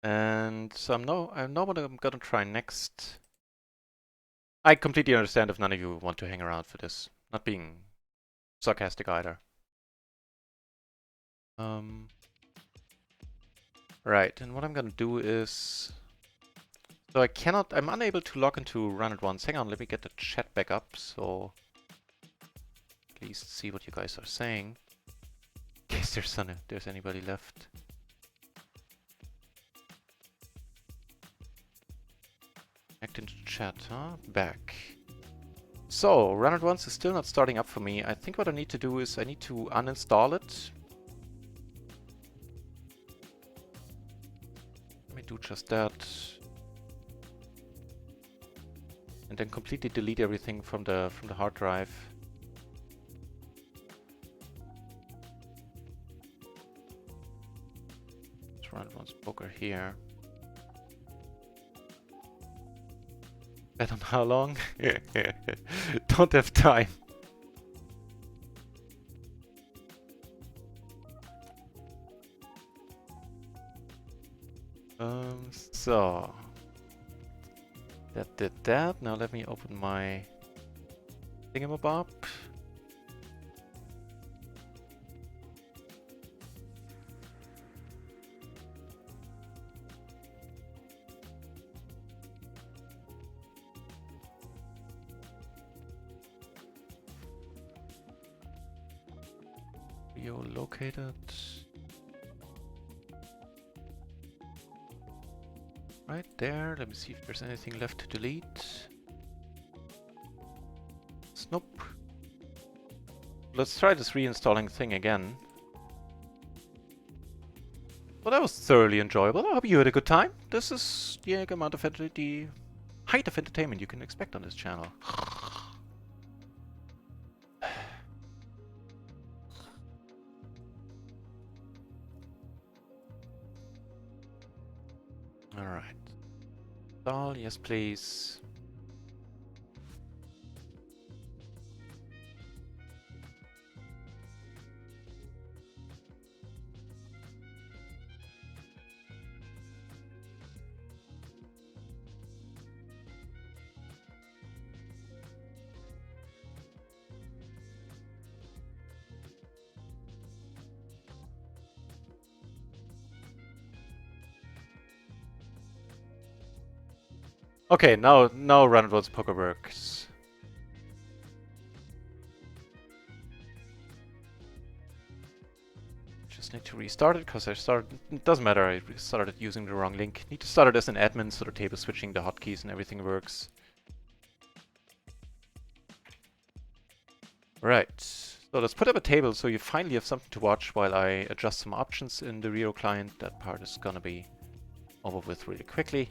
And so I know what I'm gonna try next. I completely understand if none of you want to hang around for this. Not being sarcastic either. Right, and what I'm gonna do is... So I'm unable to log into RunItOnce. Hang on, let me get the chat back up, so at least see what you guys are saying. In case there's anybody left. Connect into chat, huh? Back. So, RunItOnce is still not starting up for me. I think what I need to do is I need to uninstall it. Let me do just that. And then completely delete everything from the hard drive. Let's run RunItOnce poker here. Bet on how long? Don't have time. So that did that. Now let me open my thingamabob. RIO located. Right there. Let me see if there's anything left to delete. Nope. Let's try this reinstalling thing again. Well, that was thoroughly enjoyable. I hope you had a good time. This is the amount of the height of entertainment you can expect on this channel. Alright. Install, yes please. Okay, now RunItOnce poker works. Just need to restart it because it doesn't matter, I started using the wrong link. Need to start it as an admin so the table switching, the hotkeys and everything works. Right, so let's put up a table so you finally have something to watch while I adjust some options in the RIO client. That part is gonna be over with really quickly.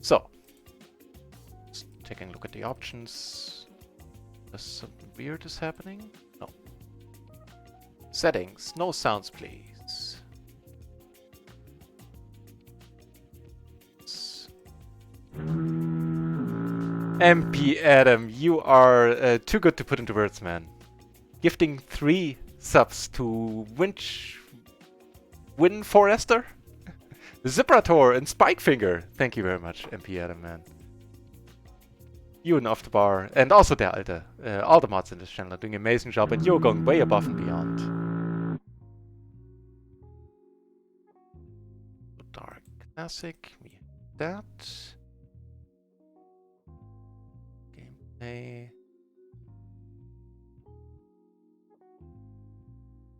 So, just taking a look at the options. Does something weird is happening? No. Settings, no sounds please. MP Adam, you are too good to put into words, man. Gifting 3 subs to Win Forester, Ziprator, and Spikefinger. Thank you very much, MP Adam, man. You and Off the Bar, and also Der Alte. All the mods in this channel are doing an amazing job, and you're going way above and beyond. Dark Classic, we have that. Gameplay.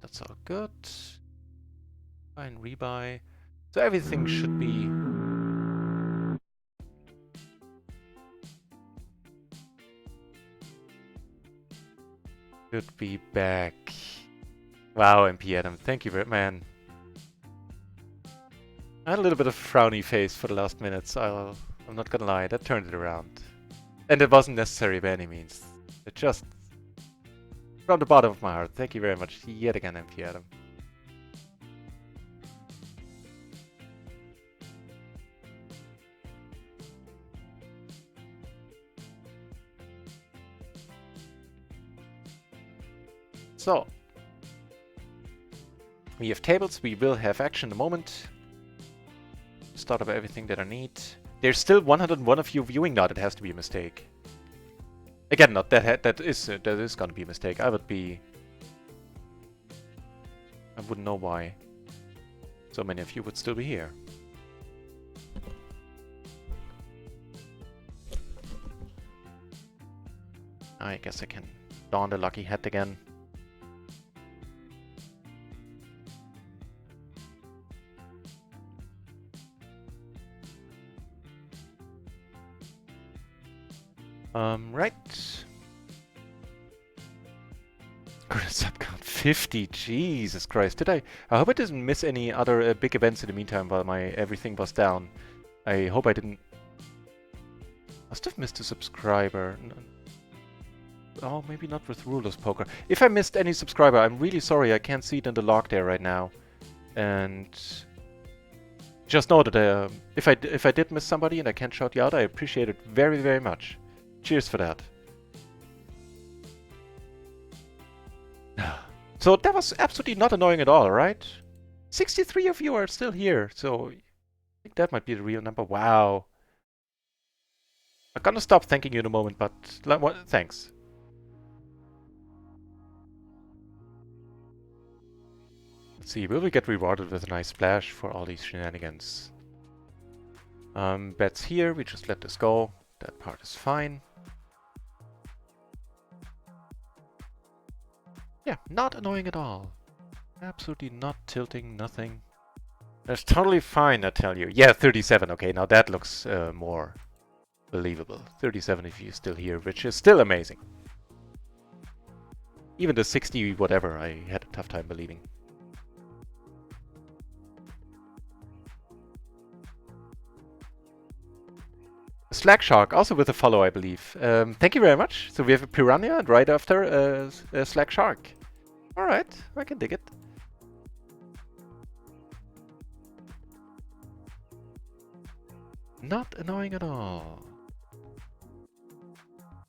That's all good. Buy and rebuy. So everything should be... Should be back. Wow, MP Adam, thank you very much, man. I had a little bit of frowny face for the last minutes, I'm not gonna lie, that turned it around. And it wasn't necessary by any means. It just... From the bottom of my heart, thank you very much yet again, MP Adam. So, We have tables. We will have action in a moment. Start up everything that I need. There's still 101 of you viewing now. That has to be a mistake. Again, not that that is gonna be a mistake. I wouldn't know why so many of you would still be here. I guess I can don the lucky hat again. Right. Sub count 50. Jesus Christ. Did I hope I didn't miss any other big events in the meantime while my everything was down. I hope I didn't. Must have missed a subscriber. Oh, maybe not with Rulers Poker. If I missed any subscriber, I'm really sorry. I can't see it in the log there right now. And just know that if I did miss somebody and I can't shout you out, I appreciate it very, very much. Cheers for that. So that was absolutely not annoying at all, right? 63 of you are still here, so I think that might be the real number. Wow. I'm gonna stop thanking you in a moment, but thanks. Let's see, will we get rewarded with a nice splash for all these shenanigans? Bets here, we just let this go. That part is fine. Yeah, not annoying at all. Absolutely not tilting, nothing. That's totally fine, I tell you. Yeah, 37. Okay, now that looks more believable. 37 if you're still here, which is still amazing. Even the 60 whatever, I had a tough time believing. Slack Shark, also with a follow, I believe. Thank you very much. So we have a Piranha and right after a Slack Shark. Alright, I can dig it. Not annoying at all.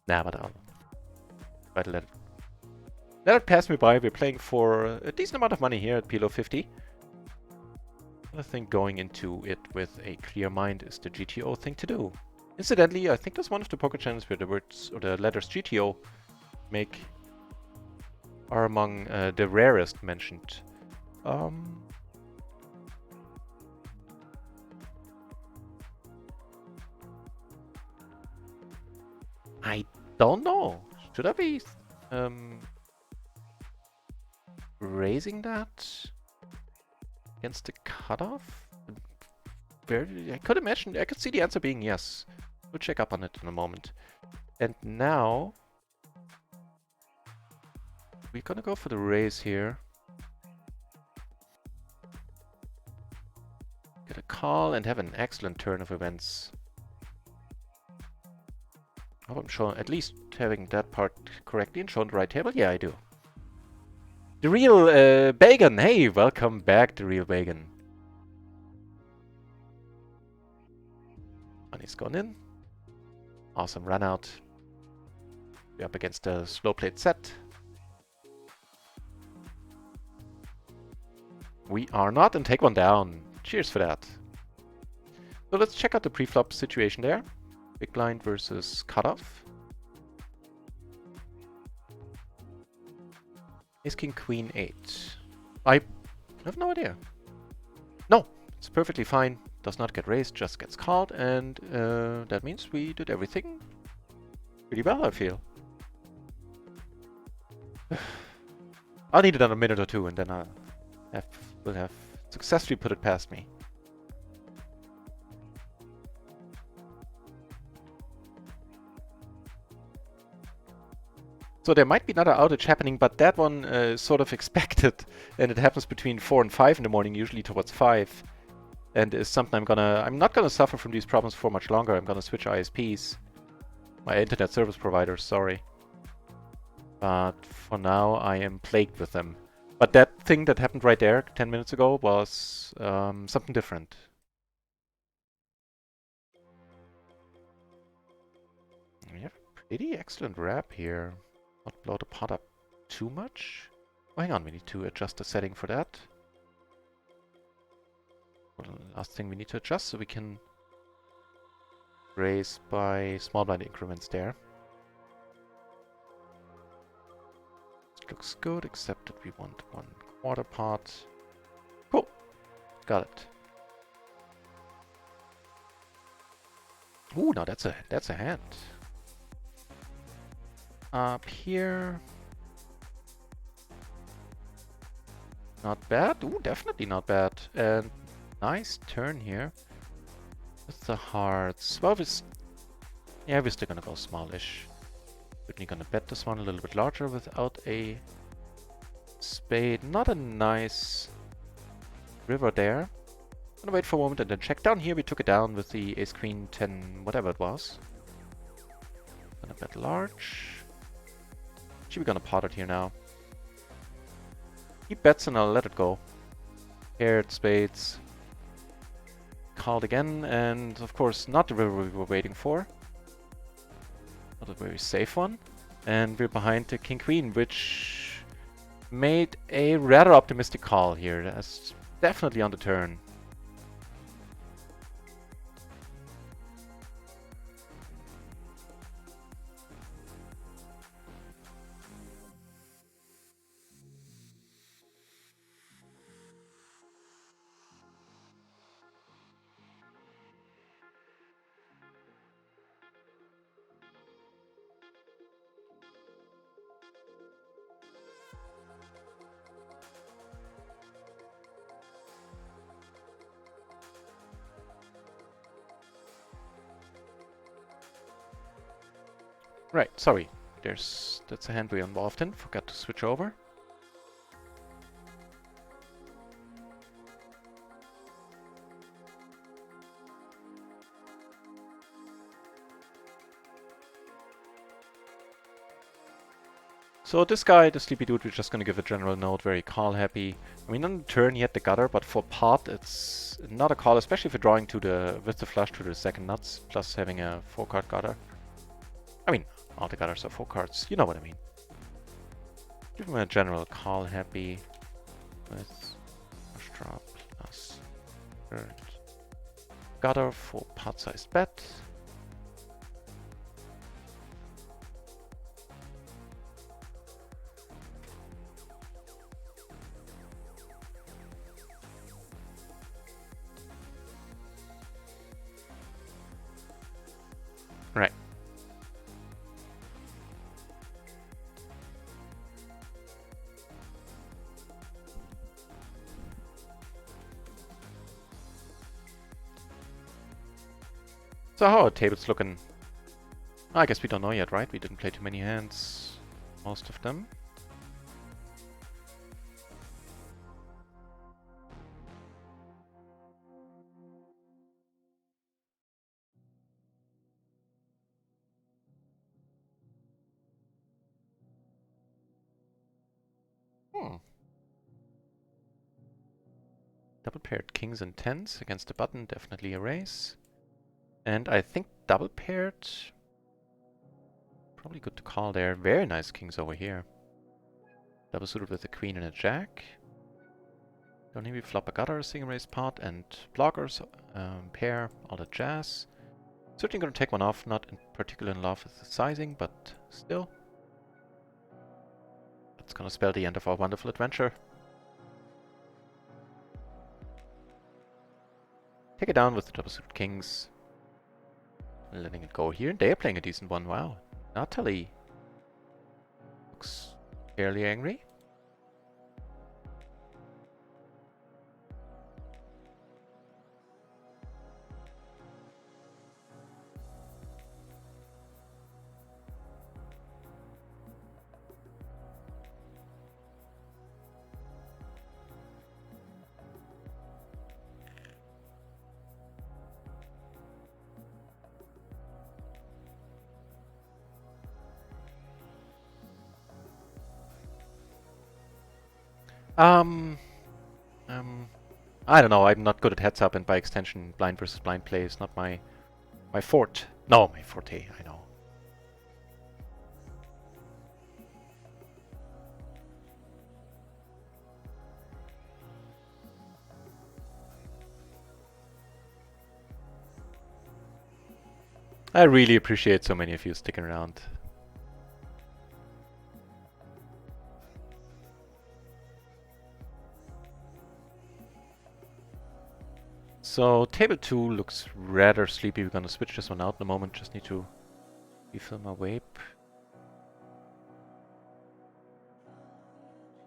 Nah, but I'll try to let it pass me by. We're playing for a decent amount of money here at PLO 50. I think going into it with a clear mind is the GTO thing to do. Incidentally, I think that's one of the poker channels where the words or the letters GTO are among the rarest mentioned. I don't know. Should I be raising that against the cutoff? I could imagine. I could see the answer being yes. We'll check up on it in a moment. And now we're gonna go for the raise here. Get a call and have an excellent turn of events. I hope I'm showing at least having that part correctly and shown the right table. Yeah, I do. The real Bacon. Hey, welcome back, the real Bacon. Money's gone in. Awesome run out. We're up against a slow played set. We are not, and take one down. Cheers for that. So let's check out the pre-flop situation there. Big blind versus cutoff. Ace, king, queen, 8. I have no idea. No, it's perfectly fine. Does not get raised, just gets called, and that means we did everything pretty well, I feel. I'll need another minute or two, and then we'll have successfully put it past me. So there might be another outage happening, but that one is sort of expected, and it happens between 4 and 5 in the morning, usually towards 5. And is something I'm not gonna suffer from these problems for much longer. I'm gonna switch ISPs. My internet service providers, sorry. But for now, I am plagued with them. But that thing that happened right there 10 minutes ago was something different. We have a pretty excellent wrap here. Not blow the pot up too much. Oh, hang on, we need to adjust the setting for that. Last thing we need to adjust so we can raise by small blind increments there. It looks good, except that we want 1/4 pot. Cool. Got it. Ooh, now that's a hand. Up here. Not bad. Ooh, definitely not bad. And nice turn here. With the hearts. Well, we're still gonna go smallish. Certainly gonna bet this one a little bit larger without a spade. Not a nice river there. Gonna wait for a moment and then check. Down here we took it down with the ace queen 10 whatever it was. Gonna bet large. Should be gonna pot it here now. He bets and I'll let it go. Paired spades. Called again, and of course not the river we were waiting for. Not a very safe one. And we're behind the king queen, which made a rather optimistic call here. That's definitely on the turn. Right, sorry. That's a hand we're involved in. Forgot to switch over. So this guy, the sleepy dude, we're just gonna give a general note, very call happy. I mean, on the turn he had the gutter, but for pot it's not a call, especially if you're drawing with the flush to the second nuts, plus having a 4-card gutter. I mean, all the gutters are 4 cards, you know what I mean. Give him a general call happy with flush draw plus third gutter for pot-sized bet. Right. So how are tables looking? I guess we don't know yet, right? We didn't play too many hands. Most of them. Double paired kings and tens against the button, definitely a raise. And I think double paired, probably good to call there. Very nice kings over here. Double suited with a queen and a jack. Don't need we flop a gutter, single raise pot, and blockers, pair, all the jazz. Certainly gonna take one off, not in particular in love with the sizing, but still. That's gonna spell the end of our wonderful adventure. Take it down with the double suited kings. Letting it go here. They're playing a decent one. Wow. Natalie looks fairly angry. I don't know. I'm not good at heads up, and by extension, blind versus blind play is not my forte. No, my forte. I know. I really appreciate so many of you sticking around. So table 2 looks rather sleepy. We're gonna switch this one out in a moment. Just need to refill my vape.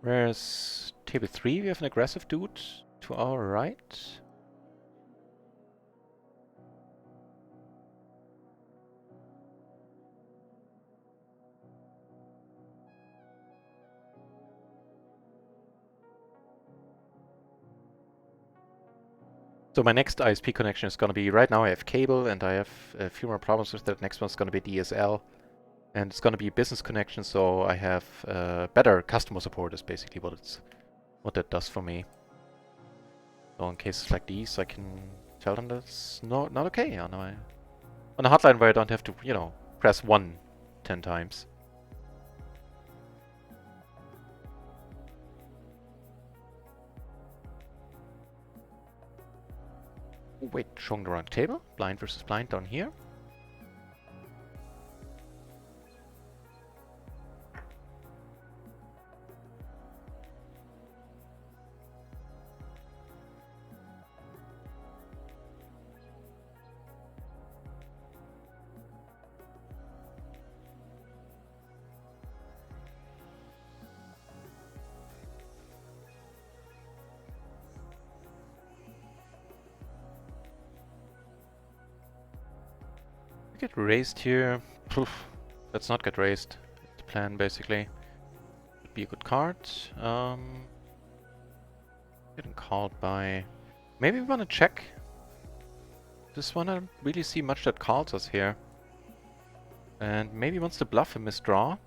Whereas table 3, we have an aggressive dude to our right. So my next ISP connection is going to be, right now I have cable and I have a few more problems with that. Next one's going to be DSL. And it's going to be a business connection, so I have better customer support is basically what that does for me. So in cases like these, I can tell them that's not okay on a hotline where I don't have to, you know, press 1 10 times. Wait, showing the wrong table? Blind versus blind down here. Get raised here. Poof. Let's not get raised. That's the plan, basically. Would be a good card. Getting called by... Maybe we want to check. This one I don't really see much that calls us here. And maybe wants to bluff a misdraw.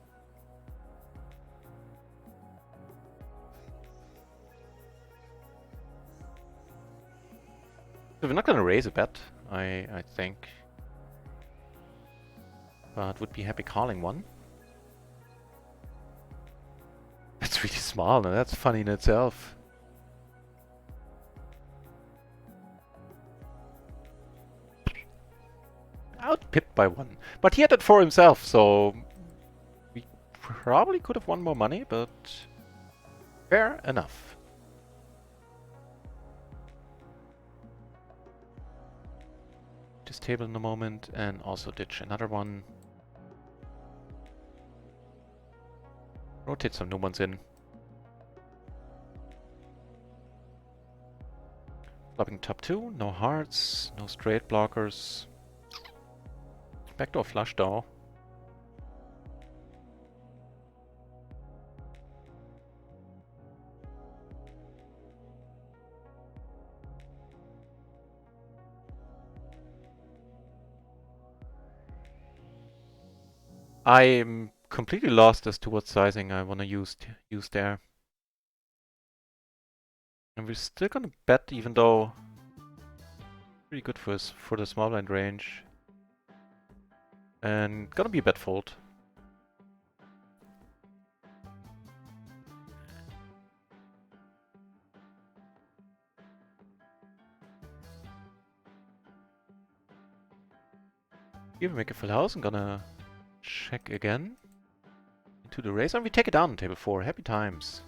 So we're not gonna raise a bet, I think. But would be happy calling one. That's really small, and that's funny in itself. Outpipped by 1. But he had it for himself, so... We probably could have won more money, but... Fair enough. This table in a moment, and also ditch another one. Rotate some new ones in. Flopping top 2, no hearts, no straight blockers. Backdoor flush though. I'm completely lost as to what sizing I want to use there. And we're still gonna bet, even though pretty good for the small blind range. And gonna be a bet fold. Here we make a full house. I'm gonna check again into the raise, and we take it down on table 4. Happy times.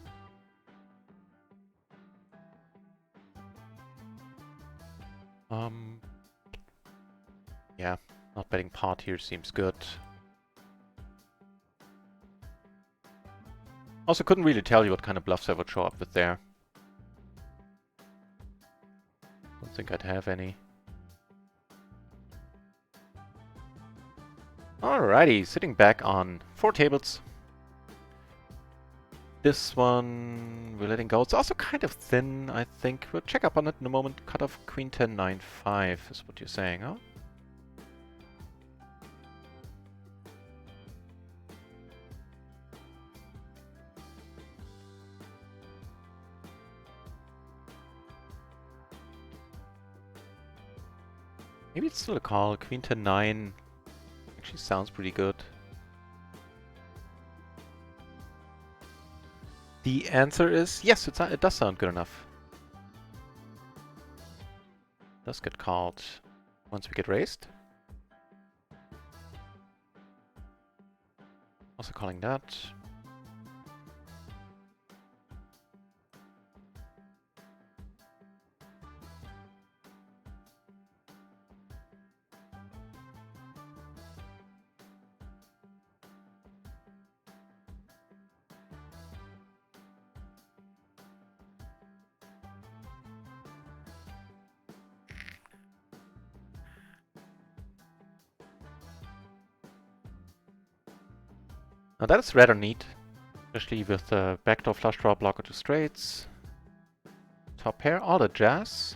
Yeah, not betting pot here seems good. Also couldn't really tell you what kind of bluffs I would show up with there. Don't think I'd have any. Alrighty, sitting back on 4 tables. This one we're letting go. It's also kind of thin, I think. We'll check up on it in a moment. Cut off queen 10 9 5 is what you're saying, huh? Maybe it's still a call. Queen 10 9 actually sounds pretty good. The answer is yes, it does sound good enough. Does get called once we get raised. Also calling that. Now that is rather neat, especially with the backdoor flush draw blocker to straights. Top pair, all the jazz.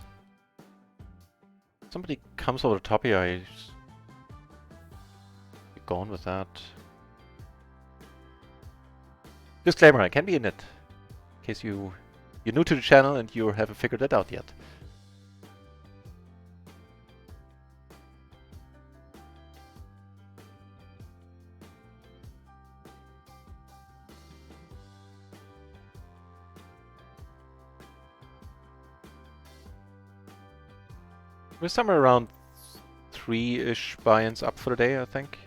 Somebody comes over the top here, I be gone with that. Disclaimer, I can be in it, in case you're new to the channel and you haven't figured it out yet. We're somewhere around 3-ish buy-ins up for the day, I think.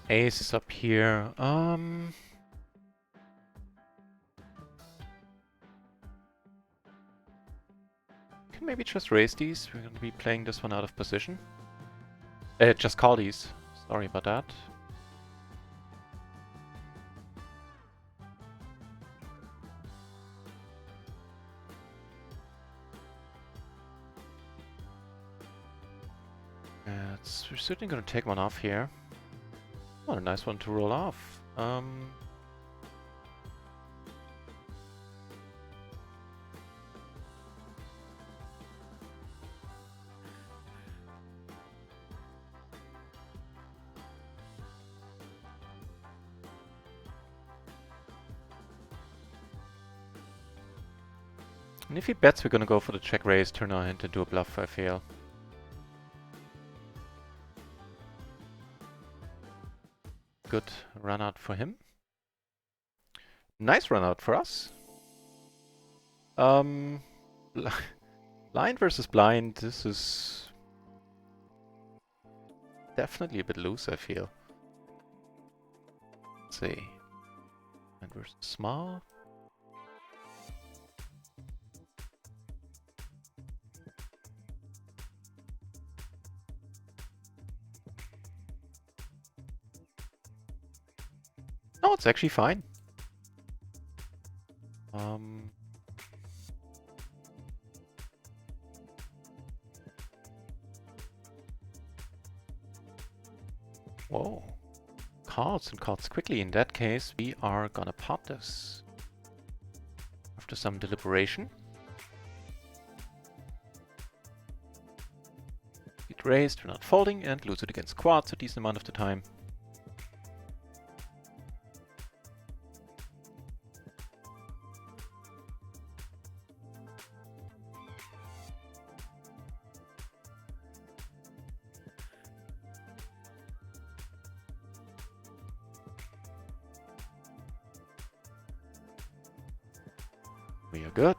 Ace is up here. Can maybe just raise these. We're going to be playing this one out of position. Just call these. Sorry about that. We're certainly going to take one off here. What a nice one to roll off. And if he bets, we're going to go for the check raise, turn our hand into a bluff, I feel. Good run out for him. Nice run out for us. Blind versus blind, this is definitely a bit loose, I feel. Let's see. Blind versus small. No, it's actually fine. Whoa. Cards and cards quickly. In that case, we are gonna pot this. After some deliberation. It raised, we're not folding, and lose it against quads a decent amount of the time. We are good.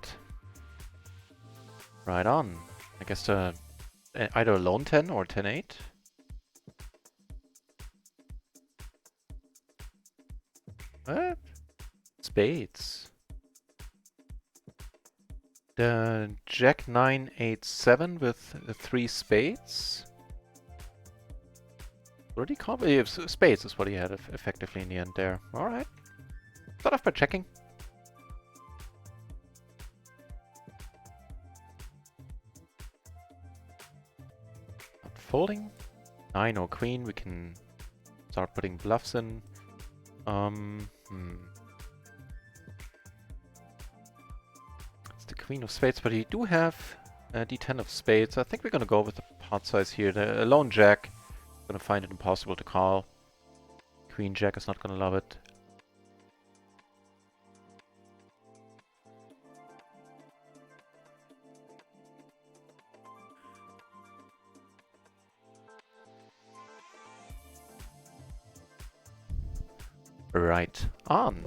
Right on. I guess either a lone 10 or 10-8. Spades. The Jack 9, 8, 7 with 3 spades. What did he call it? Spades is what he had effectively in the end there. Alright. Start off by checking. Folding. 9 or queen, we can start putting bluffs in. It's the queen of spades, but we do have a d10 of spades. I think we're gonna go with the pot size here. The lone jack is gonna find it impossible to call. Queen jack is not gonna love it. Right on.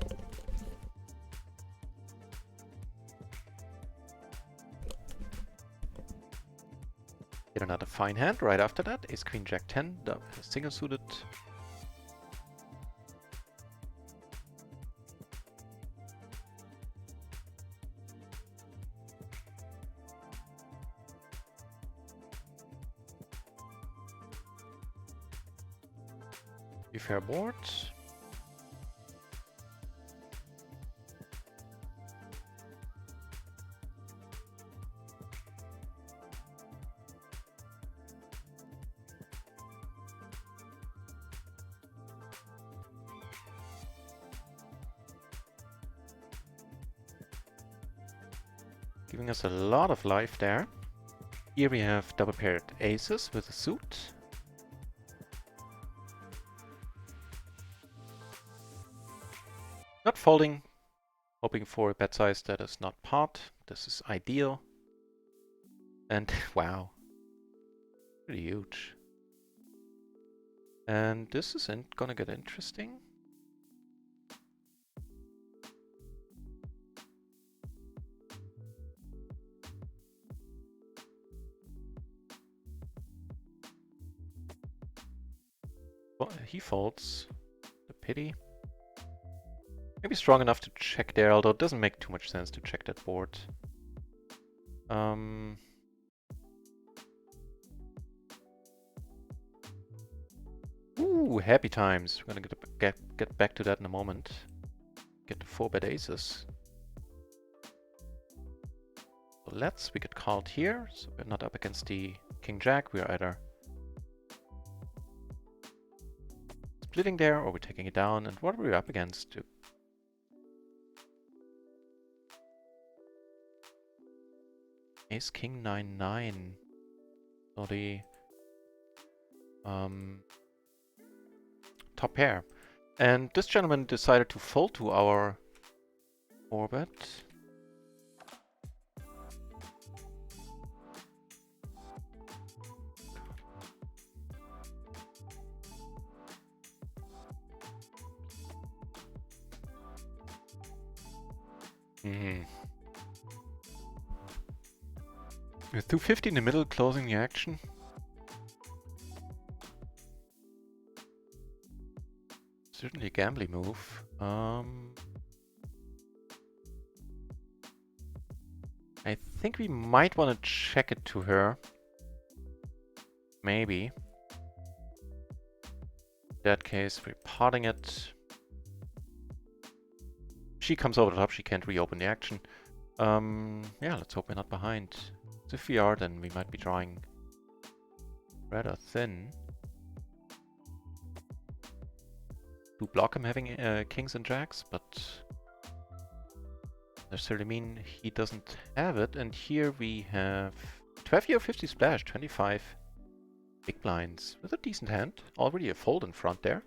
Get another fine hand right after that. Ace Queen Jack 10, single suited. Fair board. Giving us a lot of life there. Here we have double paired aces with a suit. Not folding, hoping for a bet size that is not pot. This is ideal. And wow, pretty huge. And this is gonna get interesting. Well, he folds. The pity. Maybe strong enough to check there, although it doesn't make too much sense to check that board. Ooh, happy times. We're gonna get back to that in a moment. Get the 4-bet aces. So we get called here, so we're not up against the King Jack. We're either splitting there or we're taking it down. And what are we up against? Ace King 9-9. So the top pair. And this gentleman decided to fold to our 4-bet. With 250 in the middle, closing the action. Certainly a gambling move. I think we might want to check it to her. Maybe. In that case, we're potting it. She comes over the top, she can't reopen the action. Yeah, let's hope we're not behind. If we are, then we might be drawing rather thin. To block him having kings and jacks, but necessarily mean he doesn't have it. And here we have 12 year 50 splash, 25 big blinds with a decent hand. Already a fold in front there.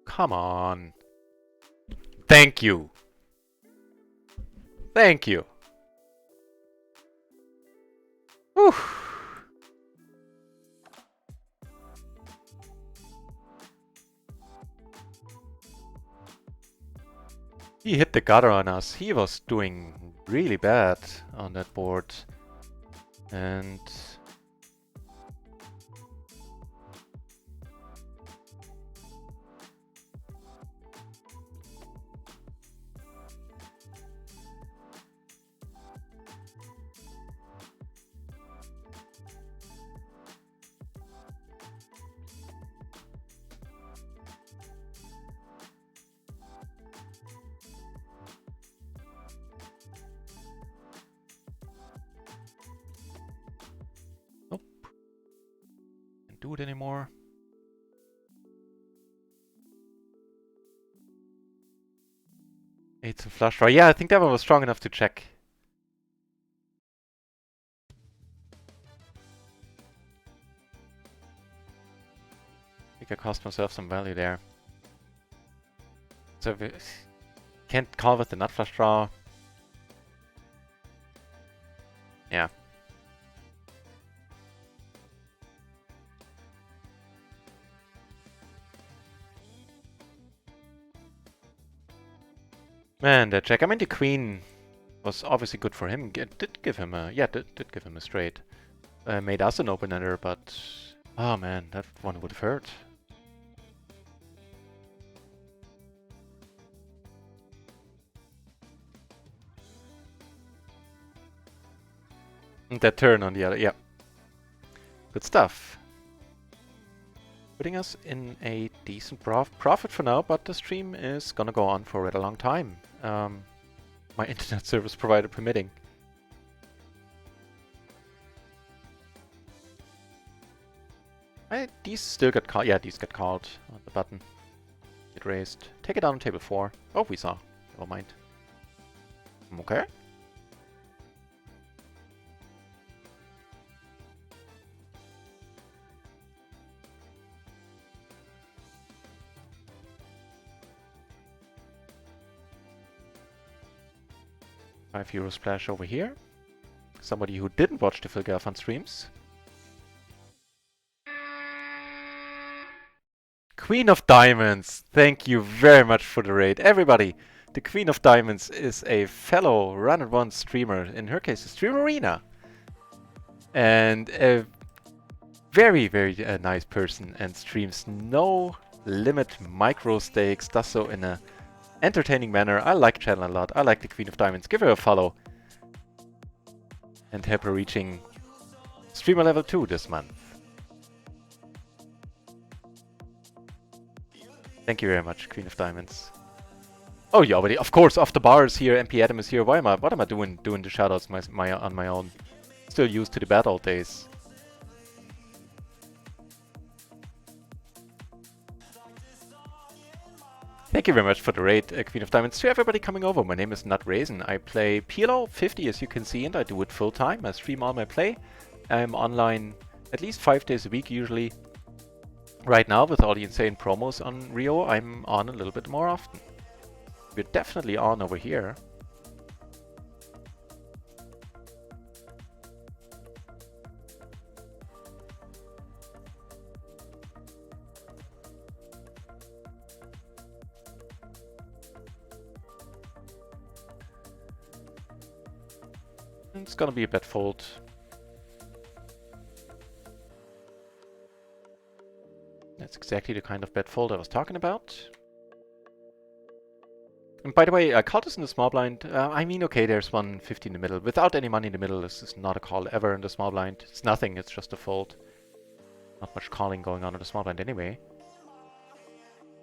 Come on. Thank you. Thank you. Whew. He hit the gutter on us. He was doing really bad on that board. And nope. Can't do it anymore. Eights and flush draw. Yeah, I think that one was strong enough to check. I think I cost myself some value there. So we can't call with the nut flush draw. Yeah. Man, that check. I mean, the queen was obviously good for him. Did give him a... Yeah, did give him a straight. Made us an open ender, but... Oh man, that one would have hurt. And that turn on the other, yeah. Good stuff. Putting us in a decent profit for now, but the stream is gonna go on for a really long time. My internet service provider permitting. These still get called. Yeah, these get called on the button. Get raised. Take it down on table 4. Oh, we saw. Never mind. Okay. €5 splash over here. Somebody who didn't watch the Phil Gelfand streams. Queen of Diamonds! Thank you very much for the raid. Everybody, the Queen of Diamonds is a fellow RunItOnce streamer, in her case a Stream Arena. And a very, very nice person and streams no limit micro stakes, does so in a entertaining manner. I like the channel a lot. I like the Queen of Diamonds. Give her a follow. And help her reaching streamer level 2 this month. Thank you very much, Queen of Diamonds. Oh, yeah, already. Of course, off the bars here. MP Adam is here. What am I doing the shoutouts on my own? Still used to the bad old days. Thank you very much for the raid, Queen of Diamonds. To everybody coming over, my name is NutRaisin. I play PLO 50, as you can see, and I do it full time. I stream all my play. I'm online at least 5 days a week, usually. Right now, with all the insane promos on RIO, I'm on a little bit more often. We're definitely on over here. It's gonna be a bet fold. That's exactly the kind of bet fold I was talking about. And by the way, I called this in the small blind. I mean, okay, there's 150 in the middle. Without any money in the middle, this is not a call ever in the small blind. It's nothing, it's just a fold. Not much calling going on in the small blind anyway.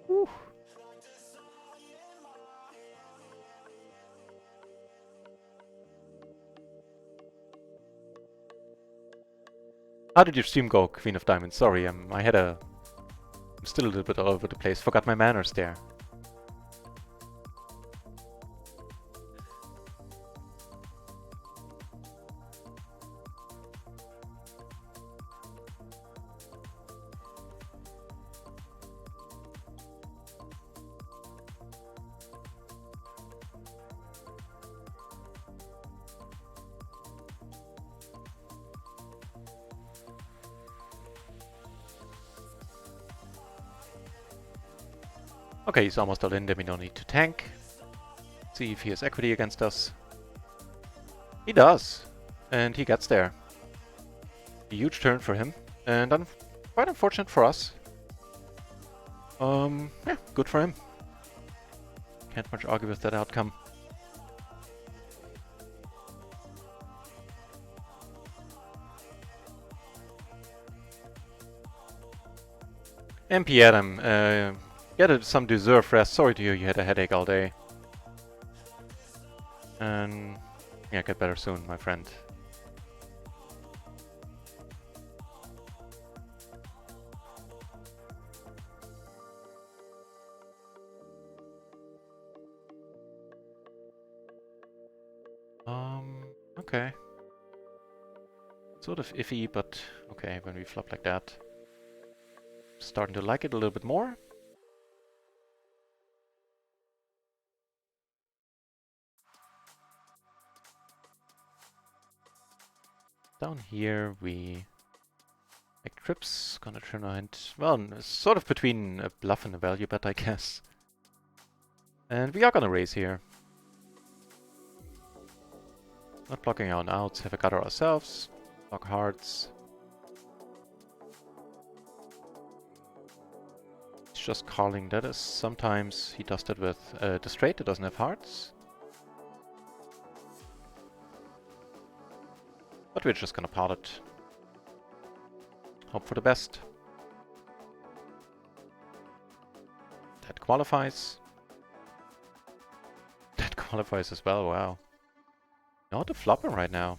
Whew. How did your stream go, Queen of Diamonds? Sorry, I'm still a little bit all over the place. Forgot my manners there. Okay, he's almost all in, then we don't need to tank. See if he has equity against us. He does. And he gets there. A huge turn for him. And quite unfortunate for us. Yeah, good for him. Can't much argue with that outcome. MP Adam, get some deserved rest. Sorry to hear you had a headache all day. And yeah, get better soon, my friend. Okay. Sort of iffy, but okay, when we flop like that. Starting to like it a little bit more. Down here we make trips, gonna turn around, well, sort of between a bluff and a value bet, I guess. And we are gonna raise here. Not blocking our outs, have a gutter ourselves. Block hearts. It's just calling that is. Sometimes he does that with the straight that doesn't have hearts. But we're just gonna part it. Hope for the best. That qualifies. That qualifies as well, wow. Not a flopper right now.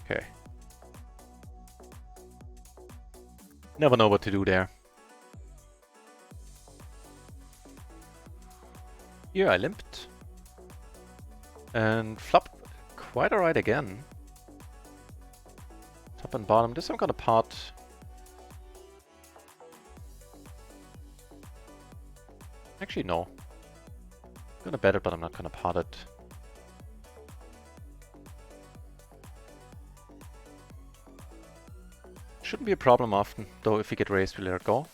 Okay. Never know what to do there. Here I limped. And flop quite alright again. Top and bottom. This I'm gonna part. Actually, no. I'm gonna bet it, but I'm not gonna pot it. Shouldn't be a problem often, though if we get raised, we let it go.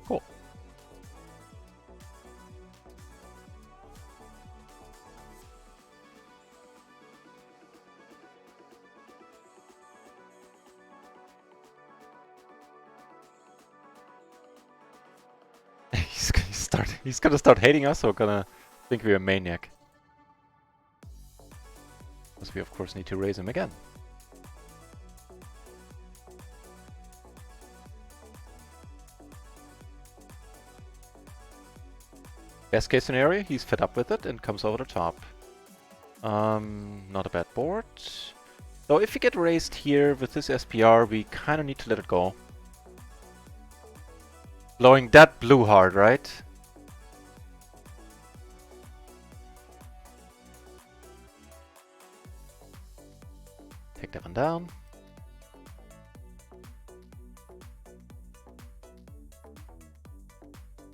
Cool. He's gonna start hating us or gonna think we're a maniac. Because we of course need to raise him again. Best case scenario, he's fed up with it and comes over the top. Not a bad board. So if we get raised here with this SPR, we kind of need to let it go. Blowing that blue hard, right? Take that one down.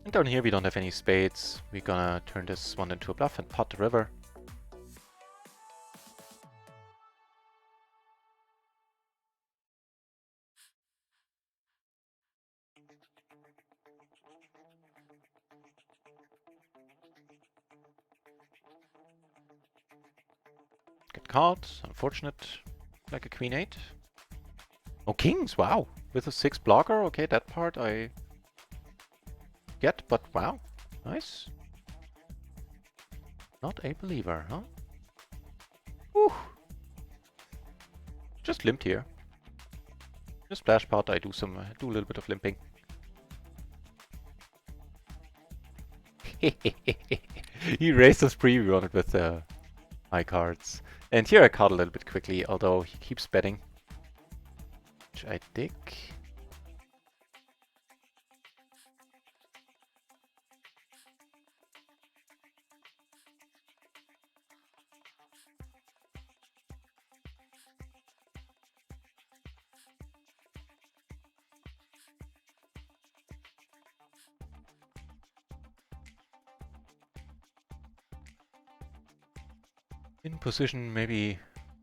And down here we don't have any spades. We're gonna turn this one into a bluff and pot the river. Get called, unfortunate. Like a queen 8. Oh, kings, wow. With a 6 blocker, okay, that part I get, but wow, nice. Not a believer, huh? Whew. Just limped here. The splash part, I do a little bit of limping. He raised us pre, we won it with high cards. And here I caught a little bit quickly, although he keeps betting. Which I dig. In position, maybe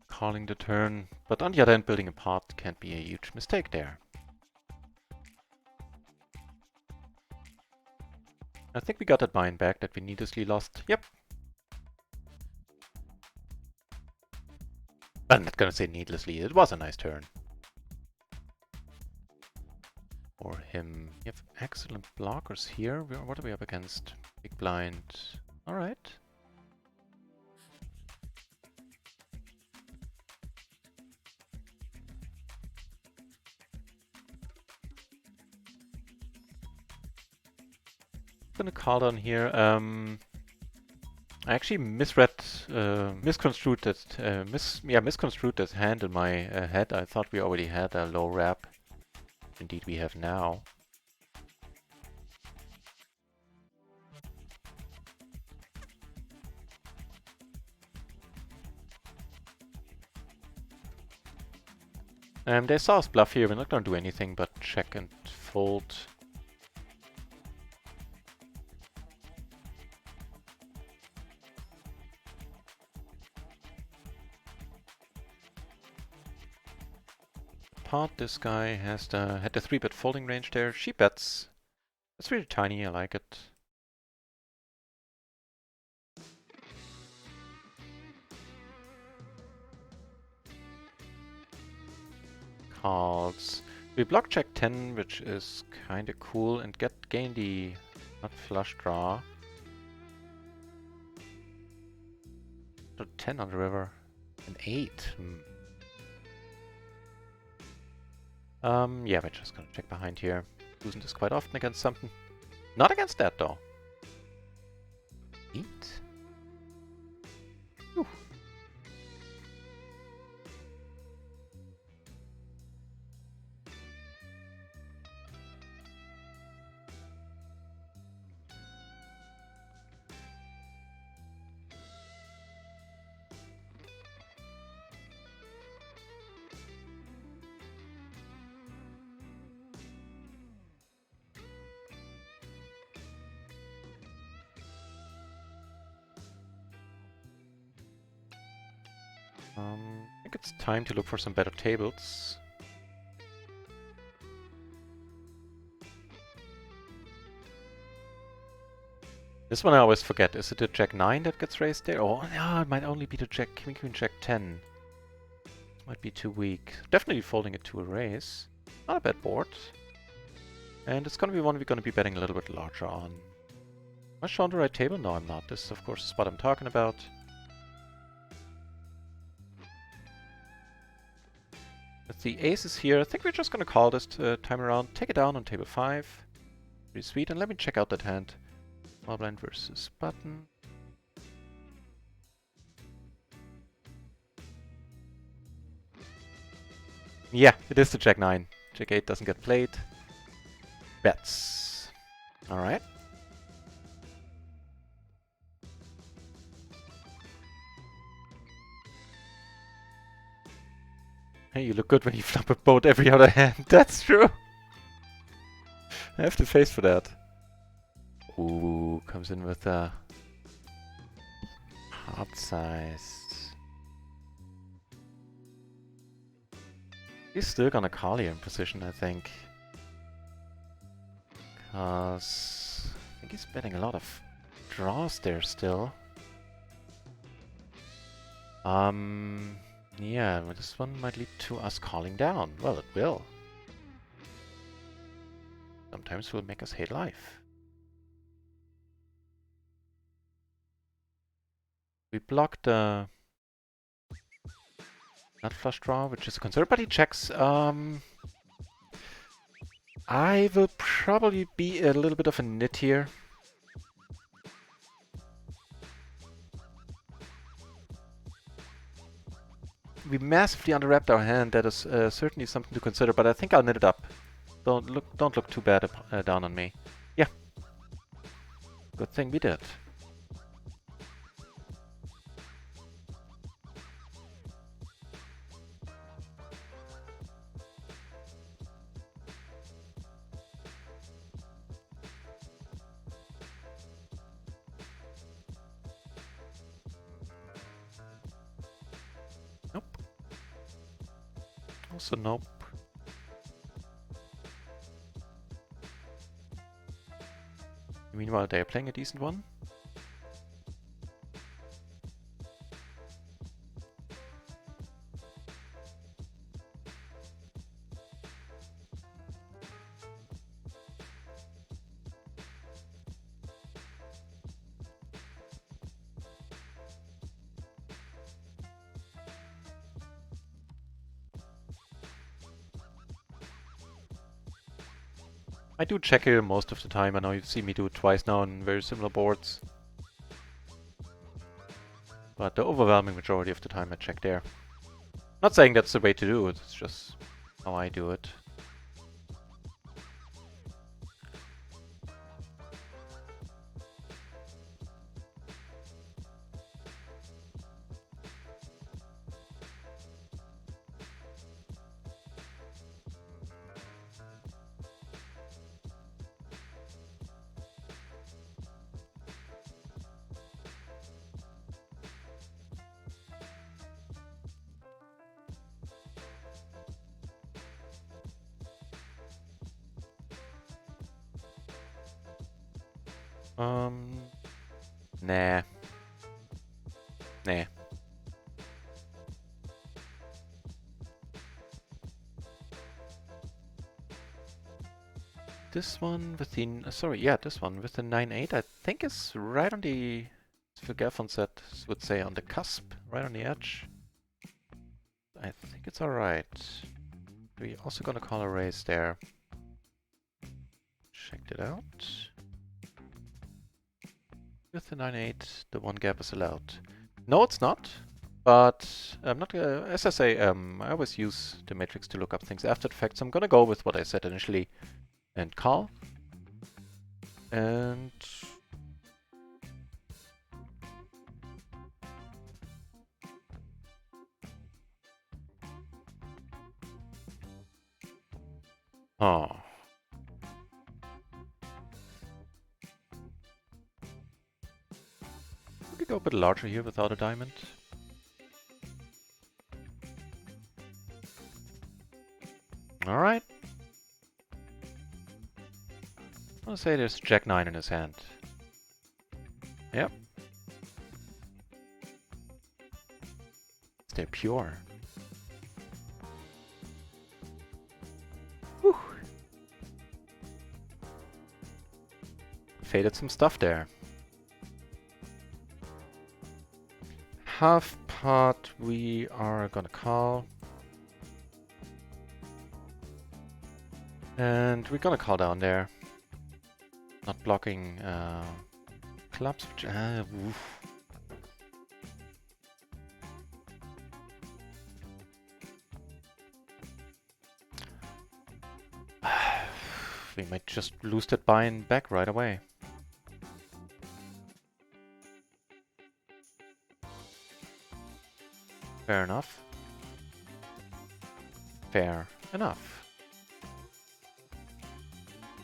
calling the turn, but on the other hand, building a pot can't be a huge mistake there. I think we got that mine back that we needlessly lost. Yep. I'm not gonna say needlessly, it was a nice turn. For him. You have excellent blockers here. What are we up against? Big blind. Alright. Gonna call down here. I actually misconstrued that hand in my head. I thought we already had a low wrap. Indeed, we have now. They saw us bluff here. We're not gonna do anything but check and fold. Pot, this guy has had the 3-bet folding range there. She bets. It's really tiny, I like it. Calls. We block check 10, which is kinda cool, and gain the nut flush draw. So 10 on the river. An 8. Yeah, we're just gonna check behind here. Losing this quite often against something. Not against that, though. 8? Whew. I think it's time to look for some better tables. This one I always forget. Is it the Jack 9 that gets raised there? Oh, no, it might only be the Jack King Queen Jack 10. This might be too weak. Definitely folding it to a raise. Not a bad board. And it's gonna be one we're gonna be betting a little bit larger on. Am I showing the right table? No, I'm not. This is, of course, the spot I'm talking about. With the aces here, I think we're just gonna call this time around. Take it down on table 5. Pretty sweet. And let me check out that hand. Small blind versus button. Yeah, it is the Jack 9. Jack 8 doesn't get played. Bets. Alright. Hey, you look good when you flop a boat every other hand. That's true. I have the face for that. Ooh, comes in with a heart size. He's still gonna call here in position, I think. Because I think he's betting a lot of draws there still. Yeah, well, this one might lead to us calling down. Well, it will. Sometimes it will make us hate life. We blocked the nut flush draw, which is a concern, but he checks. I will probably be a little bit of a nit here. We massively underwrapped our hand. That is certainly something to consider, but I think I'll knit it up. Don't look too bad down on me. Yeah. Good thing we did. Nope. Also nope. Meanwhile, they are playing a decent one. I do check here most of the time. I know you've seen me do it twice now on very similar boards. But the overwhelming majority of the time I check there. Not saying that's the way to do it, it's just how I do it. Nah. Nah. This one with the, sorry, yeah, this one with the 9.8, I think is right on the, as RunItOnce would say, on the cusp, right on the edge. I think it's alright. We're also gonna call a raise there. Checked it out. With the 9.8, the one gap is allowed. No, it's not. But I'm not, as I say, I always use the matrix to look up things after the fact, so I'm gonna go with what I said initially and call. And oh. We could go a bit larger here without a diamond. Alright. I'll say there's Jack 9 in his hand. Yep. They're pure. Whew. Faded some stuff there. Half pot we are gonna call. And we're gonna call down there. Not blocking clubs. Which, oof. We might just lose that buy-in back right away. Fair enough. Fair enough.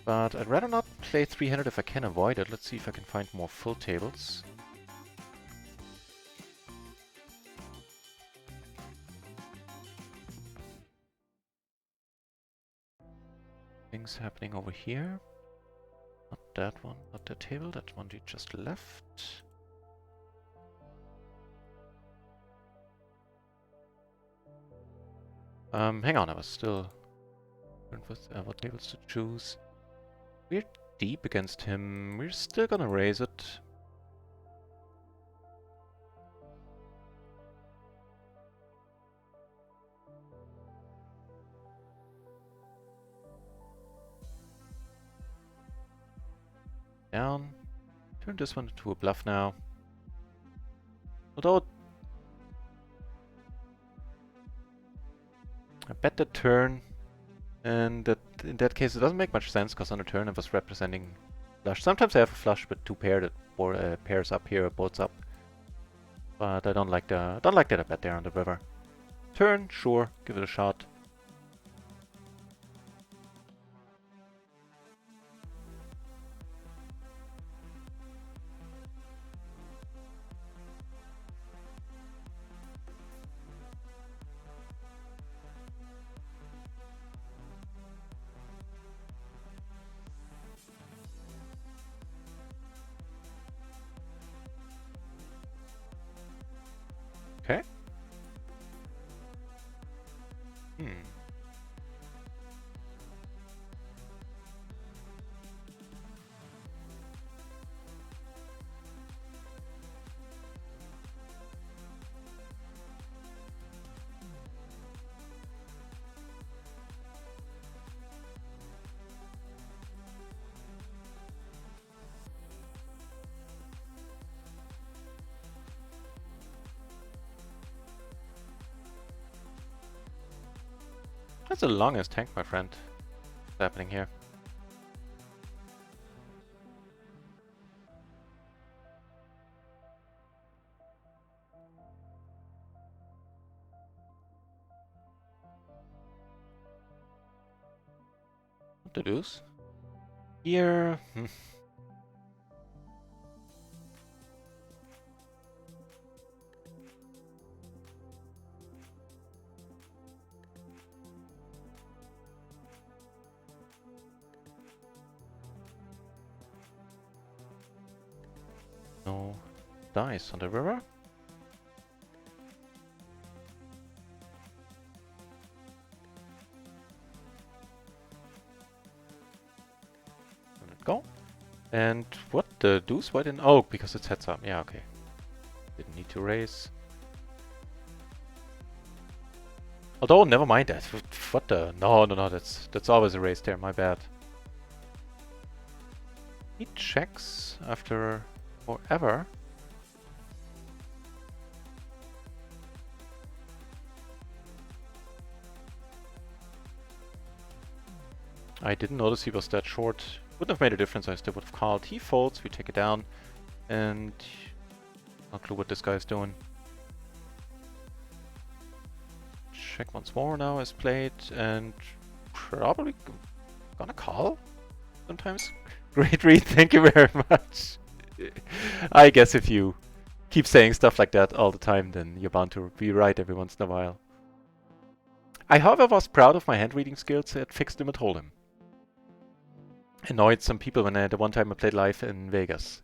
But I'd rather not play 300 if I can avoid it. Let's see if I can find more full tables. Things happening over here. Not that one, not the table, that one you just left. Hang on, I was still with what tables to choose. We're deep against him. We're still gonna raise it. Down. Turn this one into a bluff now. Although I bet the turn, and that in that case it doesn't make much sense because on the turn it was representing flush. Sometimes I have a flush with two pair that pairs up here, boats up. But I don't like that I bet there on the river. Turn, sure, give it a shot. Okay. That's the longest tank, my friend. What's happening here? What to deuce? Here. No dice on the river. Let it go. And what the deuce? Why didn't... Oh, because it's heads up. Yeah, okay. Didn't need to raise. Although, never mind that. What the... No, that's always a raise there. My bad. He checks after forever. I didn't notice he was that short. Wouldn't have made a difference. I still would have called. He folds. We take it down. And... not clue what this guy is doing. Check once more now as played. And... probably gonna call sometimes. Great read. Thank you very much. I guess if you keep saying stuff like that all the time, then you're bound to be right every once in a while. I, however, was proud of my hand reading skills at Fixed Limit Hold'em. Annoyed some people when the one time I played live in Vegas.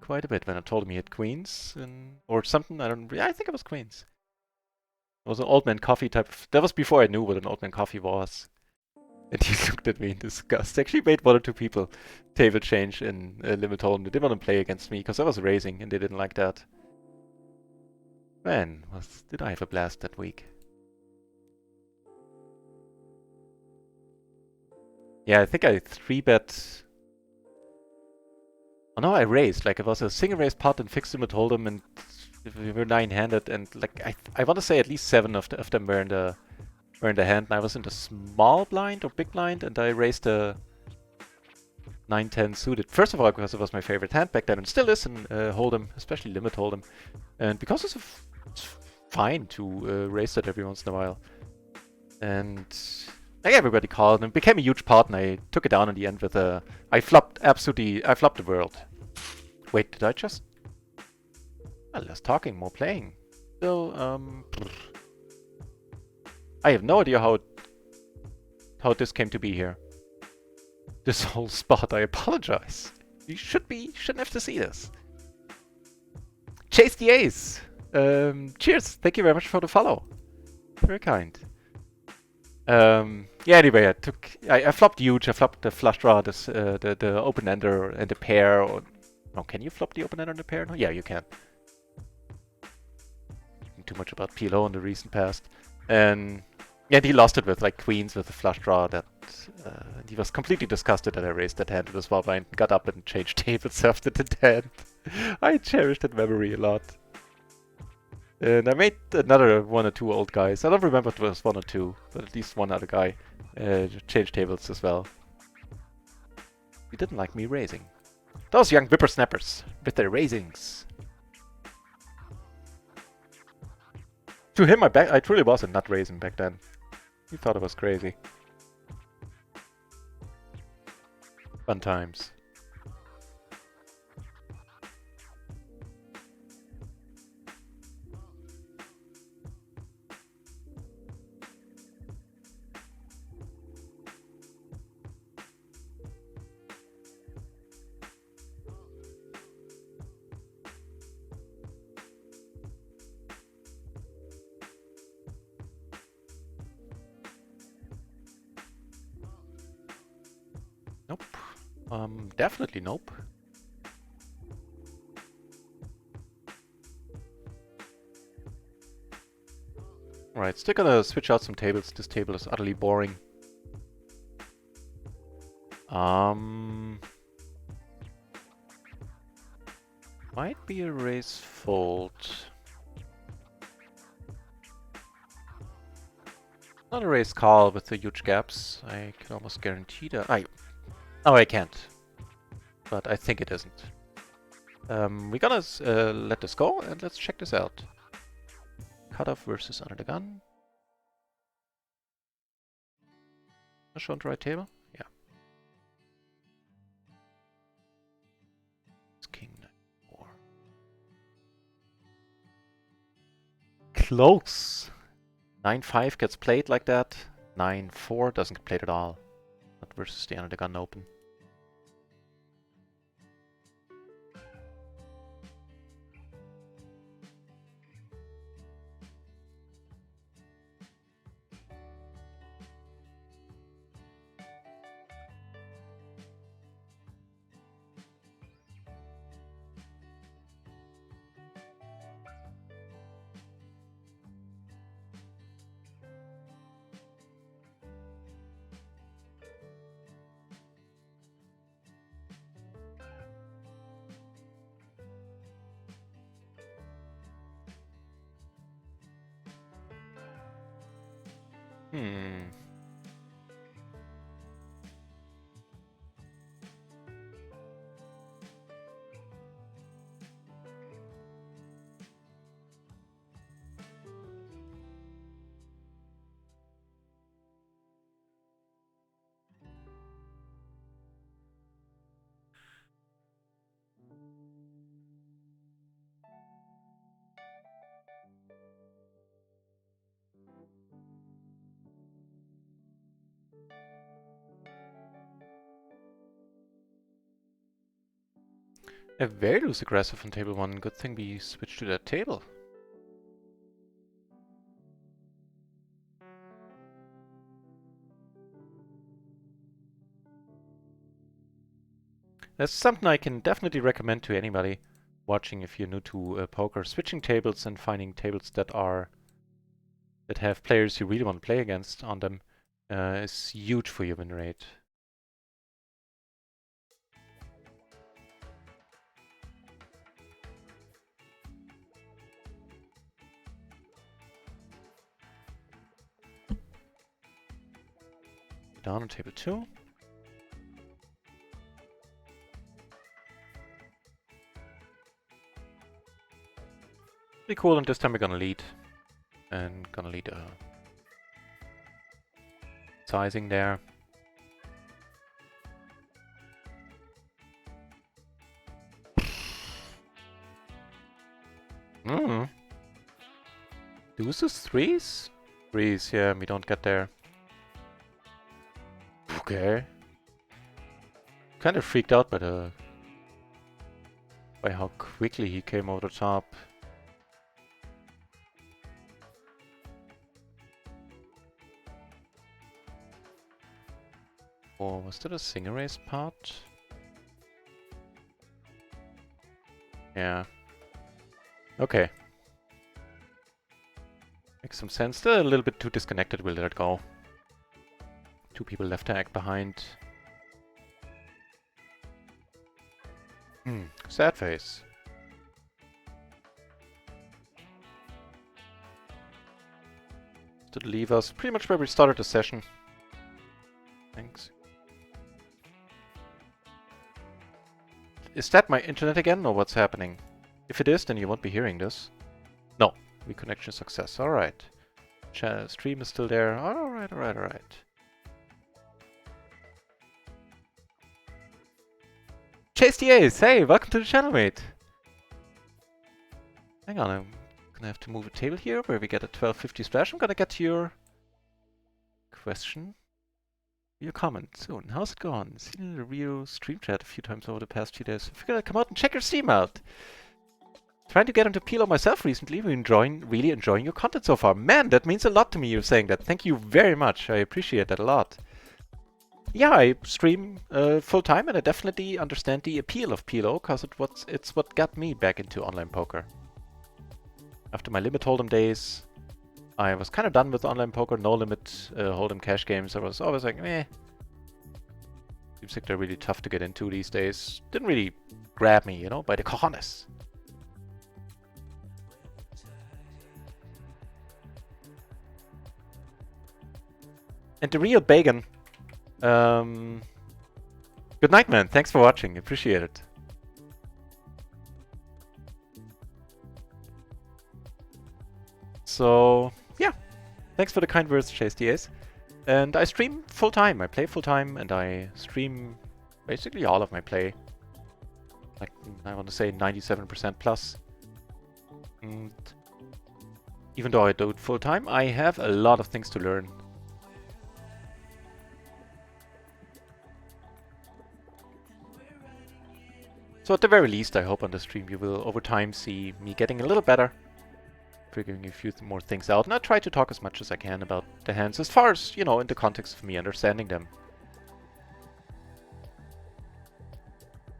Quite a bit when I told him he had queens or something. I think it was queens. It was an old man coffee type of... That was before I knew what an old man coffee was. And he looked at me in disgust. Actually made one or two people table change in Limit Hold'em. They didn't want to play against me because I was raising and they didn't like that. Man, did I have a blast that week. Yeah, I think I 3-bet... Oh no, I raised. Like, it was a single raise pot and Fixed Limit Hold'em, and we were 9-handed, and like I want to say at least 7 of them were in the hand, and I was in the small blind or big blind, and I raised a 9-10 suited. First of all, because it was my favorite hand back then, and still is in Hold'em, especially Limit Hold'em, and because it's fine to raise that every once in a while, and. Like everybody called, and it became a huge part, and I took it down in the end with a... I flopped the world. Wait, did I just... Well, less talking, more playing. Still, I have no idea how this came to be here. This whole spot, I apologize. You shouldn't have to see this. Chase the Ace! Cheers, thank you very much for the follow. Very kind. Yeah, anyway, I flopped huge. I flopped the flush draw, the open ender and the pair. Or, no, can you flop the open ender and the pair? No? Yeah, you can. Too much about PLO in the recent past. And yeah, he lost it with like queens with the flush draw. That he was completely disgusted that I raised that hand with a small blind, got up and changed tables after the hand. I cherish that memory a lot. And I made another 1 or 2 old guys. I don't remember if it was 1 or 2, but at least one other guy changed tables as well. He didn't like me raising. Those young whippersnappers with their raisings. To him, I truly was a NutRaisin back then. He thought it was crazy. Fun times. Nope. Definitely nope. Alright, still gonna switch out some tables. This table is utterly boring. Might be a raise fold. Not a raise call with the huge gaps. I can almost guarantee that. No, I can't. But I think it isn't. We're gonna let this go and let's check this out. Cutoff versus under the gun. Shown the right table? Yeah. It's King 9-4. Close! 9-5 gets played like that. 9-4 doesn't get played at all. Not versus the under the gun open. Hmm. A very loose aggressive on table 1. Good thing we switched to that table. That's something I can definitely recommend to anybody watching if you're new to poker. Switching tables and finding tables that have players you really want to play against on them is huge for your win rate. Down on table 2. Pretty cool, and this time we're gonna lead. And gonna lead sizing there. Deuces? Threes? Threes, yeah, we don't get there. Okay. Kind of freaked out by how quickly he came over the top. Oh, was that a single race part? Yeah. Okay. Makes some sense. Still a little bit too disconnected, we'll let it go. 2 people left to act behind. Sad face. Did leave us pretty much where we started the session. Thanks. Is that my internet again, or what's happening? If it is, then you won't be hearing this. No. Reconnection success. Alright. Stream is still there. Alright, alright, alright. Chase the Ace! Hey, welcome to the channel, mate! Hang on, I'm gonna have to move a table here where we get a 1250 splash. I'm gonna get to your question. Your comment soon. How's it going? Seen the RIO stream chat a few times over the past few days. I figured I'd come out and check your stream out. Trying to get into PLO myself recently. Really enjoying your content so far. Man, that means a lot to me, you saying that. Thank you very much. I appreciate that a lot. Yeah, I stream full-time, and I definitely understand the appeal of PLO, because it's what got me back into online poker. After my limit hold'em days, I was kind of done with online poker, no limit hold'em cash games. I was always like, meh. Seems like they're really tough to get into these days. Didn't really grab me, you know, by the cojones. And the real Bagan. Good night, man. Thanks for watching. Appreciate it. So, yeah. Thanks for the kind words, Chase DS. And I stream full-time. I play full-time, and I stream basically all of my play. Like, I want to say 97% plus. And even though I do it full-time, I have a lot of things to learn. So at the very least, I hope on the stream you will over time see me getting a little better, figuring a few more things out, and I try to talk as much as I can about the hands, as far as, you know, in the context of me understanding them.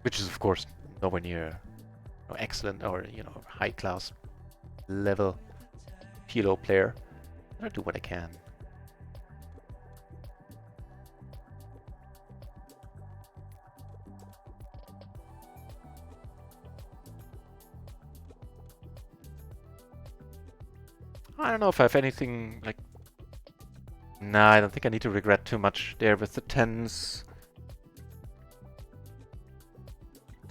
Which is, of course, nowhere near excellent or, you know, high-class level PLO player. But I do what I can. I don't know if I have anything, like, Nah, I don't think I need to regret too much there with the 10s.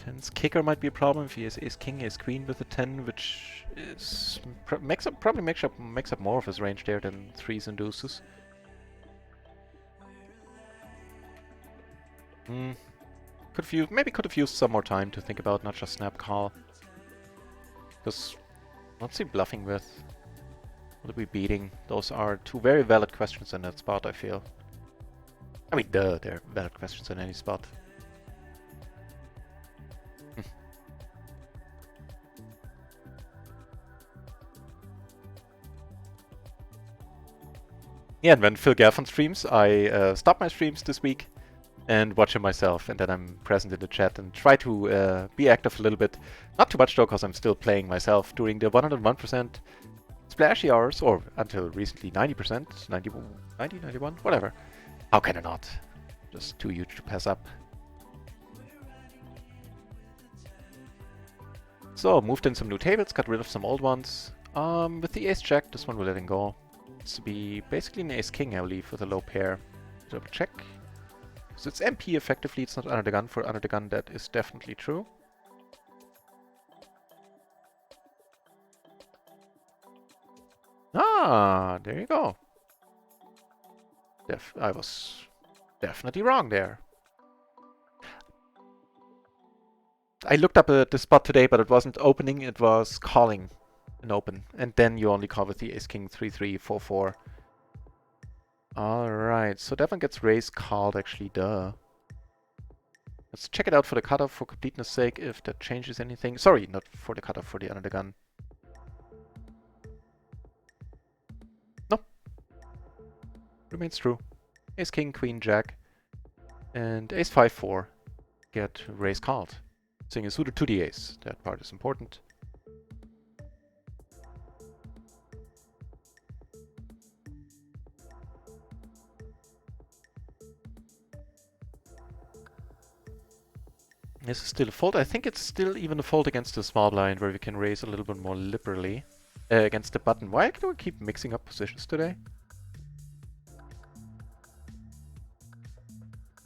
10's kicker might be a problem if he has ace-king, ace-queen with a 10, which is probably makes up more of his range there than 3s and deuces. Maybe could have used some more time to think about, not just snap call. Because what's he bluffing with? What are we beating? Those are two very valid questions in that spot, I feel. I mean, they're valid questions in any spot. Yeah, and when Phil Gaffon streams, I stop my streams this week and watch him myself, and then I'm present in the chat and try to be active a little bit. Not too much though, because I'm still playing myself during the 101% splashy hours, or until recently 90%, 90, 91, whatever. How can I not? Just too huge to pass up. So, moved in some new tables, got rid of some old ones. With the ace-jack, this one we're letting go. It's to be basically an ace-king, I believe, with a low pair. Double check. So it's MP effectively, it's not under the gun. For under the gun, that is definitely true. Ah, there you go. I was definitely wrong there. I looked up the spot today, but it wasn't opening, it was calling an open. And then you only call with the ace-king 3-3, 4-4. Alright, so that one gets raised, called actually, duh. Let's check it out for the cutoff for completeness sake, if that changes anything. Sorry, not for the cutoff, for the under the gun. No. Remains true. Ace, king, queen, jack. And ace 5-4 get raised called. Seeing a suited to the ace. That part is important. This is still a fold. I think it's still even a fold against the small blind, where we can raise a little bit more liberally against the button. Why do we keep mixing up positions today?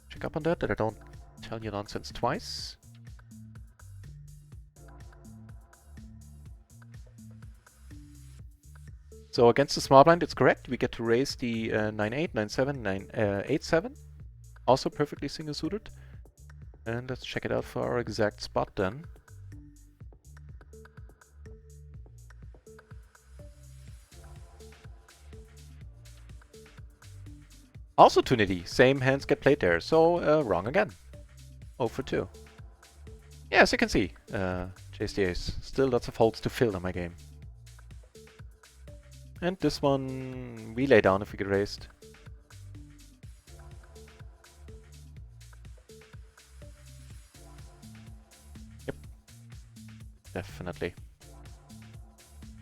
Check up on that I don't tell you nonsense twice. So against the small blind, it's correct. We get to raise the 9-8, 9-7, 8-7. Also perfectly single suited. And let's check it out for our exact spot then. Also 2 nitty. Same hands get played there. So wrong again. 0 for 2. Yeah, as you can see, chase the ace. Still lots of holds to fill in my game. And this one we lay down if we get raised. Yep. Definitely.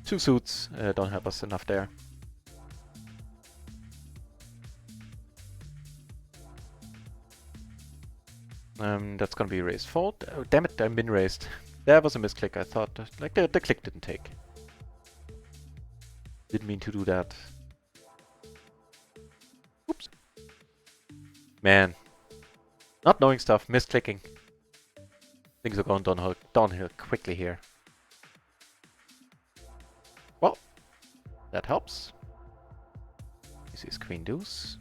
2 suits don't help us enough there. That's gonna be raised fold. Oh, damn it, I'm been raised. That was a misclick. I thought, like, the click didn't take. Didn't mean to do that. Oops. Man. Not knowing stuff, misclicking. Things are going downhill quickly here. Well, that helps. This is queen deuce.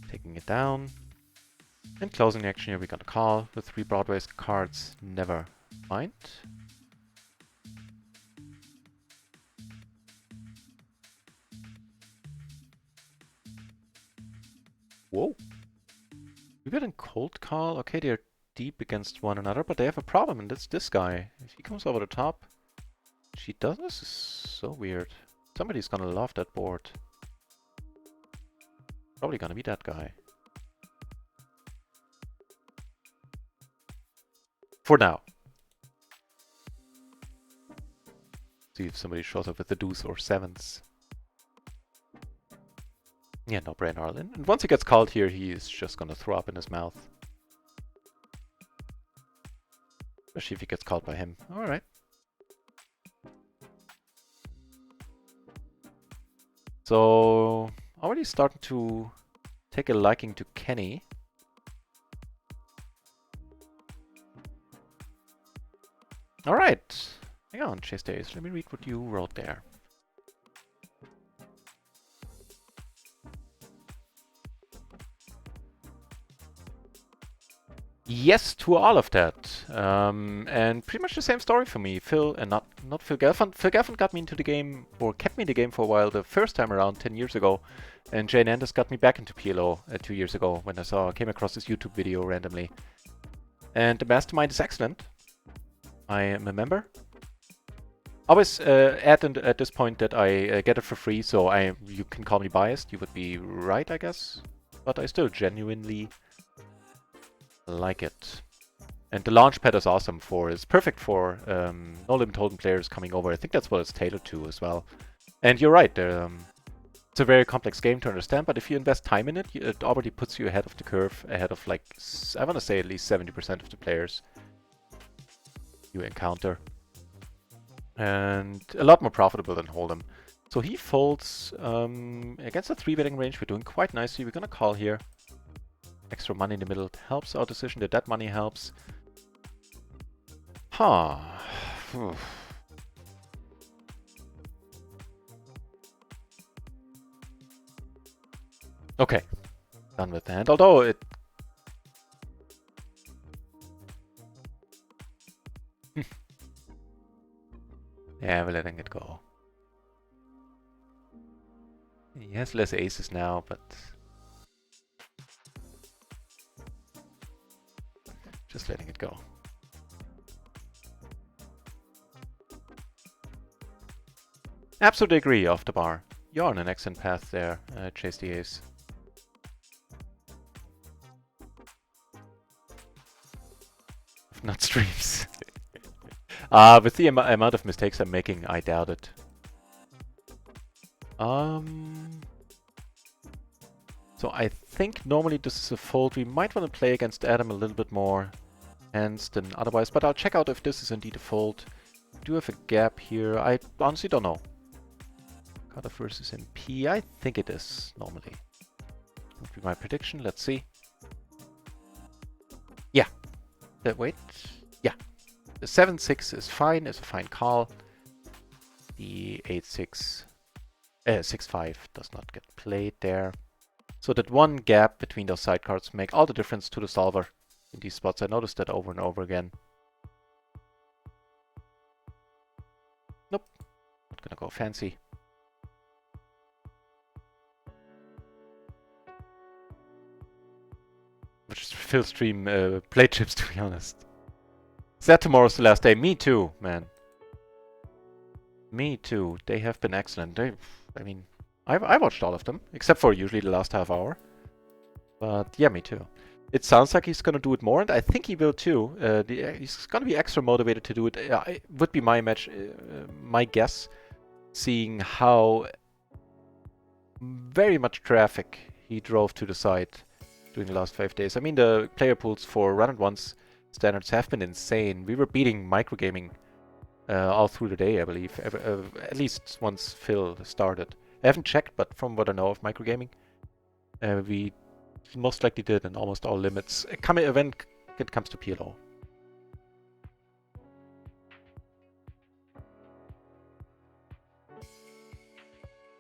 Taking it down. And closing the action here, we got a call with 3 Broadway's cards. Never mind. Whoa. We got a cold call. Okay, they're deep against one another, but they have a problem, and that's this guy. If he comes over the top, she does. This is so weird. Somebody's gonna love that board. Probably gonna be that guy. For now. See if somebody shows up with the deuce or 7s. Yeah, no brainer. And once he gets called here, he's just gonna throw up in his mouth. Especially if he gets called by him. Alright. So, already starting to take a liking to Kenny. Alright. Hang on, Chase Days. Let me read what you wrote there. Yes to all of that. And pretty much the same story for me. Phil, and not Phil Gelfand. Phil Gelfand got me into the game, or kept me in the game for a while the first time around 10 years ago. And Jane Anders got me back into PLO 2 years ago when I came across this YouTube video randomly. And the mastermind is excellent. I am a member. Always add at this point that I get it for free, so you can call me biased. You would be right, I guess. But I still genuinely like it. And the launchpad is awesome it's perfect for no limit hold'em players coming over. I think that's what it's tailored to as well. And you're right, it's a very complex game to understand, but if you invest time in it, it already puts you ahead of the curve, ahead of like, I want to say at least 70% of the players you encounter. And a lot more profitable than hold'em. So he folds against a 3-betting range. We're doing quite nicely. We're gonna call here. Extra money in the middle helps our decision. The dead money helps. Huh. Okay. Done with the hand. Although it... yeah, we're letting it go. He has less aces now, but... just letting it go. Absolutely agree, off the bar. You're on an excellent path there, Chase the Ace. Not streams. With the amount of mistakes I'm making, I doubt it. So I think normally this is a fold. We might want to play against Adam a little bit more hands than otherwise, but I'll check out if this is indeed a fold. We do have a gap here. I honestly don't know. Carter versus MP. I think it is normally. Would be my prediction. Let's see. Yeah. Wait. Yeah. The 7-6 is fine. It's a fine call. The 8-6, 6-5 does not get played there. So that one gap between those side cards make all the difference to the solver in these spots. I noticed that over and over again. Nope. Not gonna go fancy. Which is Phil stream play chips, to be honest. Is that tomorrow's the last day? Me too, man. Me too. They have been excellent. I mean, I watched all of them, except for usually the last half hour. But yeah, me too. It sounds like he's going to do it more, and I think he will too. He's going to be extra motivated to do it. It would be my guess, seeing how very much traffic he drove to the site during the last 5 days. I mean, the player pools for RunItOnce standards have been insane. We were beating microgaming all through the day, I believe, at least once Phil started. I haven't checked, but from what I know of microgaming, we most likely did in almost all limits. When it comes to PLO.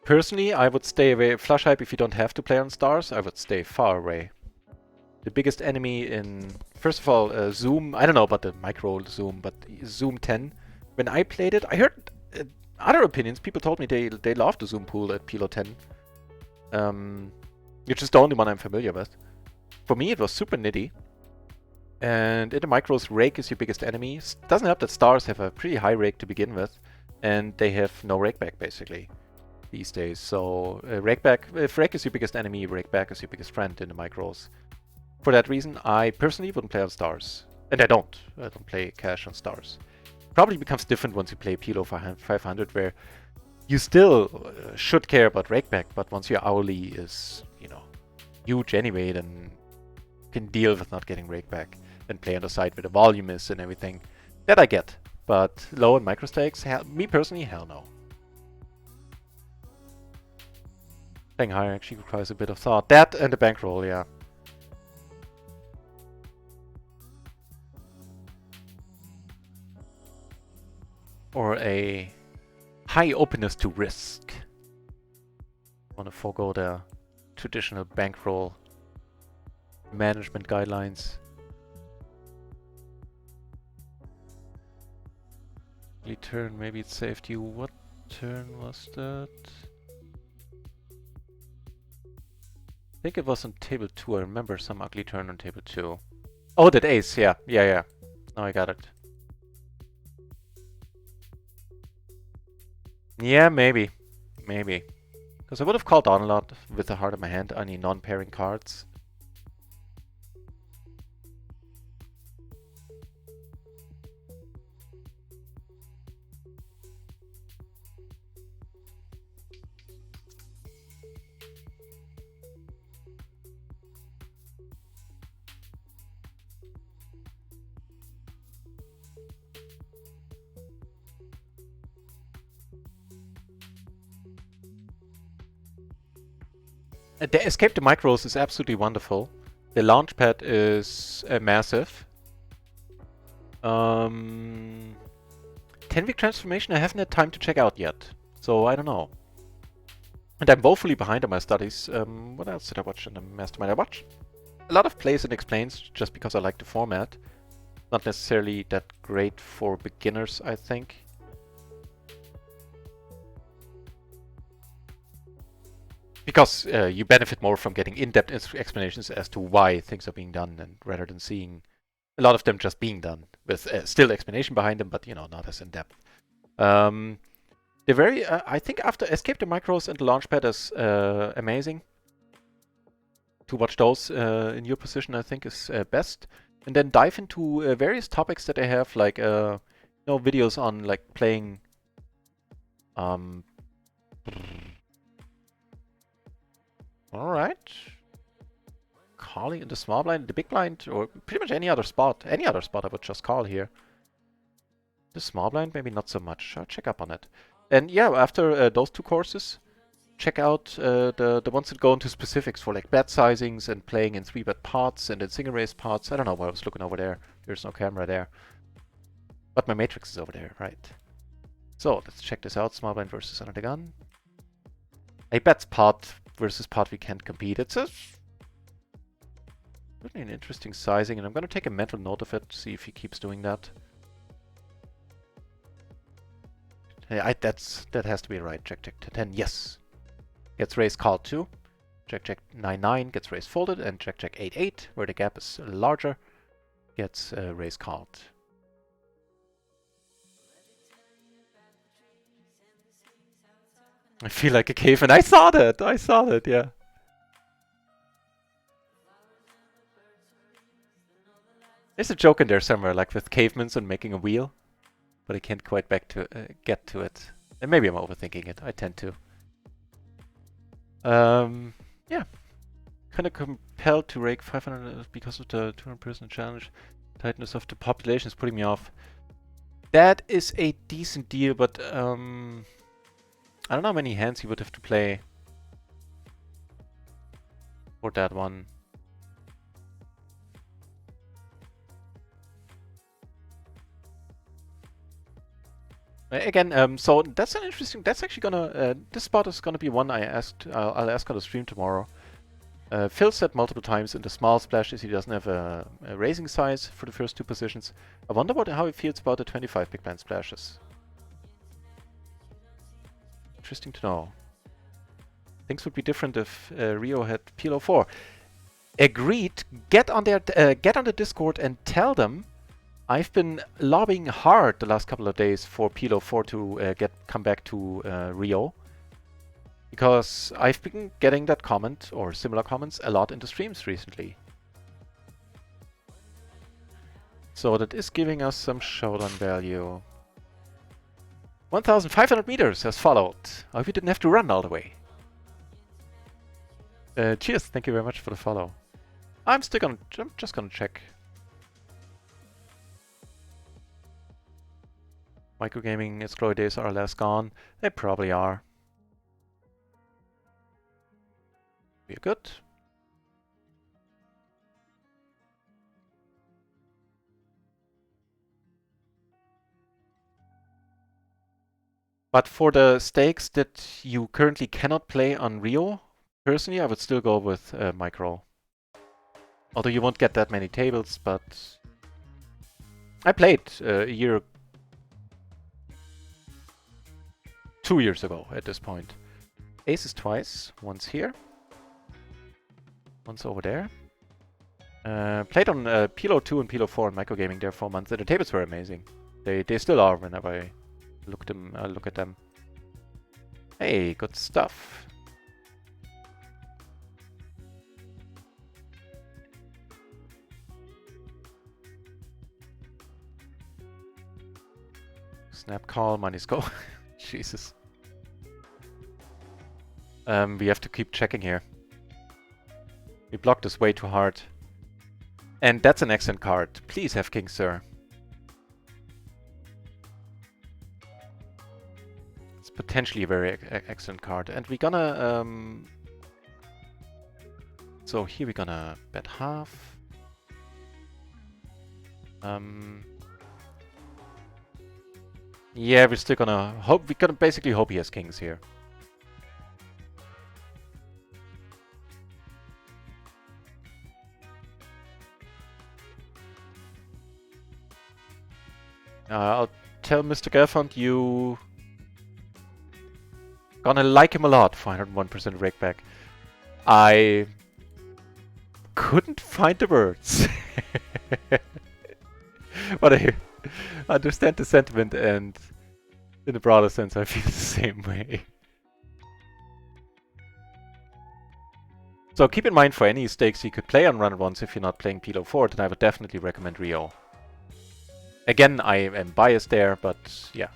Personally, I would stay away. Flush hype, if you don't have to play on stars, I would stay far away. The biggest enemy in, first of all, Zoom. I don't know about the micro Zoom, but Zoom 10. When I played it, I heard other opinions. People told me they loved the Zoom pool at PLO 10, which is the only one I'm familiar with. For me, it was super nitty. And in the micros, rake is your biggest enemy. Doesn't help that stars have a pretty high rake to begin with, and they have no rake back basically these days. So rake back, if rake is your biggest enemy, rake back is your biggest friend in the micros. For that reason, I personally wouldn't play on stars, and I don't play cash on stars. Probably becomes different once you play PLO 500, where You still should care about rakeback, but once your hourly is, you know, huge anyway, then you can deal with not getting rakeback and play on the side where the volume is and everything. That I get, but low and micro stakes, me personally, hell no. Playing higher actually requires a bit of thought. That and the bankroll, yeah. Or a high openness to risk. Want to forego the traditional bankroll management guidelines. Turn, maybe it saved you. What turn was that? I think it was on table 2. I remember some ugly turn on table 2. Oh, that ace, yeah. Yeah. Now I got it. Yeah, maybe. Maybe. Because I would have called on a lot with the heart of my hand, any non-pairing cards. The Escape the Micros is absolutely wonderful. The launchpad is massive. 10-week transformation I haven't had time to check out yet, so I don't know. And I'm woefully behind on my studies. What else did I watch in the Mastermind? I watched a lot of Plays and Explains just because I like the format. Not necessarily that great for beginners, I think. Because you benefit more from getting in-depth explanations as to why things are being done, and rather than seeing a lot of them just being done with still explanation behind them, but you know, not as in-depth. They're very, I think after Escape the Micros and the Launchpad is amazing. To watch those in your position, I think is best. And then dive into various topics that they have, like you know, videos on like playing alright. Calling in the small blind, the big blind, or pretty much any other spot. Any other spot I would just call here. The small blind, maybe not so much. I'll check up on it. And yeah, after those two courses, check out the ones that go into specifics for like bet sizings and playing in 3-bet pots and in single race pots. I don't know why I was looking over there. There's no camera there. But my matrix is over there, right? So let's check this out. Small blind versus under the gun. A bets pot versus pot we can't compete. It's a really an interesting sizing, and I'm going to take a mental note of it, see if he keeps doing that. Yeah, that has to be right. Check 10, yes. Gets raised called 2. Check 9 gets raised folded, and check 8, where the gap is larger, gets raised called. I feel like a caveman. I saw that, yeah. There's a joke in there somewhere, like with cavemans and making a wheel, but I can't quite get to it. And maybe I'm overthinking it. I tend to. Yeah. Kind of compelled to rake 500 because of the 200-person challenge. Tightness of the population is putting me off. That is a decent deal, but I don't know how many hands you would have to play for that one. Again, so that's an interesting. That's actually gonna. This spot is gonna be one I'll ask on the stream tomorrow. Phil said multiple times in the small splashes he doesn't have a raising size for the first two positions. I wonder how he feels about the 25 big blind splashes. Interesting to know. Things would be different if RIO had PLO 4. Agreed. Get on the Discord and tell them I've been lobbying hard the last couple of days for PLO 4 to come back to RIO. Because I've been getting that comment, or similar comments, a lot in the streams recently. So that is giving us some showdown value. 1,500 meters has followed. I hope you didn't have to run all the way. Cheers, thank you very much for the follow. I'm just gonna check. Microgaming, its glory days are less gone. They probably are. We're good. But for the stakes that you currently cannot play on RIO, personally, I would still go with micro. Although you won't get that many tables, but I played a year, 2 years ago at this point. Aces twice, once here, once over there. Played on PLO 2 and PLO 4 in microgaming there 4 months, and the tables were amazing. They still are whenever I look at them. Hey, good stuff. Snap call, money's go. Jesus. We have to keep checking here. We blocked this way too hard. And that's an excellent card. Please have king, sir. It's potentially a very excellent card. And we're gonna... So here we're gonna bet half. Yeah, we're still gonna hope. We're gonna basically hope he has kings here. I'll tell Mr. Gelfand you gonna like him a lot. 401% rakeback. I couldn't find the words. But I understand the sentiment, and in a broader sense I feel the same way. So keep in mind, for any stakes you could play on RunItOnce if you're not playing PLO 4, then I would definitely recommend RIO. Again, I am biased there, but yeah,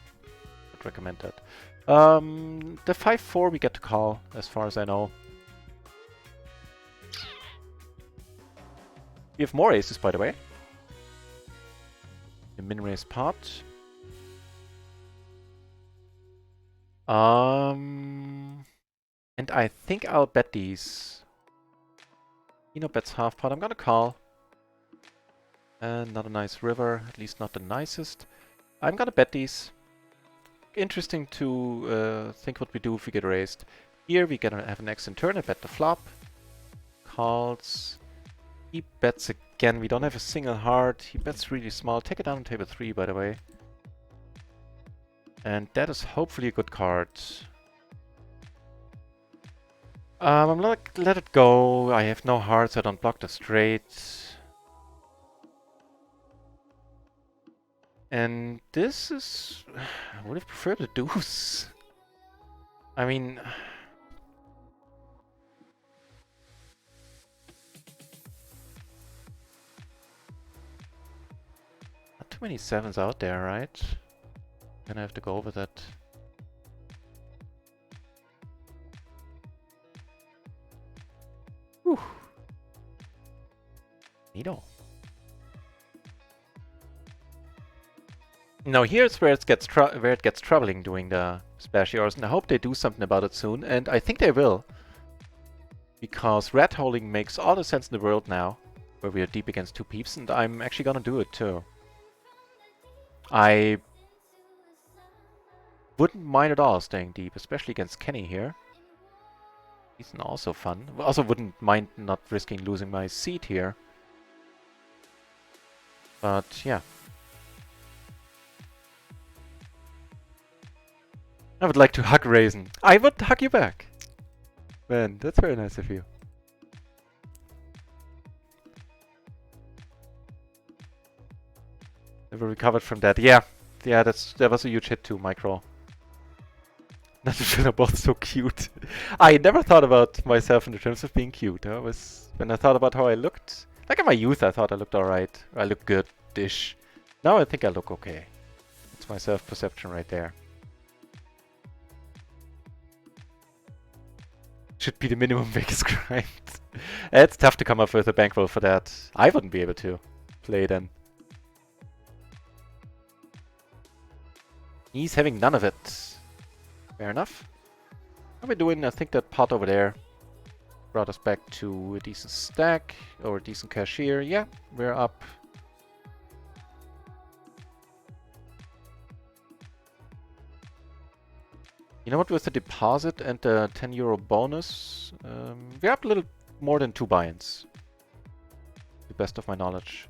I'd recommend that. The 5-4 we get to call, as far as I know. We have more aces, by the way. The min-raise pot. And I think I'll bet these. Bets half pot. I'm gonna call. And not a nice river, at least not the nicest. I'm gonna bet these. Interesting to think what we do if we get raised. Here we have an excellent turn. I bet the flop. Calls. He bets again. We don't have a single heart. He bets really small. Take it down on table 3, by the way. And that is hopefully a good card. I'm gonna let it go. I have no hearts. I don't block the straight. And this is... I would have preferred a deuce. I mean... Not too many 7s out there, right? Gonna have to go with it. Whew. Neato. Now here's where it gets troubling doing the splash yours, and I hope they do something about it soon, and I think they will. Because red holding makes all the sense in the world now, where we are deep against 2 peeps, and I'm actually gonna do it too. I wouldn't mind at all staying deep, especially against Kenny here. He's also fun. Also wouldn't mind not risking losing my seat here. But yeah. I would like to hug Raisin. I would hug you back. Man, that's very nice of you. Never recovered from that. Yeah, that was a huge hit too, Micro. Not that they're both so cute. I never thought about myself in the terms of being cute. When I thought about how I looked, like in my youth, I thought I looked alright. I looked good-ish. Now I think I look okay. It's my self-perception right there. should be the minimum Vegas grind. It's tough to come up with a bankroll for that. I wouldn't be able to play then. He's having none of it. Fair enough. How are we doing? I think that pot over there brought us back to a decent stack or a decent cashier. Yeah, we're up. You know what, with the deposit and the 10 euro bonus, we're up a little more than 2 buy-ins. To the best of my knowledge.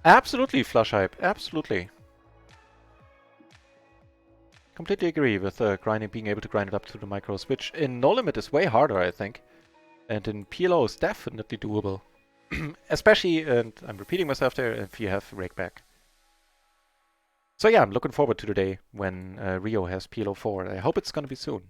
Absolutely, Flush Hype, absolutely. Completely agree with grinding, being able to grind it up to the micros, which in No Limit is way harder, I think. And in PLO is definitely doable. Especially, and I'm repeating myself there, if you have Rakeback. So yeah, I'm looking forward to the day when RIO has PLO 4. I hope it's gonna be soon.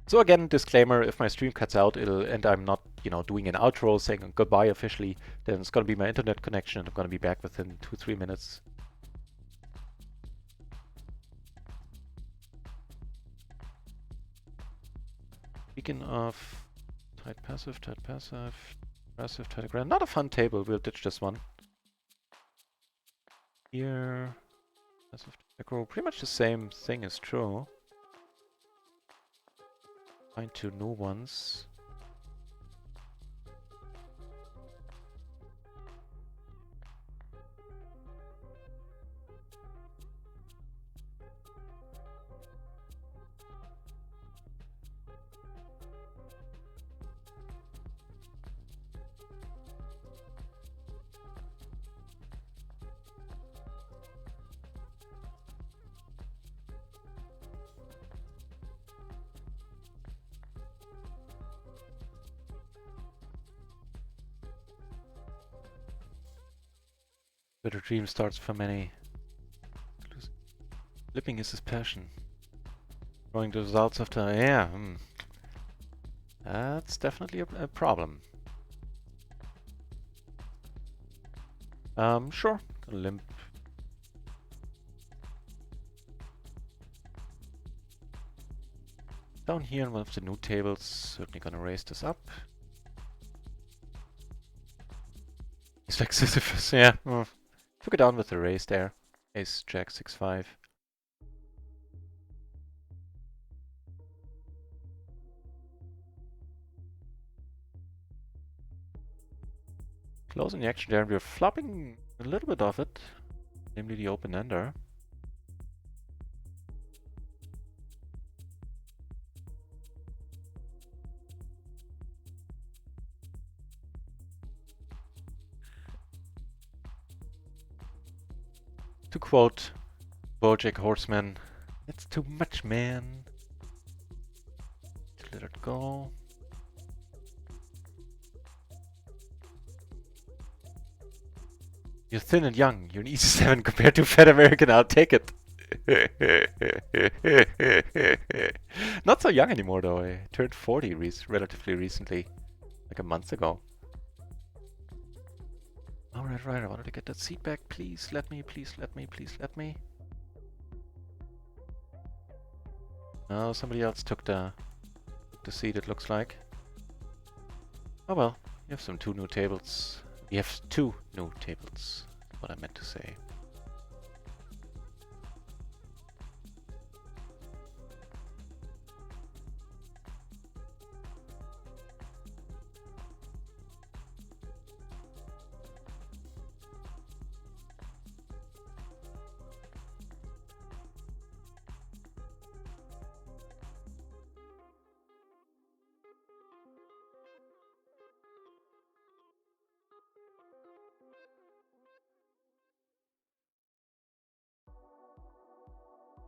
So again, disclaimer, if my stream cuts out and I'm not, you know, doing an outro saying goodbye officially, then it's gonna be my internet connection and I'm gonna be back within 2-3 minutes. Speaking of tight passive, passive, tight aggro. Not a fun table, we'll ditch this one. Here, passive, aggro, pretty much the same thing is true. Find 2 new ones. But a dream starts for many. Flipping is his passion. Drawing the results after... yeah, that's definitely a problem. Sure. Gonna limp. Down here in one of the new tables, certainly gonna raise this up. He's like Sisyphus, yeah. Took it down with the raise there. Ace, Jack, 6-5. Closing the action there, and we're flopping a little bit of it, namely the open ender. To quote BoJack Horseman, it's too much, man. Let it go. You're thin and young. You're an easy 7 compared to a fat American. I'll take it. Not so young anymore, though. I turned 40 relatively recently, like a month ago. Alright, right. I wanted to get that seat back. Please let me, please let me, please let me. Oh, somebody else took the seat, it looks like. Oh well, you have 2 new tables. You have 2 new tables, what I meant to say.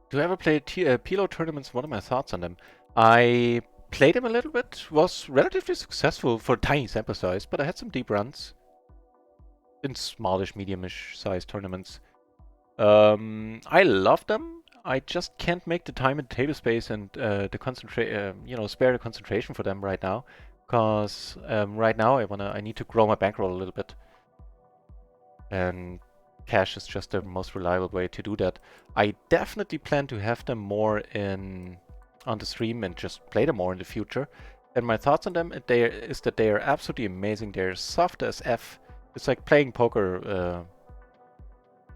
Do I ever play PLO tournaments? What are my thoughts on them? I played them a little bit, was relatively successful for a tiny sample size, but I had some deep runs in smallish, mediumish sized tournaments. I love them. I just can't make the time and table space and the concentrate, spare the concentration for them right now, because right now I need to grow my bankroll a little bit, and cash is just the most reliable way to do that. I definitely plan to have them more on the stream and just play them more in the future. And my thoughts on them is that they are absolutely amazing. They're soft as F. It's like playing poker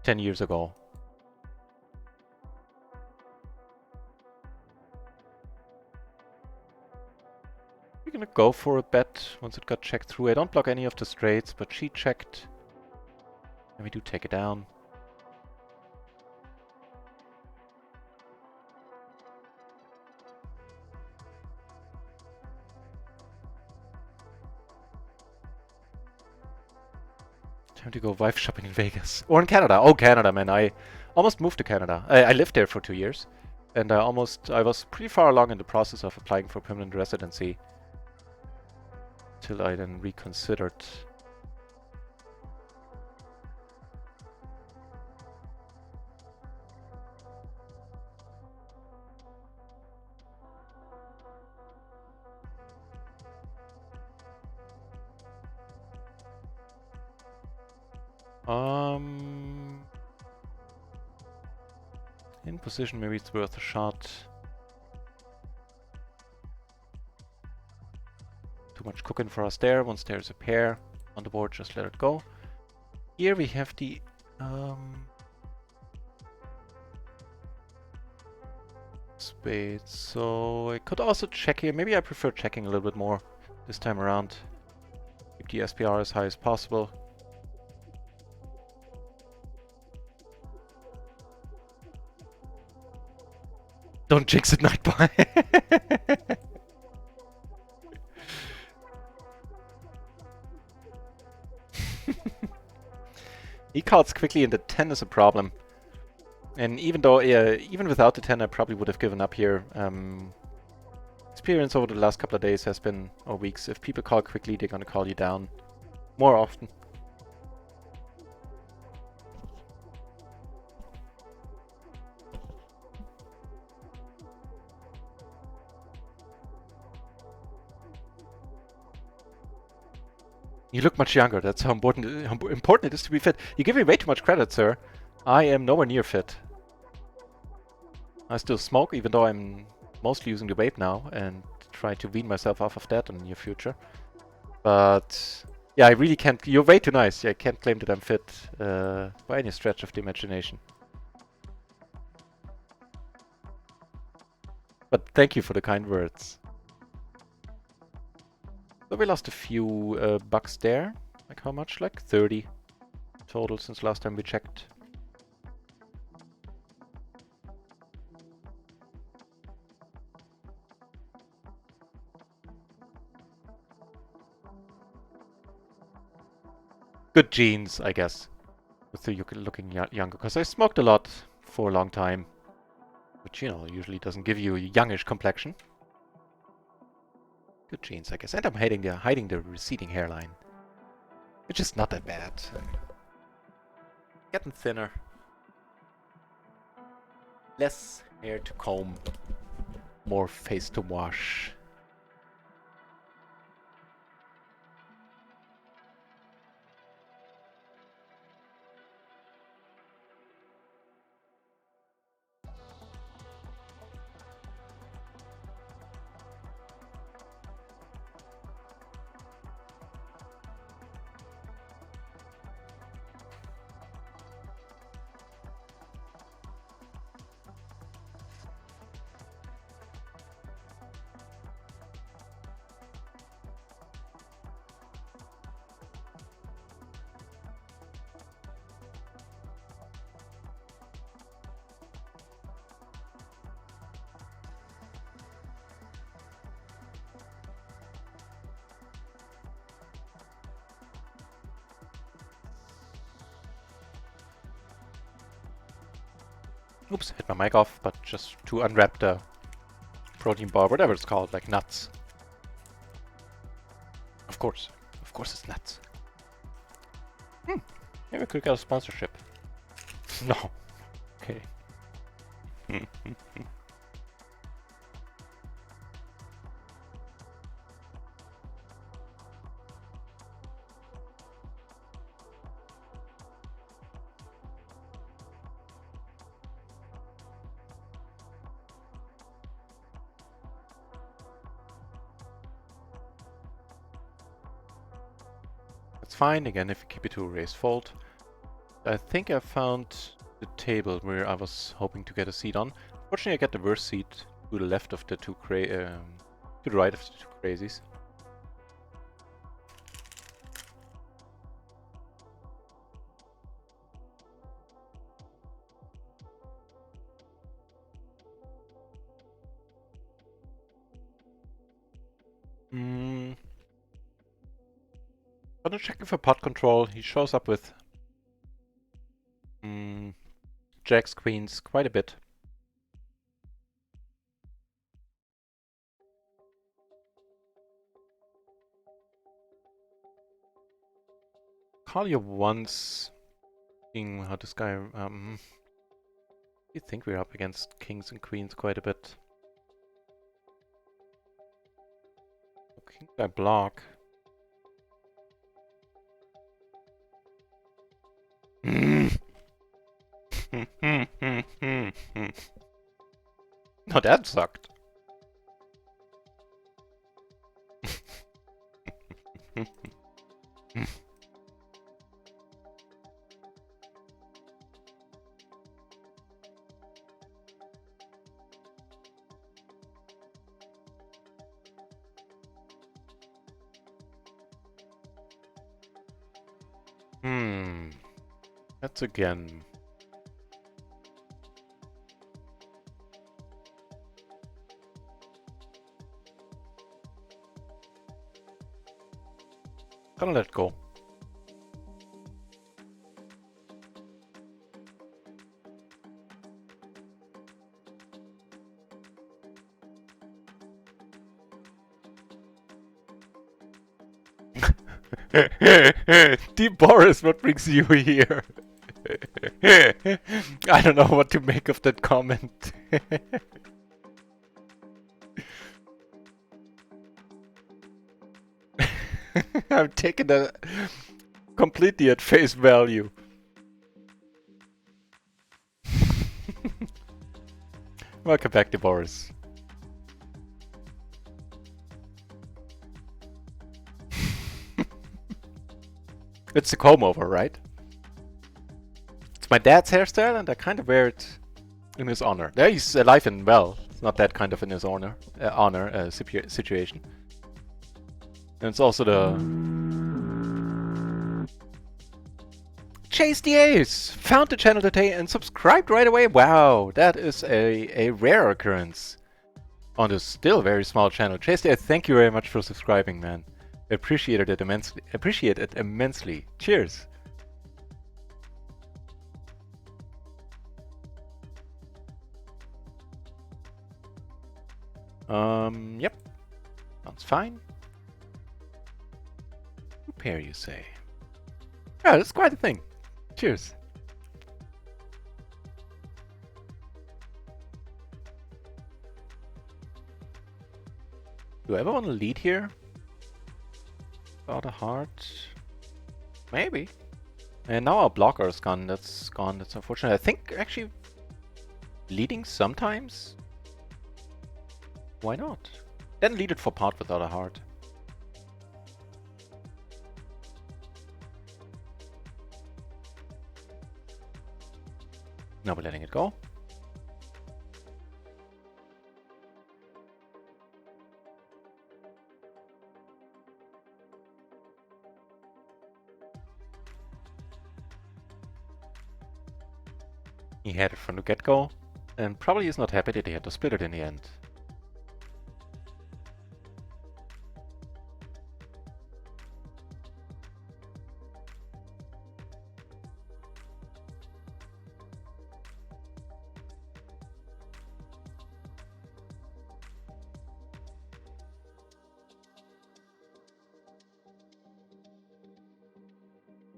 10 years ago. We're gonna go for a bet once it got checked through. I don't block any of the straights, but she checked. And we do take it down. Time to go wife shopping in Vegas. Or in Canada. Oh, Canada, man. I almost moved to Canada. I lived there for 2 years. And I was pretty far along in the process of applying for permanent residency. Till I then reconsidered. In position, maybe it's worth a shot. Too much cooking for us there. Once there's a pair on the board, just let it go. Here we have the spades. So I could also check here. Maybe I prefer checking a little bit more this time around. Keep the SPR as high as possible. Don't jinx it, Nightboy. He calls quickly and the 10 is a problem. And even without the 10, I probably would have given up here. Experience over the last couple of days has been, or weeks, if people call quickly, they're gonna call you down more often. You look much younger. That's how important it is to be fit. You give me way too much credit, sir. I am nowhere near fit. I still smoke, even though I'm mostly using the vape now, and try to wean myself off of that in the near future. But yeah, I really can't. You're way too nice. I can't claim that I'm fit by any stretch of the imagination. But thank you for the kind words. So we lost a few bucks there. Like how much? Like 30 total since last time we checked. Good genes, I guess. With the looking younger, because I smoked a lot for a long time, which, you know, usually doesn't give you a youngish complexion. Good genes, I guess. And I'm hiding the receding hairline, which is not that bad. Getting thinner. Less hair to comb. More face to wash. Oops, hit my mic off, but just to unwrap the protein bar, whatever it's called, like nuts. Of course it's nuts. Maybe we could get a sponsorship. No. Okay. It's fine, again, if you keep it to a raised fold. I think I found the table where I was hoping to get a seat on. Fortunately, I get the worst seat to the left of the to the right of the two crazies. Gonna check for pot control. He shows up with jacks, queens, quite a bit. Call you once, seeing how this guy. You think we're up against kings and queens quite a bit. King I block. No, that sucked. That's again. Gonna let go. Deep Boris, what brings you here? I don't know what to make of that comment. I'm taking that completely at face value. Welcome back to Boris. It's the comb over, right? It's my dad's hairstyle and I kind of wear it in his honor. There he's alive and well. It's not that kind of in his situation. And it's also the... Chase the Ace! Found the channel today and subscribed right away! Wow, that is a rare occurrence on this still very small channel. Chase the Ace, thank you very much for subscribing, man. Appreciate it immensely. Cheers! Yep. Sounds fine. Two pair, you say? Yeah, that's quite a thing. Cheers. Do I ever want to lead here? Got a heart? Maybe. And now our blocker is gone. That's gone. That's unfortunate. I think actually leading sometimes. Why not? Then lead it for part without a heart. Now we're letting it go. He had it from the get-go, and probably is not happy that he had to split it in the end.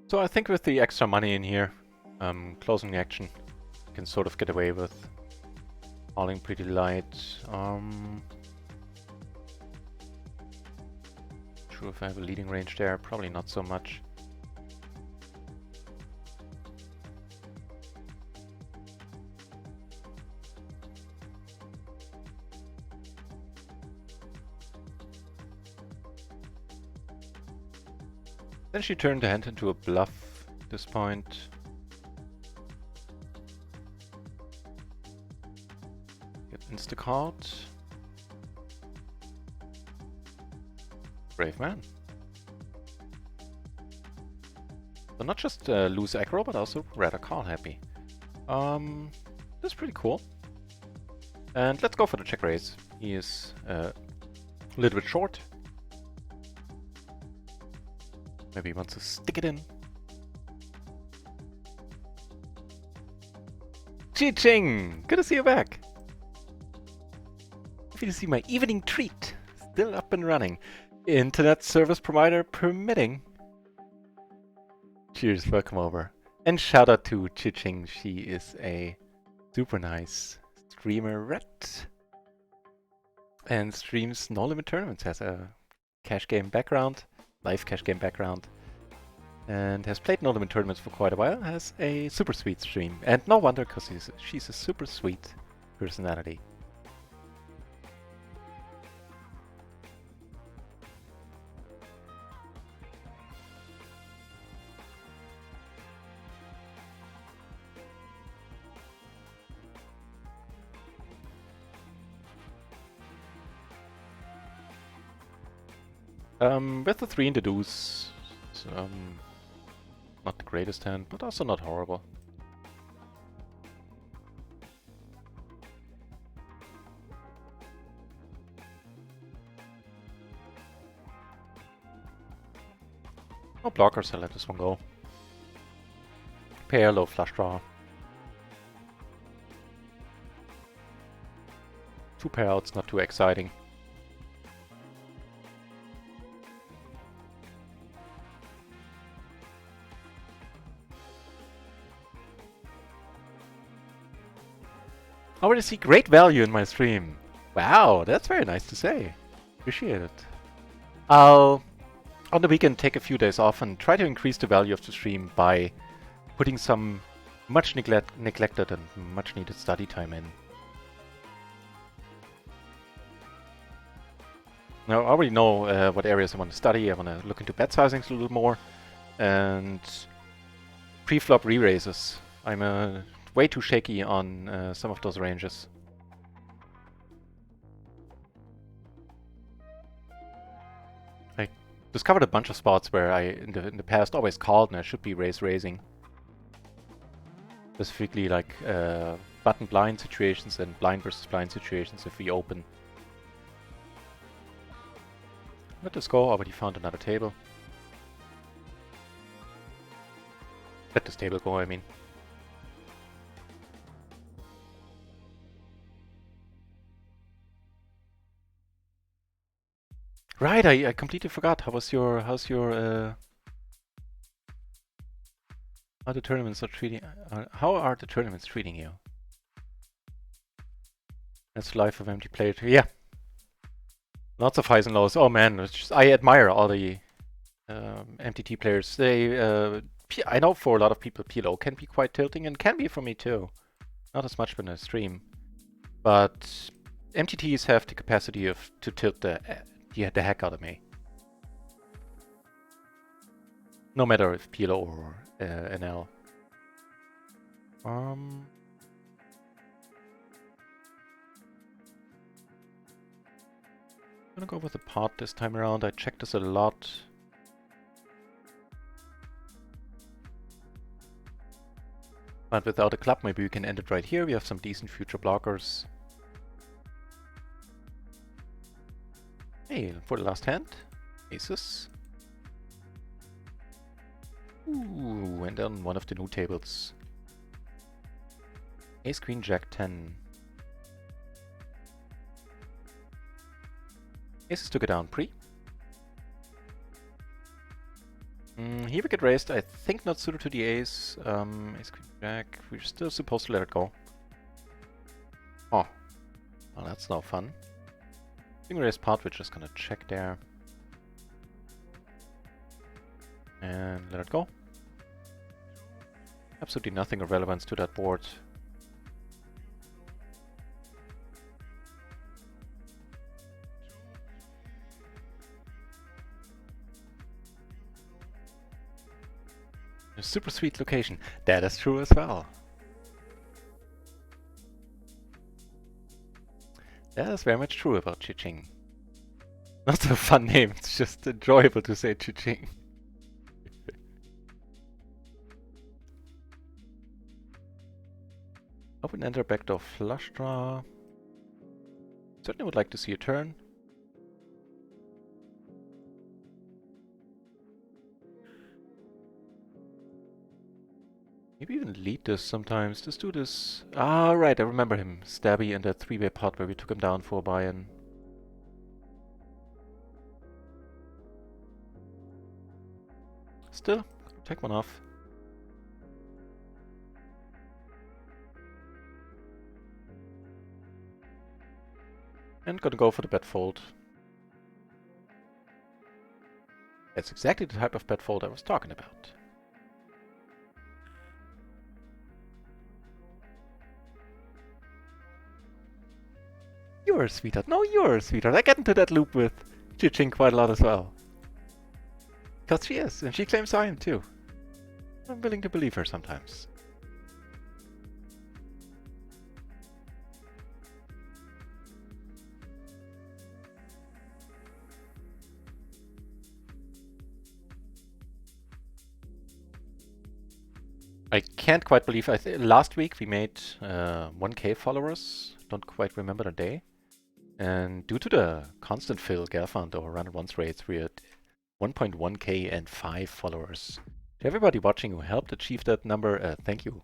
So I think with the extra money in here, closing the action, can sort of get away with Calling pretty light. Sure if I have a leading range there, probably not so much. Then she turned the hand into a bluff at this point. Get Instacart. Brave man. So not just lose aggro, but also rather call happy. That's pretty cool. And let's go for the check raise. He is a little bit short. Maybe he wants to stick it in. Chi-ching! Good to see you back. Happy to see my evening treat still up and running. Internet service provider permitting. Cheers, welcome over. And shout out to Chi-ching. She is a super nice streamerette. And streams No Limit Tournaments. Has a cash game background. Live cash game background, and has played No Limit Tournaments for quite a while, has a super sweet stream, and no wonder, because she's a super sweet personality. With the 3 in the deuce, not the greatest hand, but also not horrible. No blockers, I'll let this one go. PLO flush draw. 2 pair outs, not too exciting. Already see great value in my stream. Wow, that's very nice to say. Appreciate it. I'll, on the weekend, take a few days off and try to increase the value of the stream by putting some much neglected and much needed study time in. Now, I already know what areas I want to study. I want to look into bet sizings a little more. And pre-flop re-raises. I'm way too shaky on some of those ranges. I discovered a bunch of spots where I, in the past, always called and I should be raising. Specifically like button blind situations and blind versus blind situations if we open. Let this go, already found another table. Let this table go, I mean. Right, I completely forgot. How's your how the tournaments are treating? How are the tournaments treating you? That's life of empty plate. Yeah, lots of highs and lows. Oh man, it's just, I admire all the MTT players. They, I know for a lot of people, PLO can be quite tilting, and can be for me too. Not as much when I stream, but MTTs have the capacity to tilt the heck out of me. No matter if PLO or NL. I'm gonna go with the pot this time around. I checked this a lot. But without a club, maybe we can end it right here. We have some decent future blockers. Hey, for the last hand, aces. Ooh, and then one of the new tables. Ace, Queen, Jack, 10. Aces took it down pre. Here we get raised, I think not suited to the ace. Ace, Queen, Jack, we're still supposed to let it go. Oh, Well, that's no fun. Stingray's part, we're just gonna check there. And let it go. Absolutely nothing of relevance to that board. A super sweet location. That is true as well. That is very much true about Chiching. Not a fun name, it's just enjoyable to say Chiching. Open enter backdoor flush draw. Certainly would like to see a turn. Maybe even lead this sometimes. Just do this. Ah, right, I remember him. Stabby in that three-way pot where we took him down for a buy-in. Still, take one off. And gonna go for the bet fold. That's exactly the type of bet fold I was talking about. You're a sweetheart. No, you're a sweetheart. I get into that loop with Chiching quite a lot as well. Because she is, and she claims I am too. I'm willing to believe her sometimes. I can't quite believe, last week we made 1k followers, don't quite remember the day. And due to the constant fill Gelfand or RunItOnce rates, we're at 1.1k and 5 followers. To everybody watching who helped achieve that number, thank you.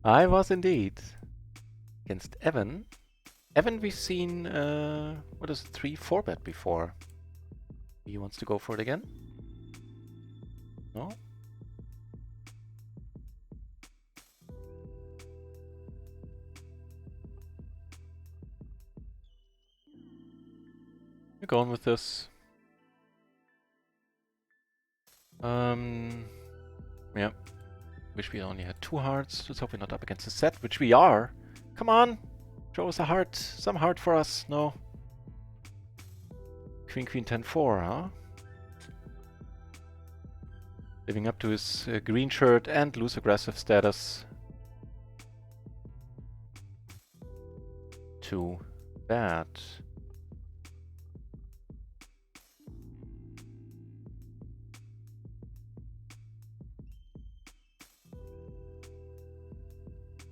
I was indeed. Against Evan. Evan, we've seen, what is it, 3-4 bet before. He wants to go for it again? No? We're going with this. Yeah. Wish we only had 2 hearts. Let's hope we're not up against a set, which we are. Come on! Show us a heart. Some heart for us. No. Queen, Queen, 10-4, huh? Living up to his green shirt and loose aggressive status. Too bad.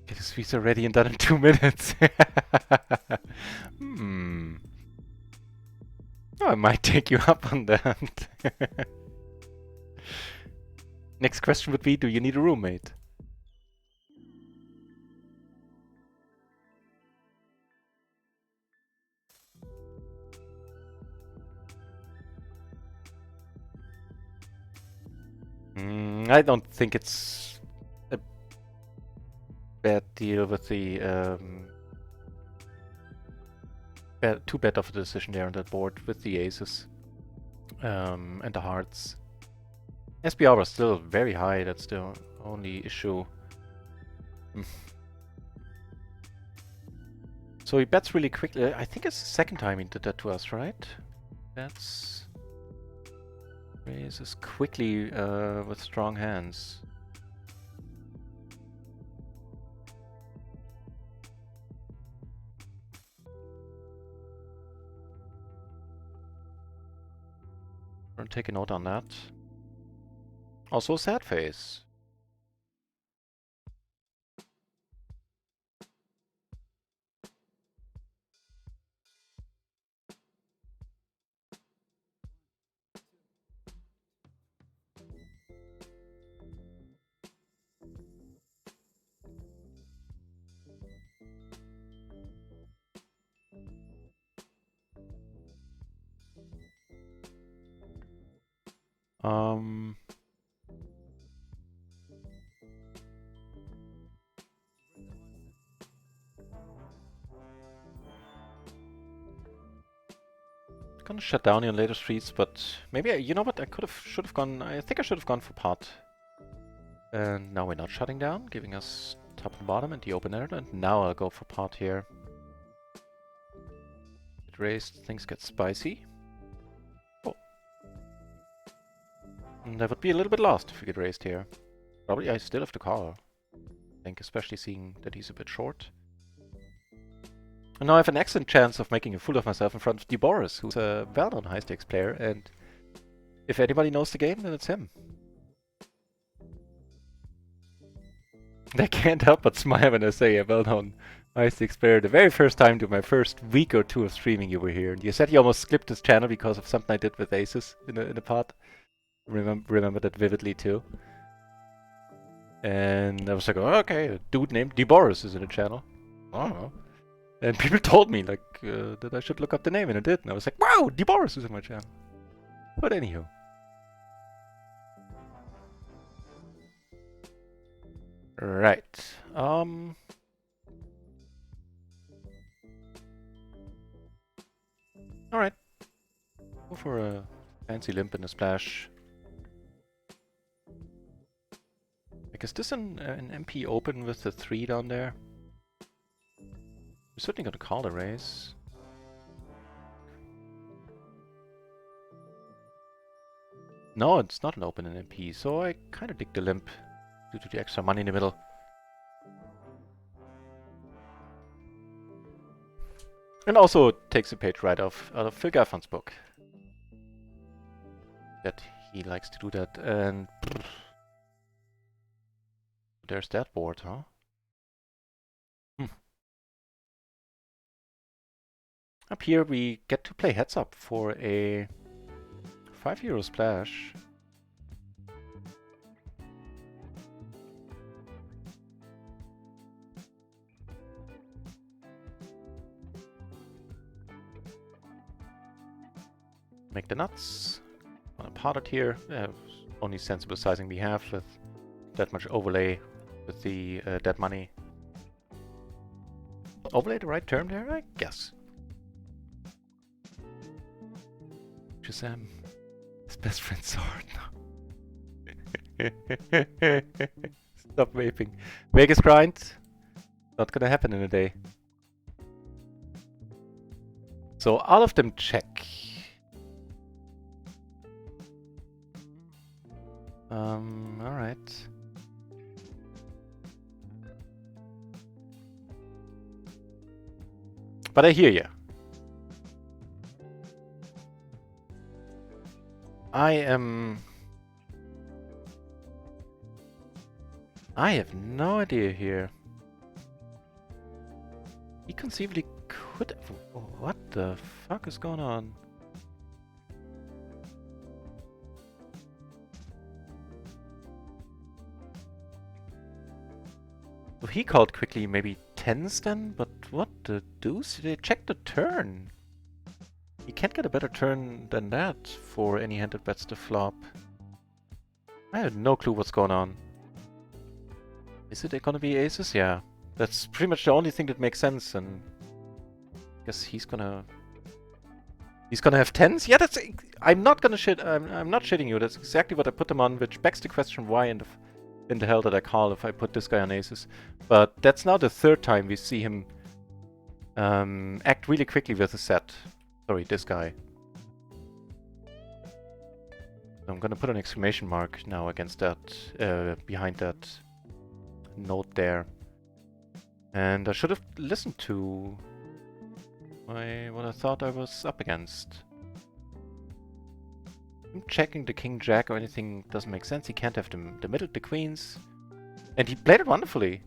Get his visa ready and done in 2 minutes. Oh, I might take you up on that. Next question would be, do you need a roommate? I don't think it's a bad deal with the too bad of a decision there on that board with the aces and the hearts. SPR was still very high, that's the only issue. So he bets really quickly. I think it's the second time he did that to us, right? Bets. Raises quickly with strong hands. I'll take a note on that. Also sad face. Gonna shut down your later streets, but maybe you know what? Should have gone. I think I should have gone for pot. And now we're not shutting down, giving us top and bottom and the open ender. And now I'll go for pot here. Get raised, things get spicy. Oh, and I would be a little bit lost if we get raised here. Probably I still have to call. I think, especially seeing that he's a bit short. And now I have an excellent chance of making a fool of myself in front of Boris, who's a well-known high-stakes player, and if anybody knows the game, then it's him. I can't help but smile when I say a well-known high-stakes player. The very first time, to my first week or two of streaming, you were here, and you said you almost skipped this channel because of something I did with aces in a pot. Remember that vividly too. And I was like, oh, okay, a dude named Boris is in the channel. I don't know. And people told me, like, that I should look up the name, and I did. And I was like, wow, Boris is in my channel. But anywho. Right. Alright. Go for a fancy limp and a splash. Like, is this an MP open with the 3 down there? We're certainly gonna call the raise. No, it's not an open in MP, so I kind of dig the limp due to the extra money in the middle. And also takes a page right out of Phil Gaffron's book. That he likes to do that, and there's that board, huh? Up here we get to play heads up for a €5 splash. Make the nuts. Wanna pot it here. Only sensible sizing we have with that much overlay with the dead money. Overlay the right term there, I guess. Shazam. His best friend's sword. Stop vaping. Vegas grind. Not gonna happen in a day. So all of them check. Alright. But I hear you. I have no idea here. He conceivably could... What the fuck is going on? Well, he called quickly maybe tens then? But what the deuce? They checked the turn. You can't get a better turn than that for any hand that bets the flop. I have no clue what's going on. Is it gonna be aces? Yeah. That's pretty much the only thing that makes sense, and I guess he's gonna have tens? Yeah, that's... I'm not gonna shit... I'm not shitting you. That's exactly what I put him on, which begs the question why in the hell did I call if I put this guy on aces. But that's now the third time we see him act really quickly with a set. Sorry, this guy. I'm gonna put an exclamation mark now against that, behind that note there. And I should have listened to what I thought I was up against. Checking the king jack or anything doesn't make sense. He can't have the middle, the queens. And he played it wonderfully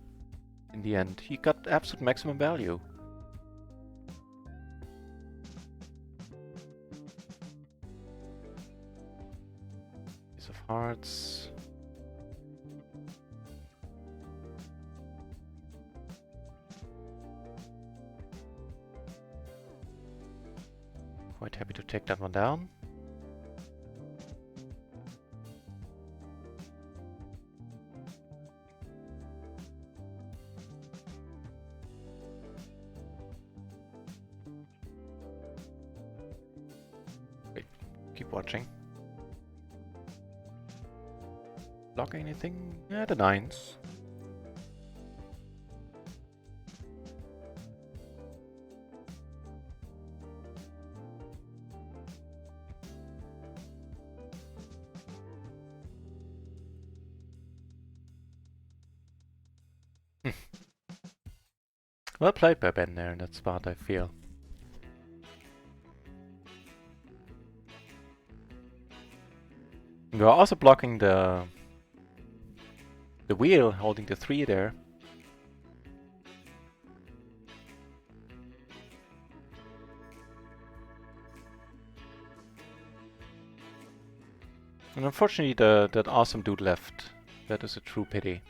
in the end. He got absolute maximum value. Ace of hearts. Quite happy to take that one down. Keep watching. Block anything? Yeah, the 9s. Well played by Ben there in that spot, I feel. We're also blocking the wheel, holding the 3 there. And unfortunately that awesome dude left. That is a true pity.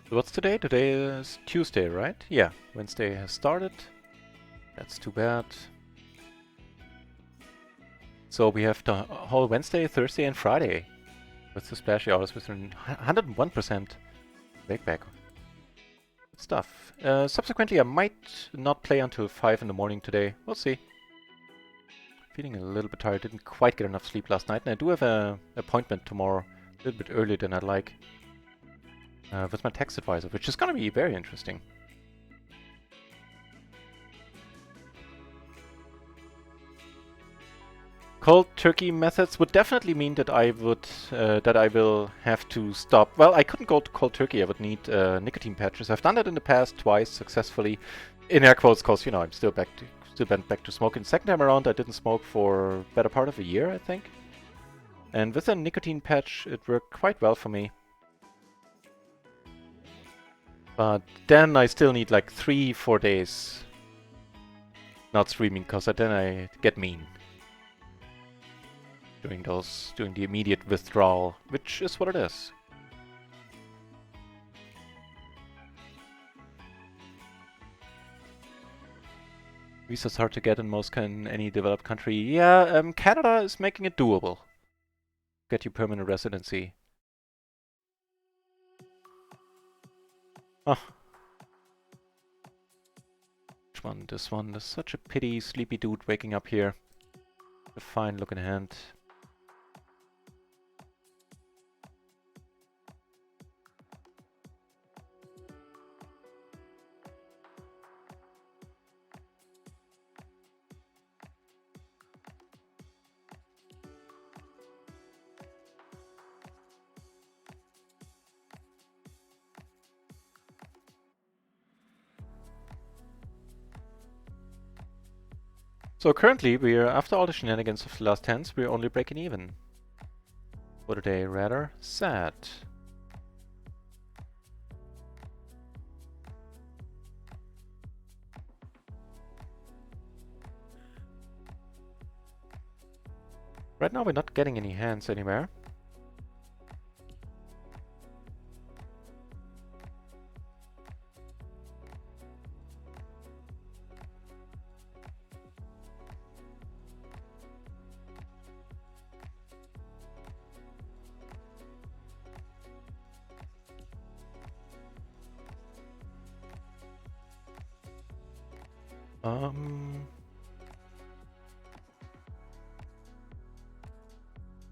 So what's today? Today is Tuesday, right? Yeah, Wednesday has started. That's too bad. So we have the whole Wednesday, Thursday and Friday with the splashy hours with 101% wake back. Good stuff. Subsequently, I might not play until 5 in the morning today. We'll see. Feeling a little bit tired. Didn't quite get enough sleep last night. And I do have an appointment tomorrow, a little bit earlier than I'd like, with my tax advisor, which is going to be very interesting. Cold turkey methods would definitely mean that I will have to stop. Well, I couldn't go to cold turkey. I would need nicotine patches. I've done that in the past twice successfully, in air quotes, because I'm still back to smoking. Second time around, I didn't smoke for a better part of a year, I think. And with a nicotine patch, it worked quite well for me. But then I still need like 3-4 days not streaming, because then I get mean. Doing the immediate withdrawal, which is what it is. Visa's hard to get in any developed country. Yeah, Canada is making it doable. Get you permanent residency. Oh. Which one? This one. There's such a pity, sleepy dude waking up here. A fine looking hand. So currently, we're, after all the shenanigans of the last hands, we're only breaking even. For today, rather sad. Right now, we're not getting any hands anywhere.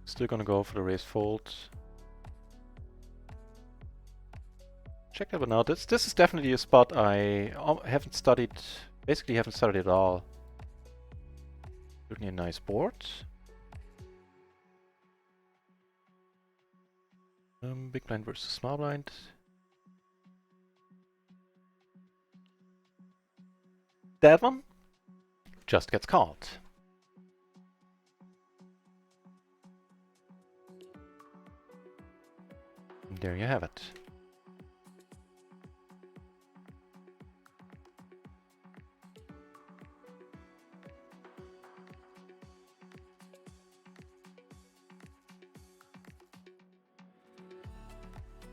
Still gonna go for the raise fold. Check that one out. This is definitely a spot I haven't studied, basically haven't studied at all. Certainly a nice board. Big blind versus small blind. That one just gets called. And there you have it.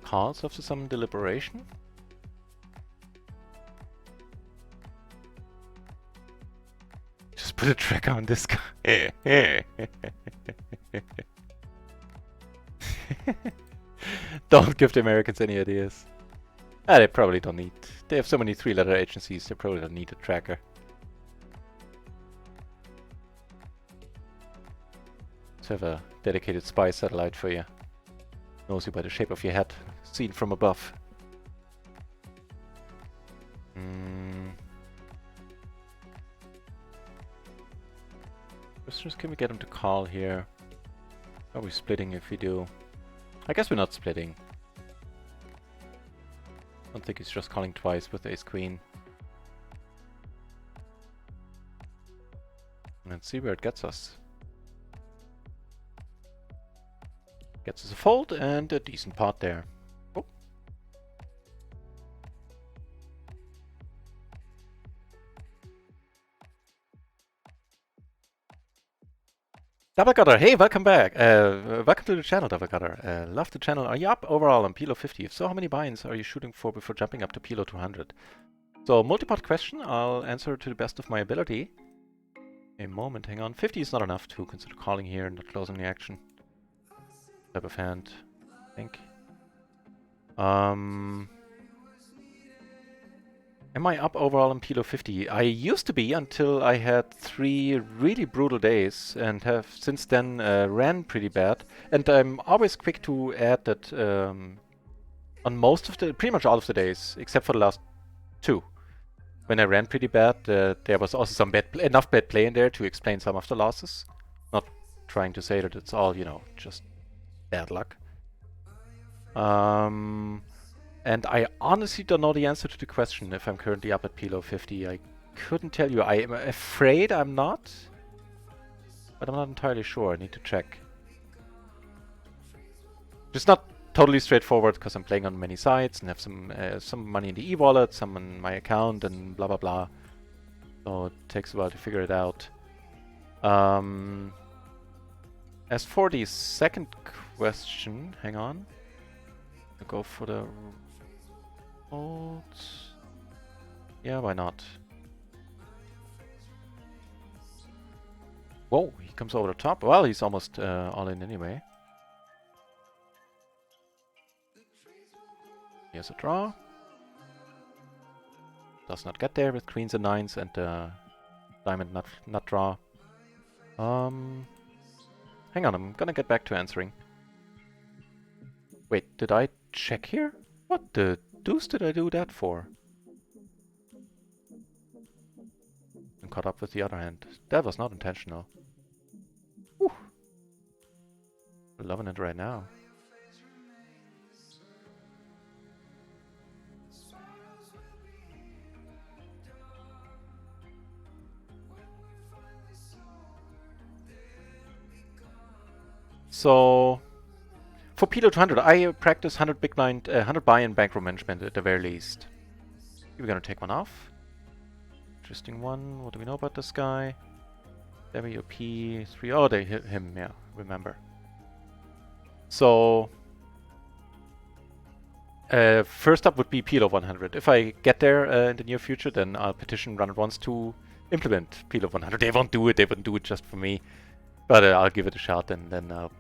Calls after some deliberation. put a tracker on this guy. Don't give the Americans any ideas. They probably don't need. They have so many three-letter agencies, they probably don't need a tracker. Let's have a dedicated spy satellite for you. Knows you by the shape of your head, seen from above. Just can we get him to call here? Are we splitting if we do? I guess we're not splitting. I don't think he's just calling twice with ace queen. Let's see where it gets us. Gets us a fold and a decent pot there. Oh. Double Cutter, hey, welcome back. Welcome to the channel, Double Cutter. Love the channel. Are you up overall on PLO 50? If so, how many buy-ins are you shooting for before jumping up to PLO 200? So, multi-part question. I'll answer to the best of my ability. A moment, hang on. 50 is not enough to consider calling here, not closing the action. Type of hand, I think. Am I up overall in PLO 50? I used to be until I had 3 really brutal days and have since then ran pretty bad. And I'm always quick to add that on most of the, pretty much all of the days, except for the last 2. When I ran pretty bad, there was also some enough bad play in there to explain some of the losses. Not trying to say that it's all, you know, just bad luck. And I honestly don't know the answer to the question if I'm currently up at PLO 50. I couldn't tell you. I am afraid I'm not, but I'm not entirely sure. I need to check. It's not totally straightforward because I'm playing on many sites and have some money in the e-wallet, some in my account, and blah blah blah. So it takes a while to figure it out. As for the second question, hang on. I'll go for the fold. Yeah, why not? Whoa, he comes over the top. Well, he's almost all in anyway. Here's a draw. Does not get there with queens and nines and diamond nut draw. Hang on, I'm gonna get back to answering. Wait, did I check here? What the deuce did I do that for? I'm caught up with the other hand. That was not intentional. Whew. Loving it right now. So for PLO 200, I practice 100 big blind, 100 buy-in bankroll management at the very least. We're gonna take one off. Interesting one. What do we know about this guy? WP3. Oh, they hit him. Yeah, remember. So first up would be PLO 100. If I get there in the near future, then I'll petition RunItOnce to implement PLO 100. They won't do it. They wouldn't do it just for me. But I'll give it a shot, and then I'll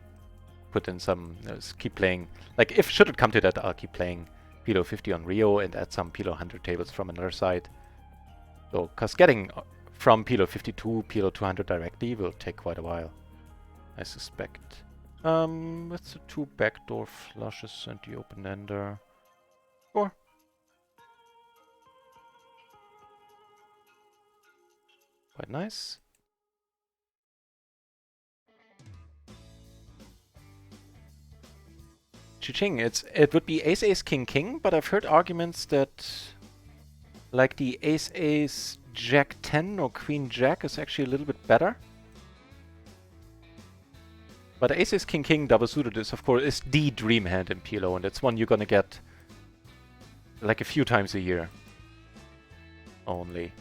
put in some, keep playing. Like, if should it come to that, I'll keep playing PLO 50 on RIO and add some PLO 100 tables from another side. So, because getting from PLO 50 to PLO 200 directly will take quite a while, I suspect. With the 2 backdoor flushes and the open-ender. Sure. Quite nice. Ching, it would be ace ace king king, but I've heard arguments that like the ace ace jack 10 or queen jack is actually a little bit better. But ace ace king king double suited is of course is the dream hand in PLO, and it's one you're gonna get like a few times a year only.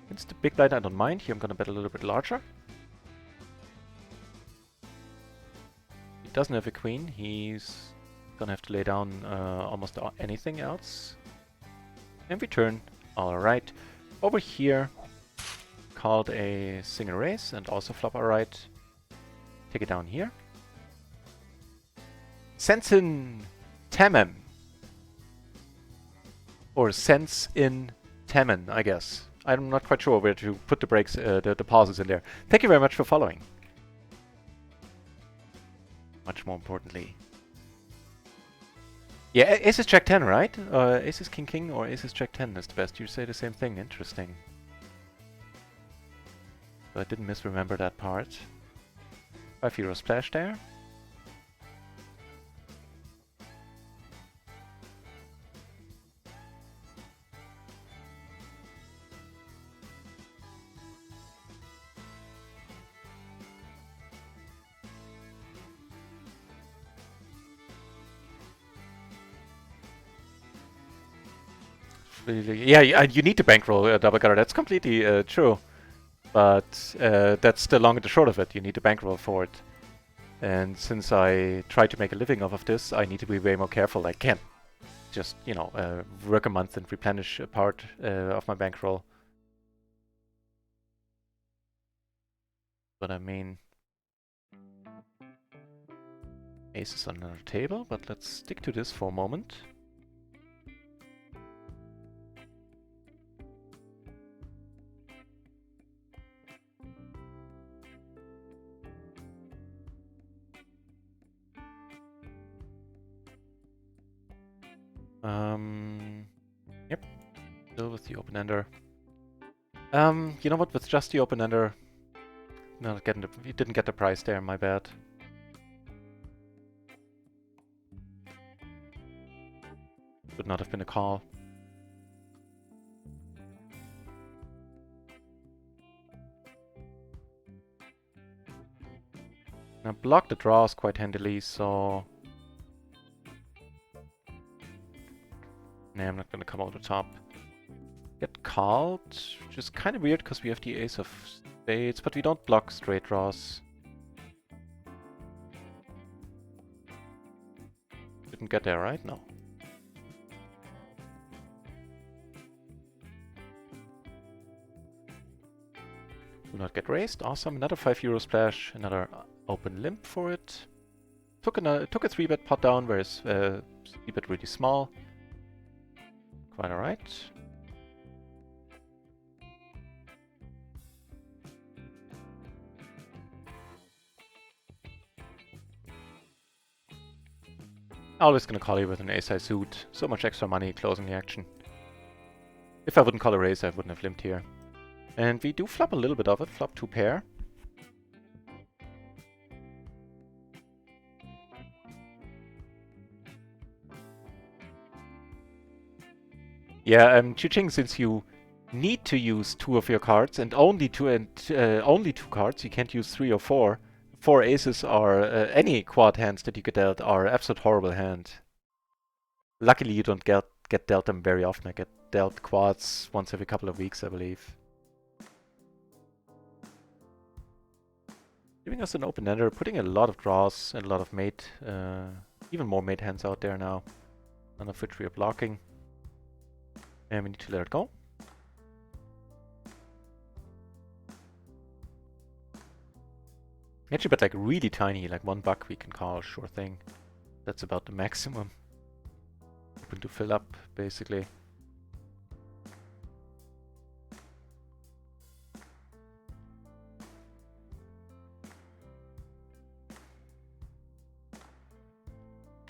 Against the big blind I don't mind. Here I'm gonna bet a little bit larger. Doesn't have a queen, he's gonna have to lay down almost anything else. And we turn. Alright. Over here, called a single race and also flop alright. Take it down here. Sense in Tamem. Or sense in Tamen, I guess. I'm not quite sure where to put the breaks, the pauses in there. Thank you very much for following. Much more importantly. Yeah, aces jack 10, right? Aces king king or aces jack 10 is the best. You say the same thing. Interesting. So I didn't misremember that part. 5 euro splash there. Yeah, you need to bankroll double gutter. That's completely true. But that's the long and the short of it. You need to bankroll for it. And since I try to make a living off of this, I need to be way more careful. I can't just, you know, work a month and replenish a part of my bankroll. But I mean, ace is on another table, but let's stick to this for a moment. Yep, still with the open-ender. You know what, with just the open-ender, not getting you didn't get the price there, my bad. Would not have been a call. Now block the draws quite handily, so... Nah, I'm not gonna come over the top. Get called, which is kind of weird because we have the ace of spades, but we don't block straight draws. Didn't get there, right? No. Do not get raised. Awesome. Another 5 euro splash. Another open limp for it. Took a 3-bet pot down, whereas 3-bet really small. Quite alright. Always gonna call you with an ace-high suit. So much extra money closing the action. If I wouldn't call a raise, I wouldn't have limped here. And we do flop a little bit of it. Flop 2 pair. Yeah, Chi-Ching, since you need to use 2 of your cards and only 2 cards, you can't use 3 or 4. 4 aces or any quad hands that you get dealt are absolute horrible hand. Luckily, you don't get dealt them very often. I get dealt quads once every couple of weeks, I believe. Giving us an open-ender, putting a lot of draws and a lot of mate, even more mate hands out there now, none of which we are blocking. And we need to let it go. Actually, but like really tiny, like $1 we can call, sure thing. That's about the maximum. Open to fill up, basically.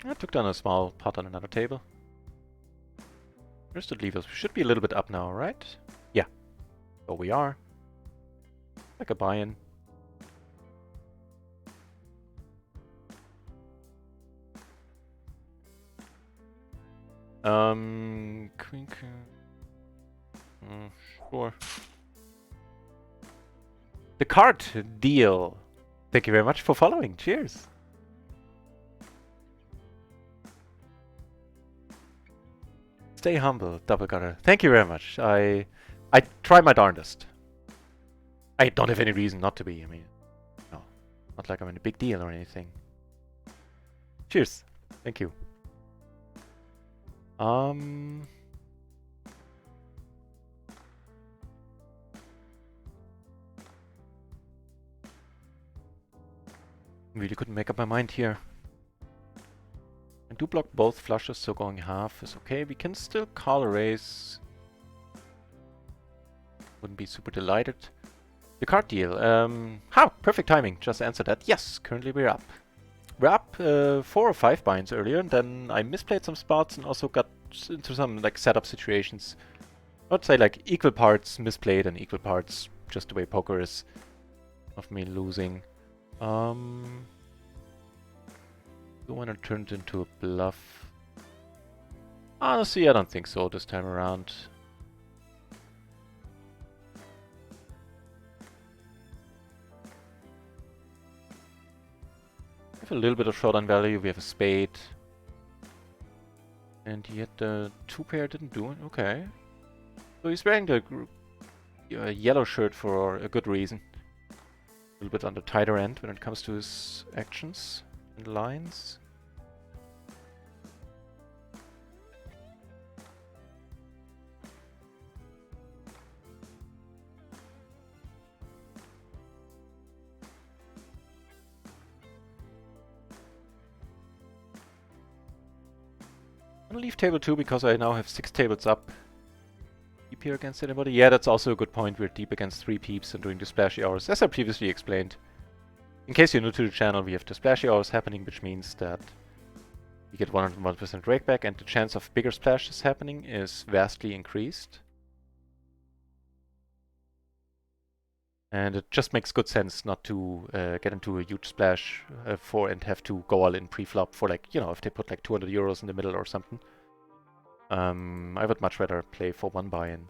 I took down a small pot on another table. Where's the levers? We should be a little bit up now, right? Yeah. So we are. Like a buy-in. Queen. Sure. The card deal. Thank you very much for following. Cheers. Stay humble, double gutter. Thank you very much. I try my darndest. I don't have any reason not to be. I mean, no, not like I'm in a big deal or anything. Cheers. Thank you. Really couldn't make up my mind here. I do block both flushes, so going half is okay. We can still call a raise. Wouldn't be super delighted. The card deal. Perfect timing. Just answered that. Yes, currently we're up. We're up 4 or 5 binds earlier, and then I misplayed some spots and also got into some like setup situations. I would say like equal parts misplayed and equal parts just the way poker is of me losing. Do want to turn it into a bluff? Honestly, I don't think so this time around. We have a little bit of showdown value. We have a spade. And yet the 2-pair didn't do it. Okay. So he's wearing the yellow shirt for a good reason. A little bit on the tighter end when it comes to his actions and lines. I'm gonna leave table 2 because I now have 6 tables up. Deep here against anybody? Yeah, that's also a good point. We're deep against 3 peeps and doing the splashy hours, as I previously explained. In case you're new to the channel, we have the splashy hours happening, which means that you get 101% rake back, and the chance of bigger splashes happening is vastly increased. And it just makes good sense not to get into a huge splash and have to go all in pre-flop for, like, you know, if they put like 200 euros in the middle or something. I would much rather play for 1 buy-in.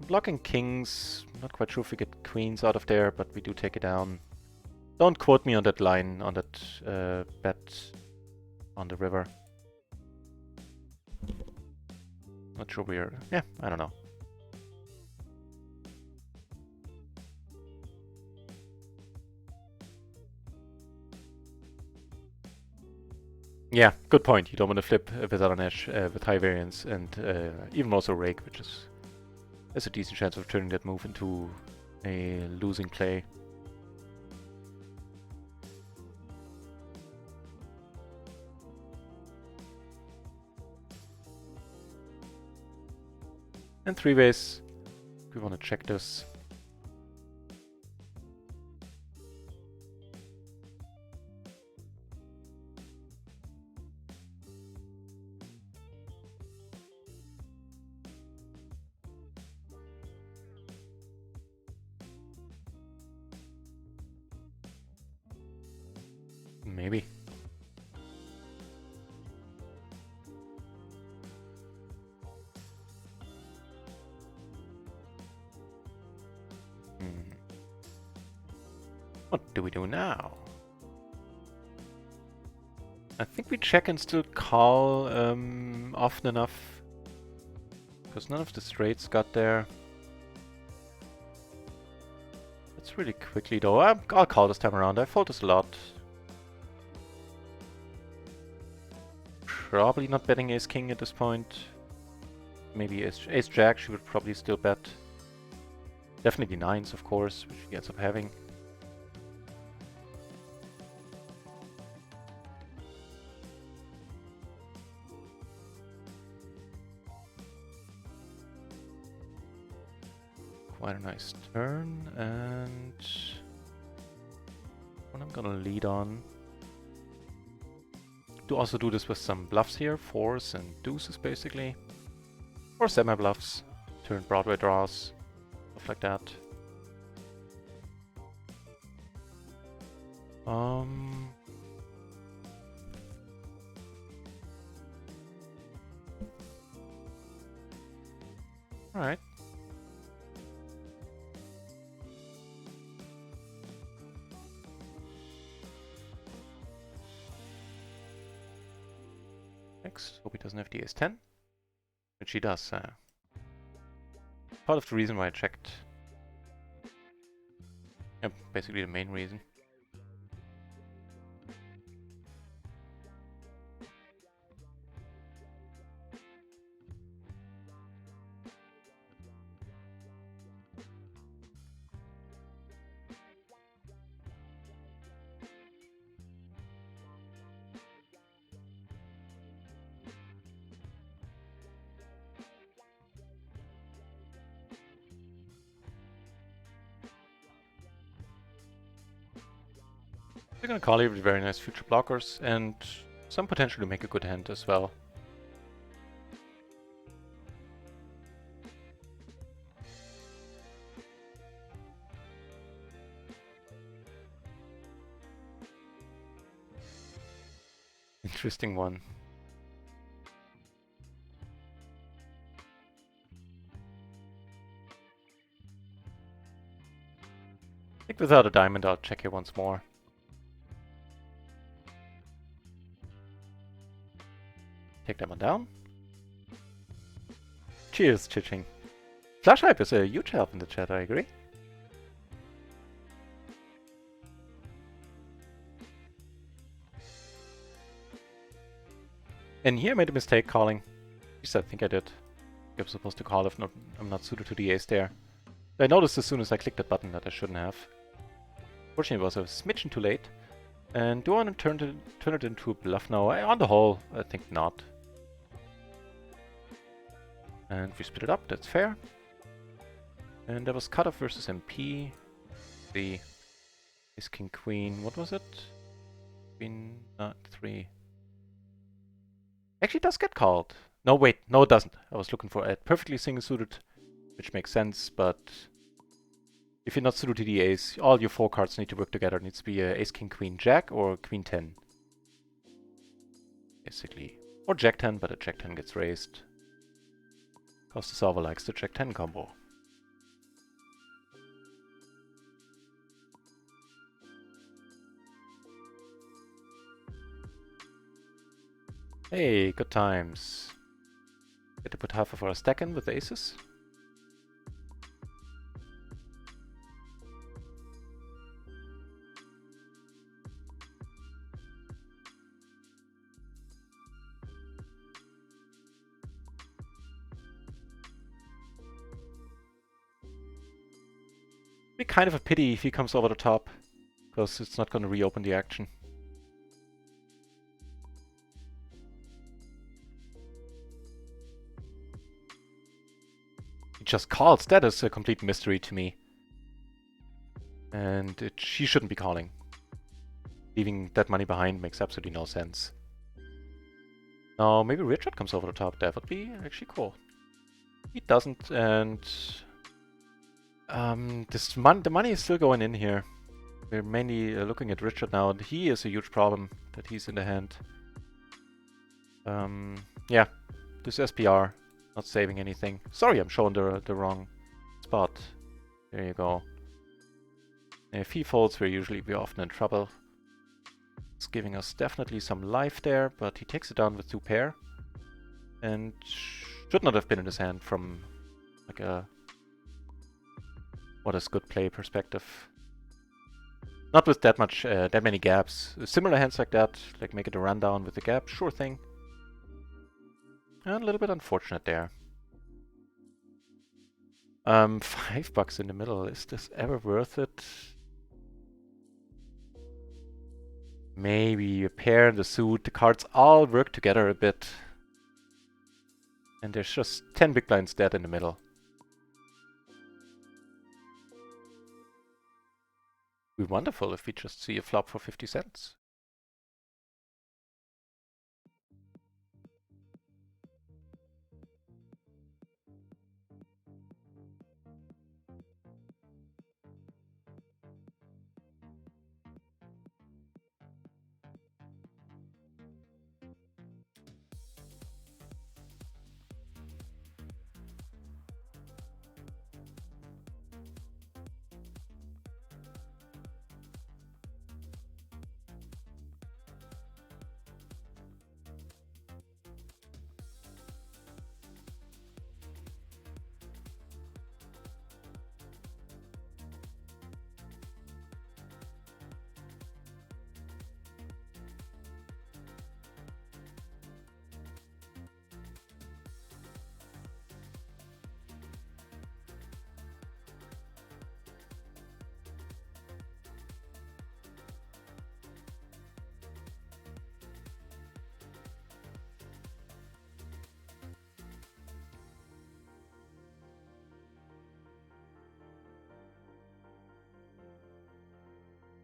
Blocking kings, not quite sure if we get queens out of there, but we do take it down. Don't quote me on that line, on that bet on the river. Not sure we're... yeah, I don't know. Yeah, good point. You don't want to flip without an edge with high variance and even also rake, which is... there's a decent chance of turning that move into a losing play. And 3-ways, we want to check this. Maybe. What do we do now? I think we check and still call often enough. Because none of the straights got there. It's really quickly though. I'll call this time around. I fold this a lot. Probably not betting ace-king at this point. Maybe ace-jack she would probably still bet. Definitely nines, of course, which she ends up having. Quite a nice turn, and what I'm gonna lead on. Do also do this with some bluffs here, fours and deuces basically. Or semi-bluffs, turn Broadway draws, stuff like that. Alright. Next, hope he doesn't have the ace-10. Which he does. Part of the reason why I checked. Yeah, basically the main reason. They're gonna call here with very nice future blockers and some potential to make a good hand as well. Interesting one. I think without a diamond I'll check here once more. Take that one down. Cheers, Chiching. Flash Hype is a huge help in the chat, I agree. And here I made a mistake calling. At least I think I did. I'm supposed to call if not, I'm not suited to the ace there. I noticed as soon as I clicked that button that I shouldn't have. Fortunately, it was a smidgen too late. And do I want to turn it into a bluff now? On the whole, I think not. And if we split it up, that's fair. And that was cutoff versus MP. The ace king queen. What was it? Queen 3. Actually, it does get called. No, wait, no, it doesn't. I was looking for it perfectly single suited, which makes sense. But if you're not suited to the ace, all your 4 cards need to work together. It needs to be a ace king queen jack or queen 10, basically, or jack 10. But a jack 10 gets raised. Because the solver likes the jack 10 combo. Hey, good times. Get to put half of our stack in with the aces. Be kind of a pity if he comes over the top, because it's not going to reopen the action. He just calls. That is a complete mystery to me. And she shouldn't be calling. Leaving that money behind makes absolutely no sense. Now, maybe Richard comes over the top. That would be actually cool. He doesn't, and the money is still going in here. We're mainly looking at Richard now, and he is a huge problem that he's in the hand. Yeah, this SPR, not saving anything. Sorry, I'm showing the wrong spot. There you go. If he folds, we're often in trouble. It's giving us definitely some life there, but he takes it down with 2 pair. And should not have been in his hand from like a what is good play perspective. Not with that much, that many gaps. Similar hands like that, like make it a rundown with a gap, sure thing. And a little bit unfortunate there. $5 in the middle, is this ever worth it? Maybe a pair in the suit, the cards all work together a bit. And there's just 10 big blinds dead in the middle. It'd be wonderful if we just see a flop for 50 cents.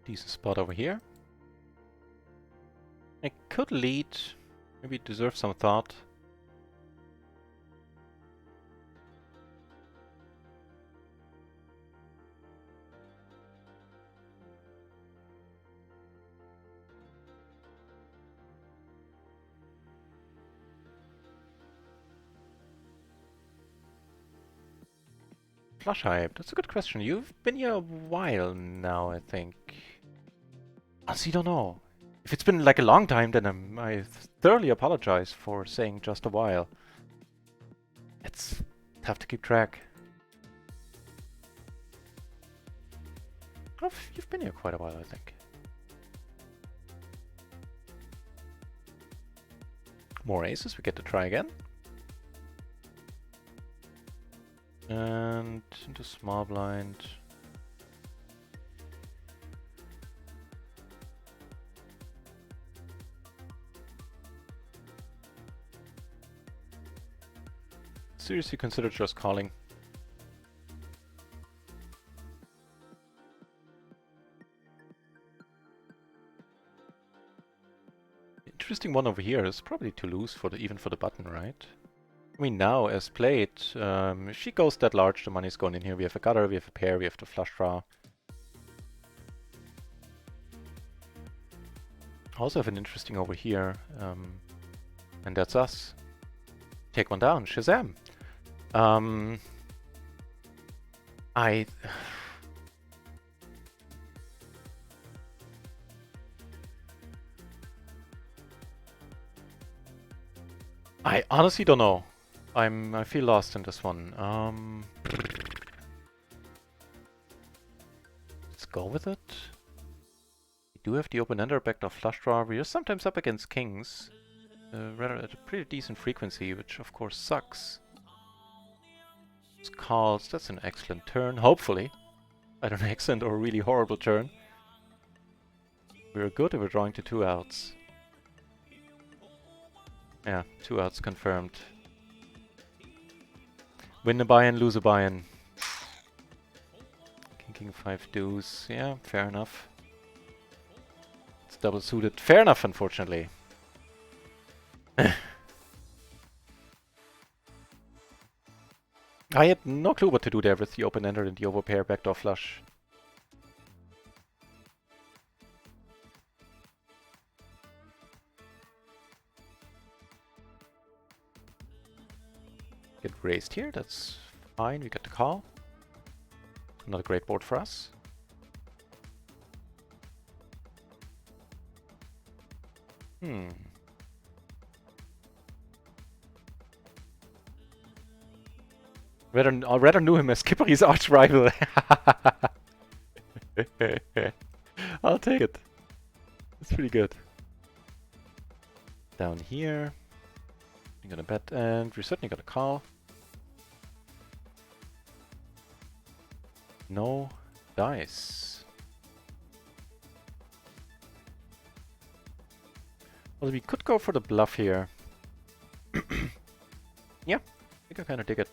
Decent spot over here. could lead. Maybe it deserves some thought. Flush hype, that's a good question. You've been here a while now, I think. Honestly, don't know. If it's been like a long time, then I thoroughly apologize for saying just a while. It's tough to keep track. Oh, you've been here quite a while, I think. More aces, we get to try again. And into small blind. Seriously consider just calling. Interesting one over here is probably too loose for even for the button, right? I mean, now as played, if she goes that large, the money's going in here. We have a gutter, we have a pair, we have the flush draw. Also have an interesting over here, and that's us. Take one down, Shazam! I honestly don't know. I feel lost in this one. Let's go with it. We do have the open-ender backdoor flush draw. We are sometimes up against kings. Rather at a pretty decent frequency, which of course sucks. It's calls, that's an excellent turn, hopefully. Either an excellent or a really horrible turn. We're good if we're drawing to 2 outs. Yeah, 2 outs confirmed. Win a buy-in, lose a buy-in. King 5 deuce, yeah, fair enough. It's double suited, fair enough unfortunately. I had no clue what to do there with the open-ender and the overpair backdoor flush. Get raised here, that's fine, we get the call. Not a great board for us. I rather knew him as Kippery's arch rival. I'll take it. It's pretty good. Down here. You're gonna bet, and we're certainly gonna call. No dice. Well, we could go for the bluff here. Yeah, I think I kind of dig it.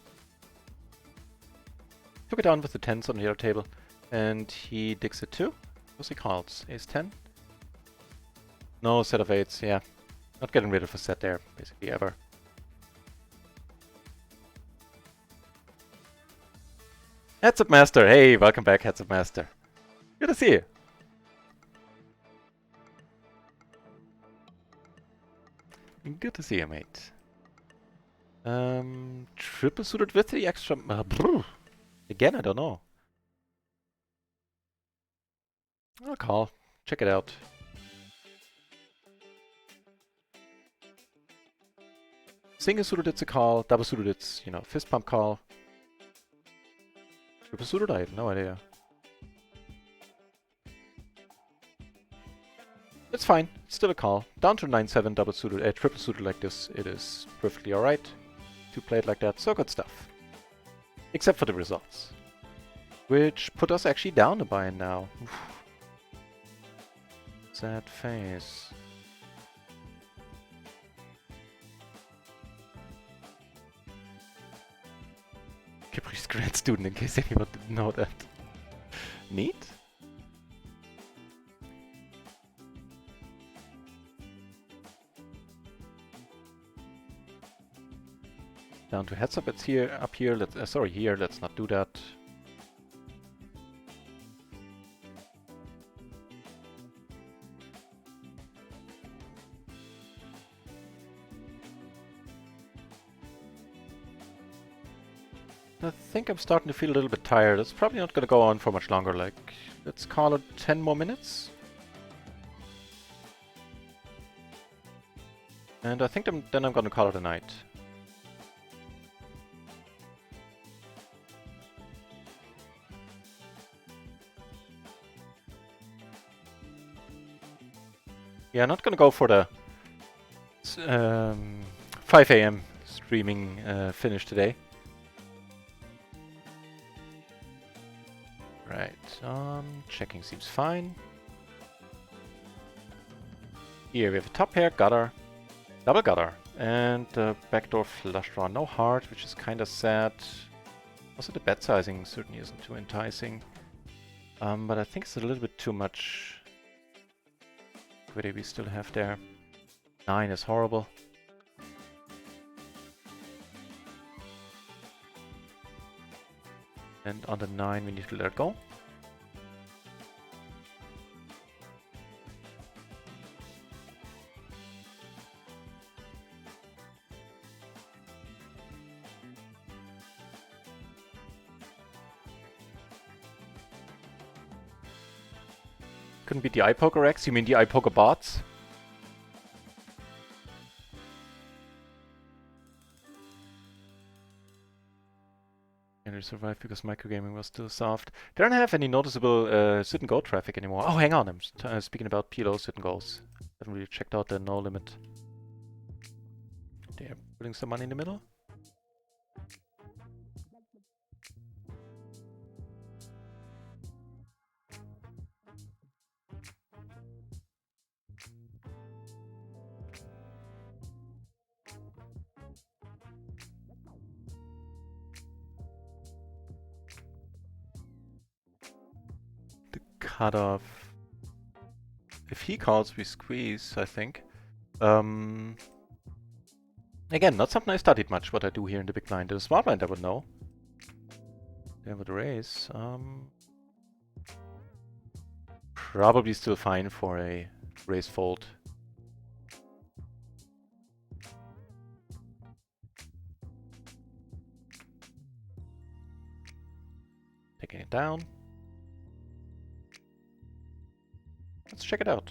Took it down with the 10s on the other table, and he digs it too. What's he calls? Ace 10? No, set of 8s, yeah. Not getting rid of a set there, basically, ever. Heads Up Master! Hey, welcome back, Heads Up Master. Good to see you. Good to see you, mate. Triple suited with the extra... Again, I don't know. I'll call. Check it out. Single suited, it's a call. Double suited, it's, you know, fist pump call. Triple suited, I have no idea. It's fine. It's still a call. Down to 9-7 double suited, triple suited like this, it is perfectly alright to play it like that. So good stuff. Except for the results. Which put us actually down a buy-in now. Oof. Sad face. Kippery's grad student, in case anyone didn't know that. Neat. down to heads up. It's here, up here. Sorry, here. Let's not do that. I think I'm starting to feel a little bit tired. It's probably not going to go on for much longer. Like, let's call it 10 more minutes. And I think then I'm going to call it a night. Yeah, not going to go for the 5 AM streaming finish today. Right, checking seems fine. Here we have a top pair, gutter, double gutter, and backdoor flush draw. No heart, which is kind of sad. Also the bet sizing certainly isn't too enticing. But I think it's a little bit too much equity we still have there. 9 is horrible. And on the 9 we need to let it go. Couldn't beat the eye poker X? You mean the eye poker bots? And they survived because microgaming was still soft. They don't have any noticeable sit and go traffic anymore. Oh, hang on, I'm speaking about PLO sit and goes. Haven't really checked out the no limit. They're putting some money in the middle. Cutoff. If he calls, we squeeze, I think. Again, not something I studied much, what I do here in the big blind. In the small blind I would know. They would raise. Probably still fine for a raise fold. Taking it down. Let's check it out.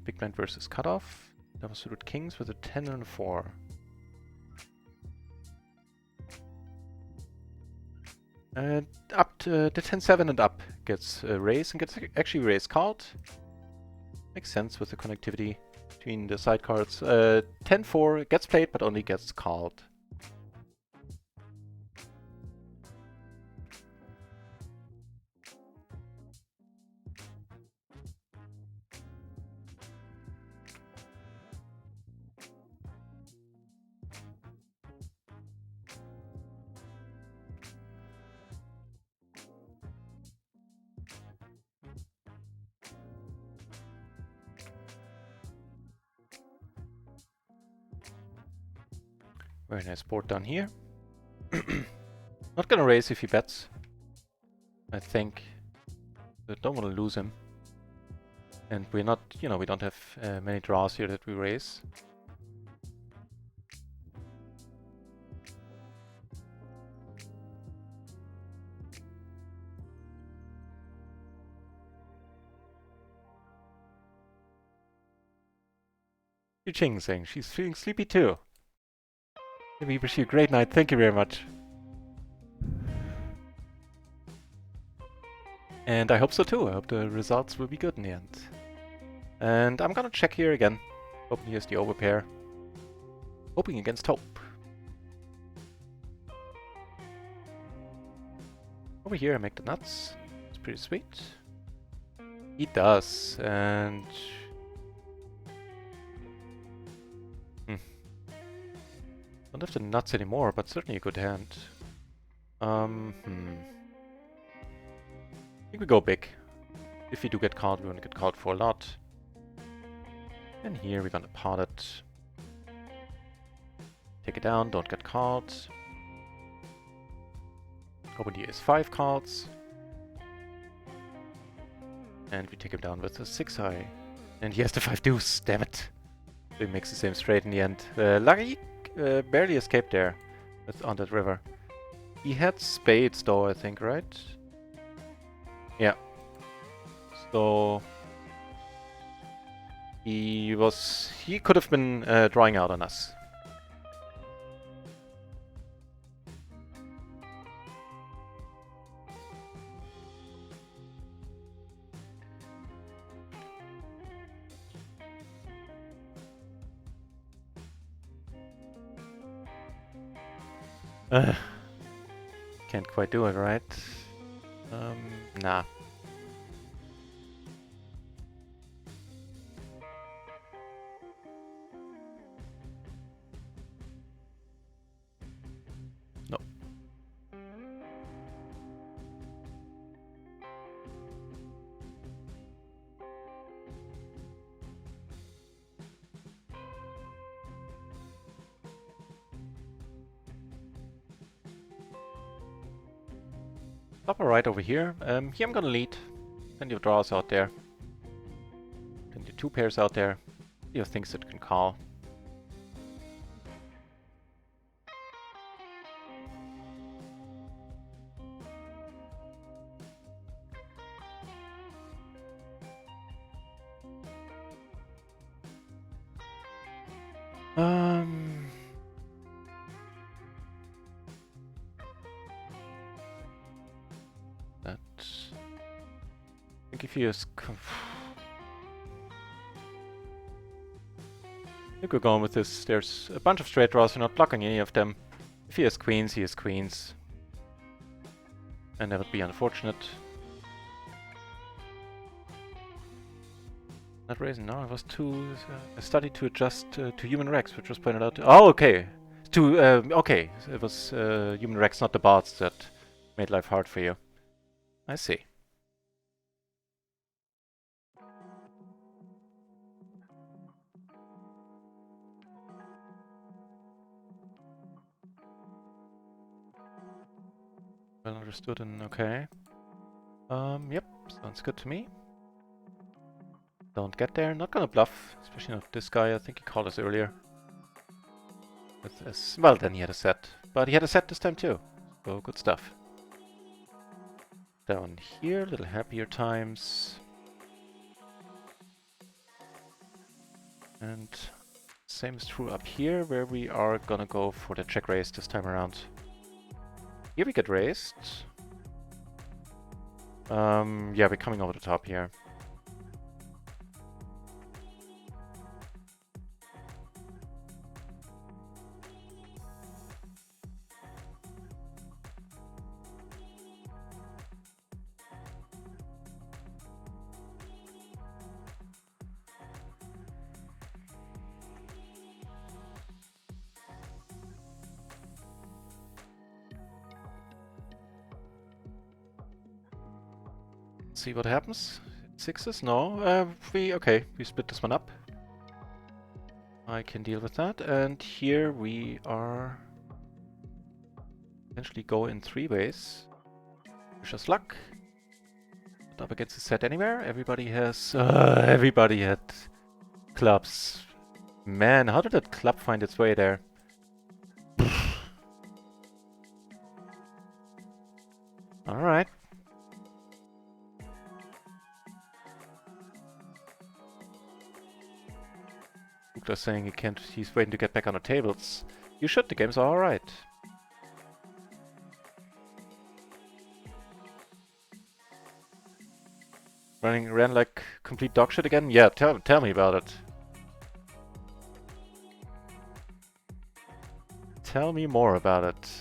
Big blind versus cutoff. Double suited kings with a 10 and a 4. Up to the 10-7 and up gets raised and gets actually raised called. Makes sense with the connectivity between the side cards. 10-4 gets played but only gets called. Very nice board down here. Not gonna raise if he bets. I think. I don't want to lose him. And we're not, you know, we don't have many draws here that we raise. Yu Ching saying she's feeling sleepy too. We wish you a great night. Thank you very much. And I hope so too. I hope the results will be good in the end. And I'm gonna check here again. Hoping here's the overpair. Hoping against hope. Over here I make the nuts. It's pretty sweet. He does, and... Don't have the nuts anymore, but certainly a good hand. I think we go big. If we do get called, we want to get called for a lot. And here we're gonna pot it. Take it down, don't get caught. Open the ace-5 cards. And we take him down with the 6-high. And he has the 5 deuce, damn it. So he makes the same straight in the end. Lucky barely escaped there on that river. He had spades though, I think, right? Yeah. So he could have been drawing out on us. Can't quite do it, right? Nah. No. Upper right over here. Here I'm gonna lead. Plenty of draws out there. Plenty of 2 pairs out there. Plenty of things that can call. That. I think if you just. I think we're going with this. There's a bunch of straight draws. We're not blocking any of them. If he has queens, he has queens. And that would be unfortunate. NutRaisin, no, it was a study to adjust to human Rex, which was pointed out. Oh, okay. Okay, it was human Rex, not the bots, that made life hard for you. I see. Well understood and okay. Yep, sounds good to me. Don't get there, not gonna bluff, especially not this guy. I think he called us earlier. Well, then he had a set, but he had a set this time too, so good stuff. Down here, little happier times. And same is true up here, where we are gonna go for the check raise this time around. Here we get raised. Yeah, we're coming over the top here. See what happens. 6s? No. We split this one up. I can deal with that. And here we are eventually go in 3 ways. Wish us luck. Up against the set anywhere. Everybody has everybody had clubs. Man, how did that club find its way there? Alright. Saying he can't, he's waiting to get back on the tables. You should, the game's alright. Ran like complete dog shit again? Yeah, tell me about it. Tell me more about it.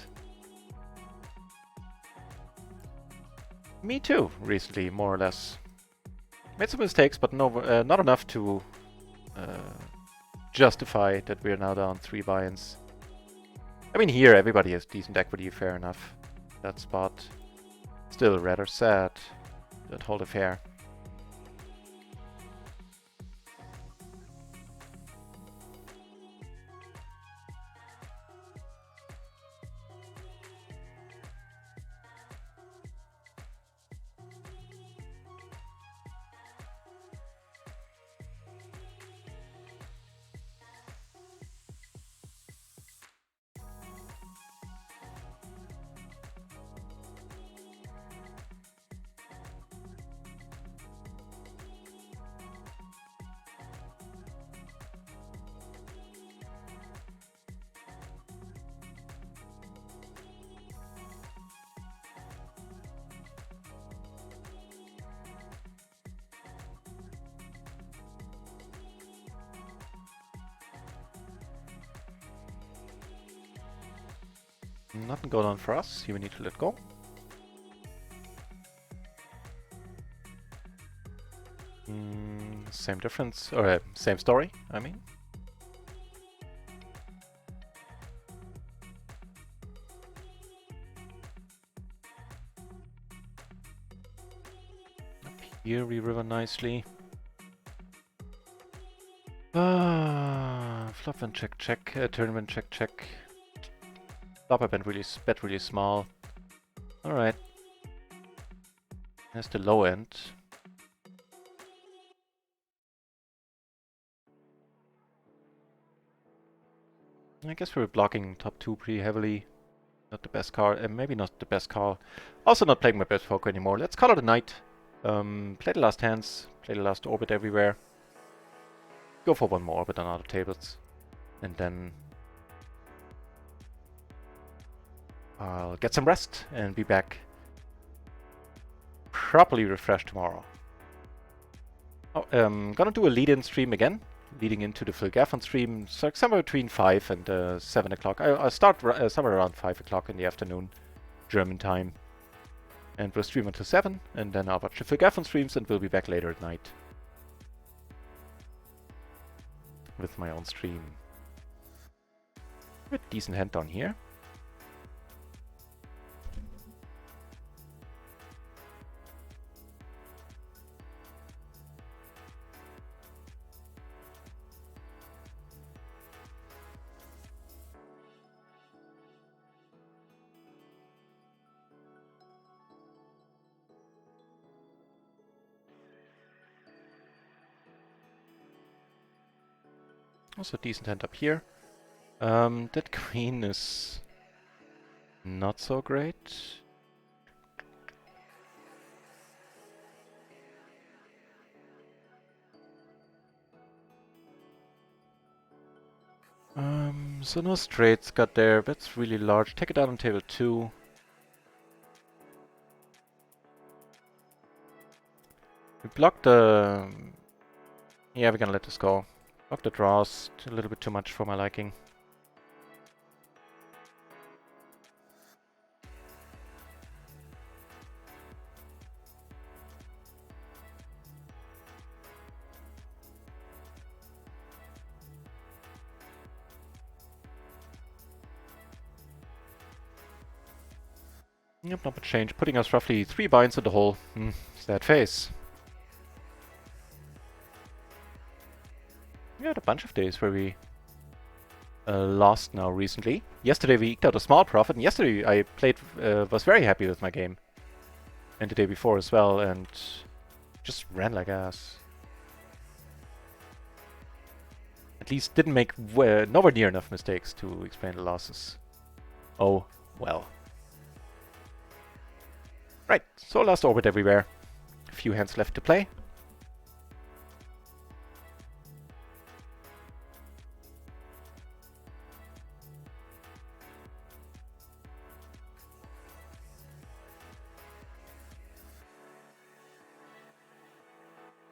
Me too, recently, more or less. Made some mistakes, but no, not enough to justify that we're now down 3 buy-ins. I mean, here everybody has decent equity, fair enough. That spot. Still rather sad, that whole affair. Nothing going on for us. Here we need to let go. Same difference, or same story, I mean. Up here we river nicely. Flop and check, check. Tournament check, check. Flop bet really small. Alright. There's the low end. I guess we're blocking top 2 pretty heavily. Not the best call, maybe not the best call. Also not playing my best poker anymore. Let's call it a night. Play the last hands, play the last orbit everywhere. Go for one more orbit on other tables. And then I'll get some rest and be back properly refreshed tomorrow. Oh, gonna do a lead-in stream again. Leading into the Phil Gaffon stream, so somewhere between 5 and 7 o'clock. I'll start somewhere around 5 o'clock in the afternoon, German time. And we'll stream until 7, and then I'll watch the Phil Gaffon streams, and we'll be back later at night with my own stream. With decent hand down here. Also decent hand up here. That queen is not so great. So no straights got there. That's really large. Take it out on table 2. We blocked the... Yeah, we're gonna let this go. Block the draws, a little bit too much for my liking. Yep, not much change. Putting us roughly 3 binds in the hole. Sad face. We had a bunch of days where we lost now recently. Yesterday we eked out a small profit, and yesterday I played, was very happy with my game. And the day before as well, and just ran like ass. At least didn't make nowhere near enough mistakes to explain the losses. Oh, well. Right, so last orbit everywhere. A few hands left to play.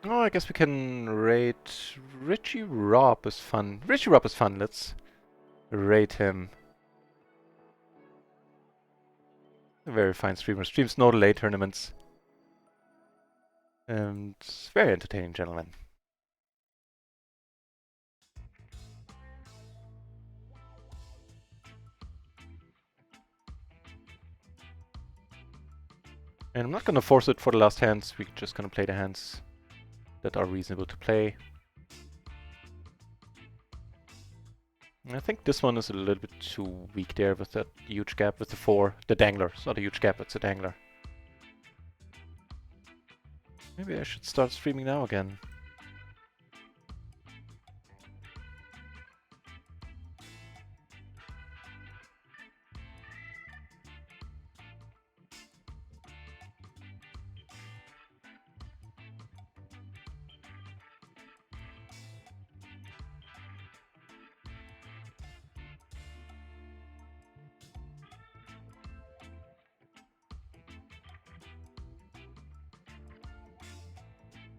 Oh, I guess we can raid Richie Rob is fun. Richie Rob is fun, let's raid him. A very fine streamer. Streams no delay tournaments. And very entertaining gentleman. And I'm not gonna force it for the last hands, we're just gonna play the hands that are reasonable to play. I think this one is a little bit too weak there with that huge gap with the 4. The dangler. It's not a huge gap, it's a dangler. Maybe I should start streaming now again.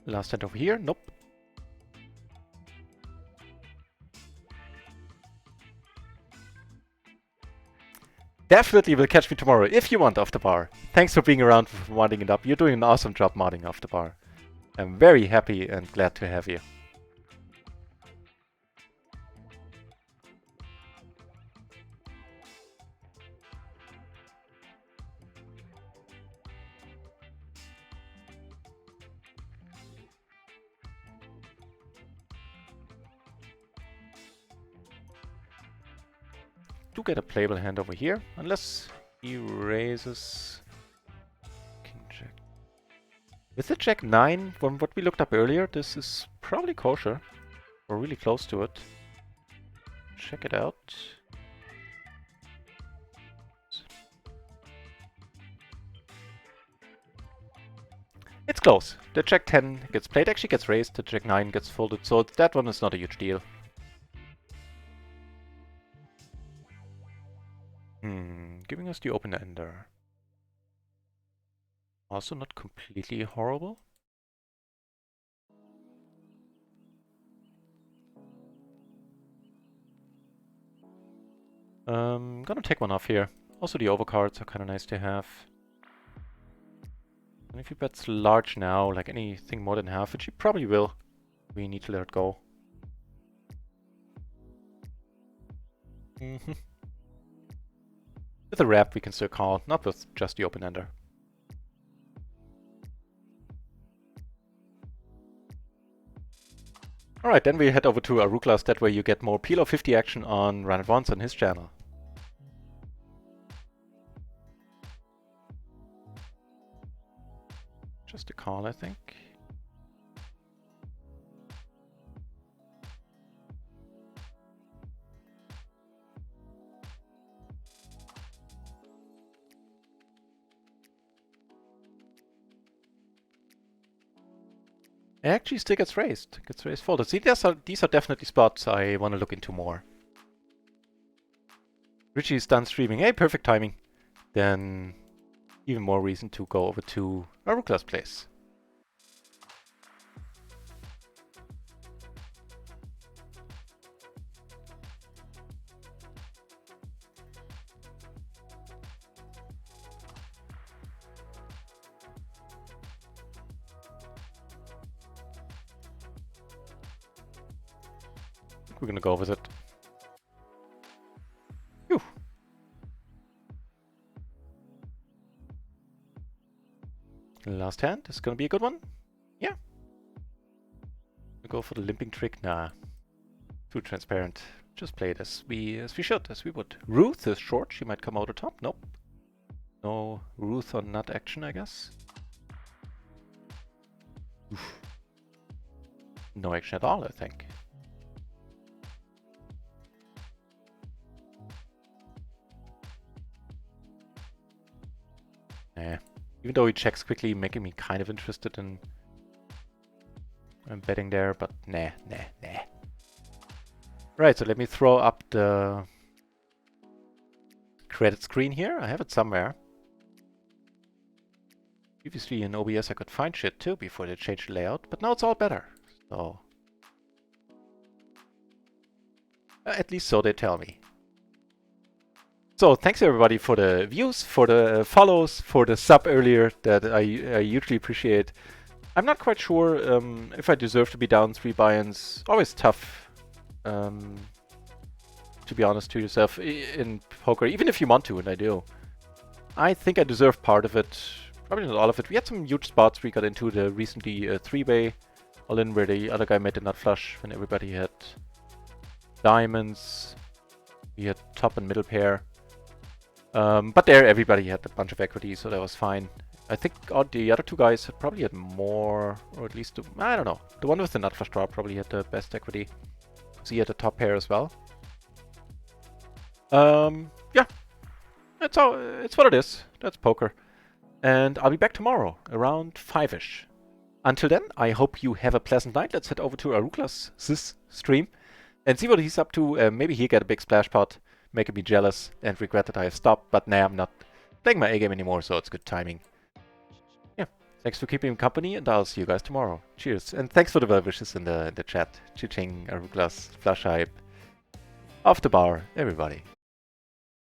Last hand over here, nope. definitely will catch me tomorrow if you want off the bar. Thanks for being around, for modding it up. You're doing an awesome job modding off the bar. I'm very happy and glad to have you. Do get a playable hand over here, unless he raises King Jack. With the Jack 9, from what we looked up earlier, this is probably kosher. Or really close to it. Check it out. It's close. The Jack 10 gets played, actually gets raised, the Jack 9 gets folded, so that one is not a huge deal. Giving us the open-ender. Also not completely horrible. Gonna take one off here. Also the overcards are kind of nice to have. And if he bets large now, like anything more than half, which he probably will, we need to let it go. With a wrap we can still call, not with just the open-ender. Alright, then we head over to Aruklas, that way you get more PLO 50 action on RunItOnce on his channel. Just a call, I think. Actually still gets raised folded. See, these are definitely spots I want to look into more. Richie's done streaming. Hey, perfect timing. Then even more reason to go over to Aruklas' place. We're gonna go with it. Phew. Last hand is gonna be a good one. Yeah. We go for the limping trick. Nah. Too transparent. Just play it as we should, as we would. Ruth is short. She might come out of top. Nope. No Ruth on nut action, I guess. Oof. No action at all, I think. Nah. Even though he checks quickly, making me kind of interested in betting there, but nah. Right, so let me throw up the credit screen here. I have it somewhere. Previously in OBS I could find shit too before they changed the layout, but now it's all better. So at least so they tell me. So thanks everybody for the views, for the follows, for the sub earlier that I hugely appreciate. I'm not quite sure if I deserve to be down 3 buy-ins. Always tough, to be honest to yourself in poker, even if you want to, and I do. I think I deserve part of it, probably not all of it. We had some huge spots we got into the recently 3-way all-in where the other guy made the nut flush when everybody had diamonds. We had top and middle pair. But there everybody had a bunch of equity, so that was fine. I think the other two guys had probably had more, or at least, I don't know. The one with the nut flush draw probably had the best equity. So he had the top pair as well. Yeah. It's what it is. That's poker. And I'll be back tomorrow, around 5-ish. Until then, I hope you have a pleasant night. Let's head over to Aruklas' stream and see what he's up to. Maybe he'll get a big splash pot, making me jealous and regret that I have stopped. But nah, I'm not playing my A-game anymore, so it's good timing. Yeah, thanks for keeping me company, and I'll see you guys tomorrow. Cheers, and thanks for the well wishes in the chat. Chi-ching, Aruklas, flush hype. Off the bar, everybody.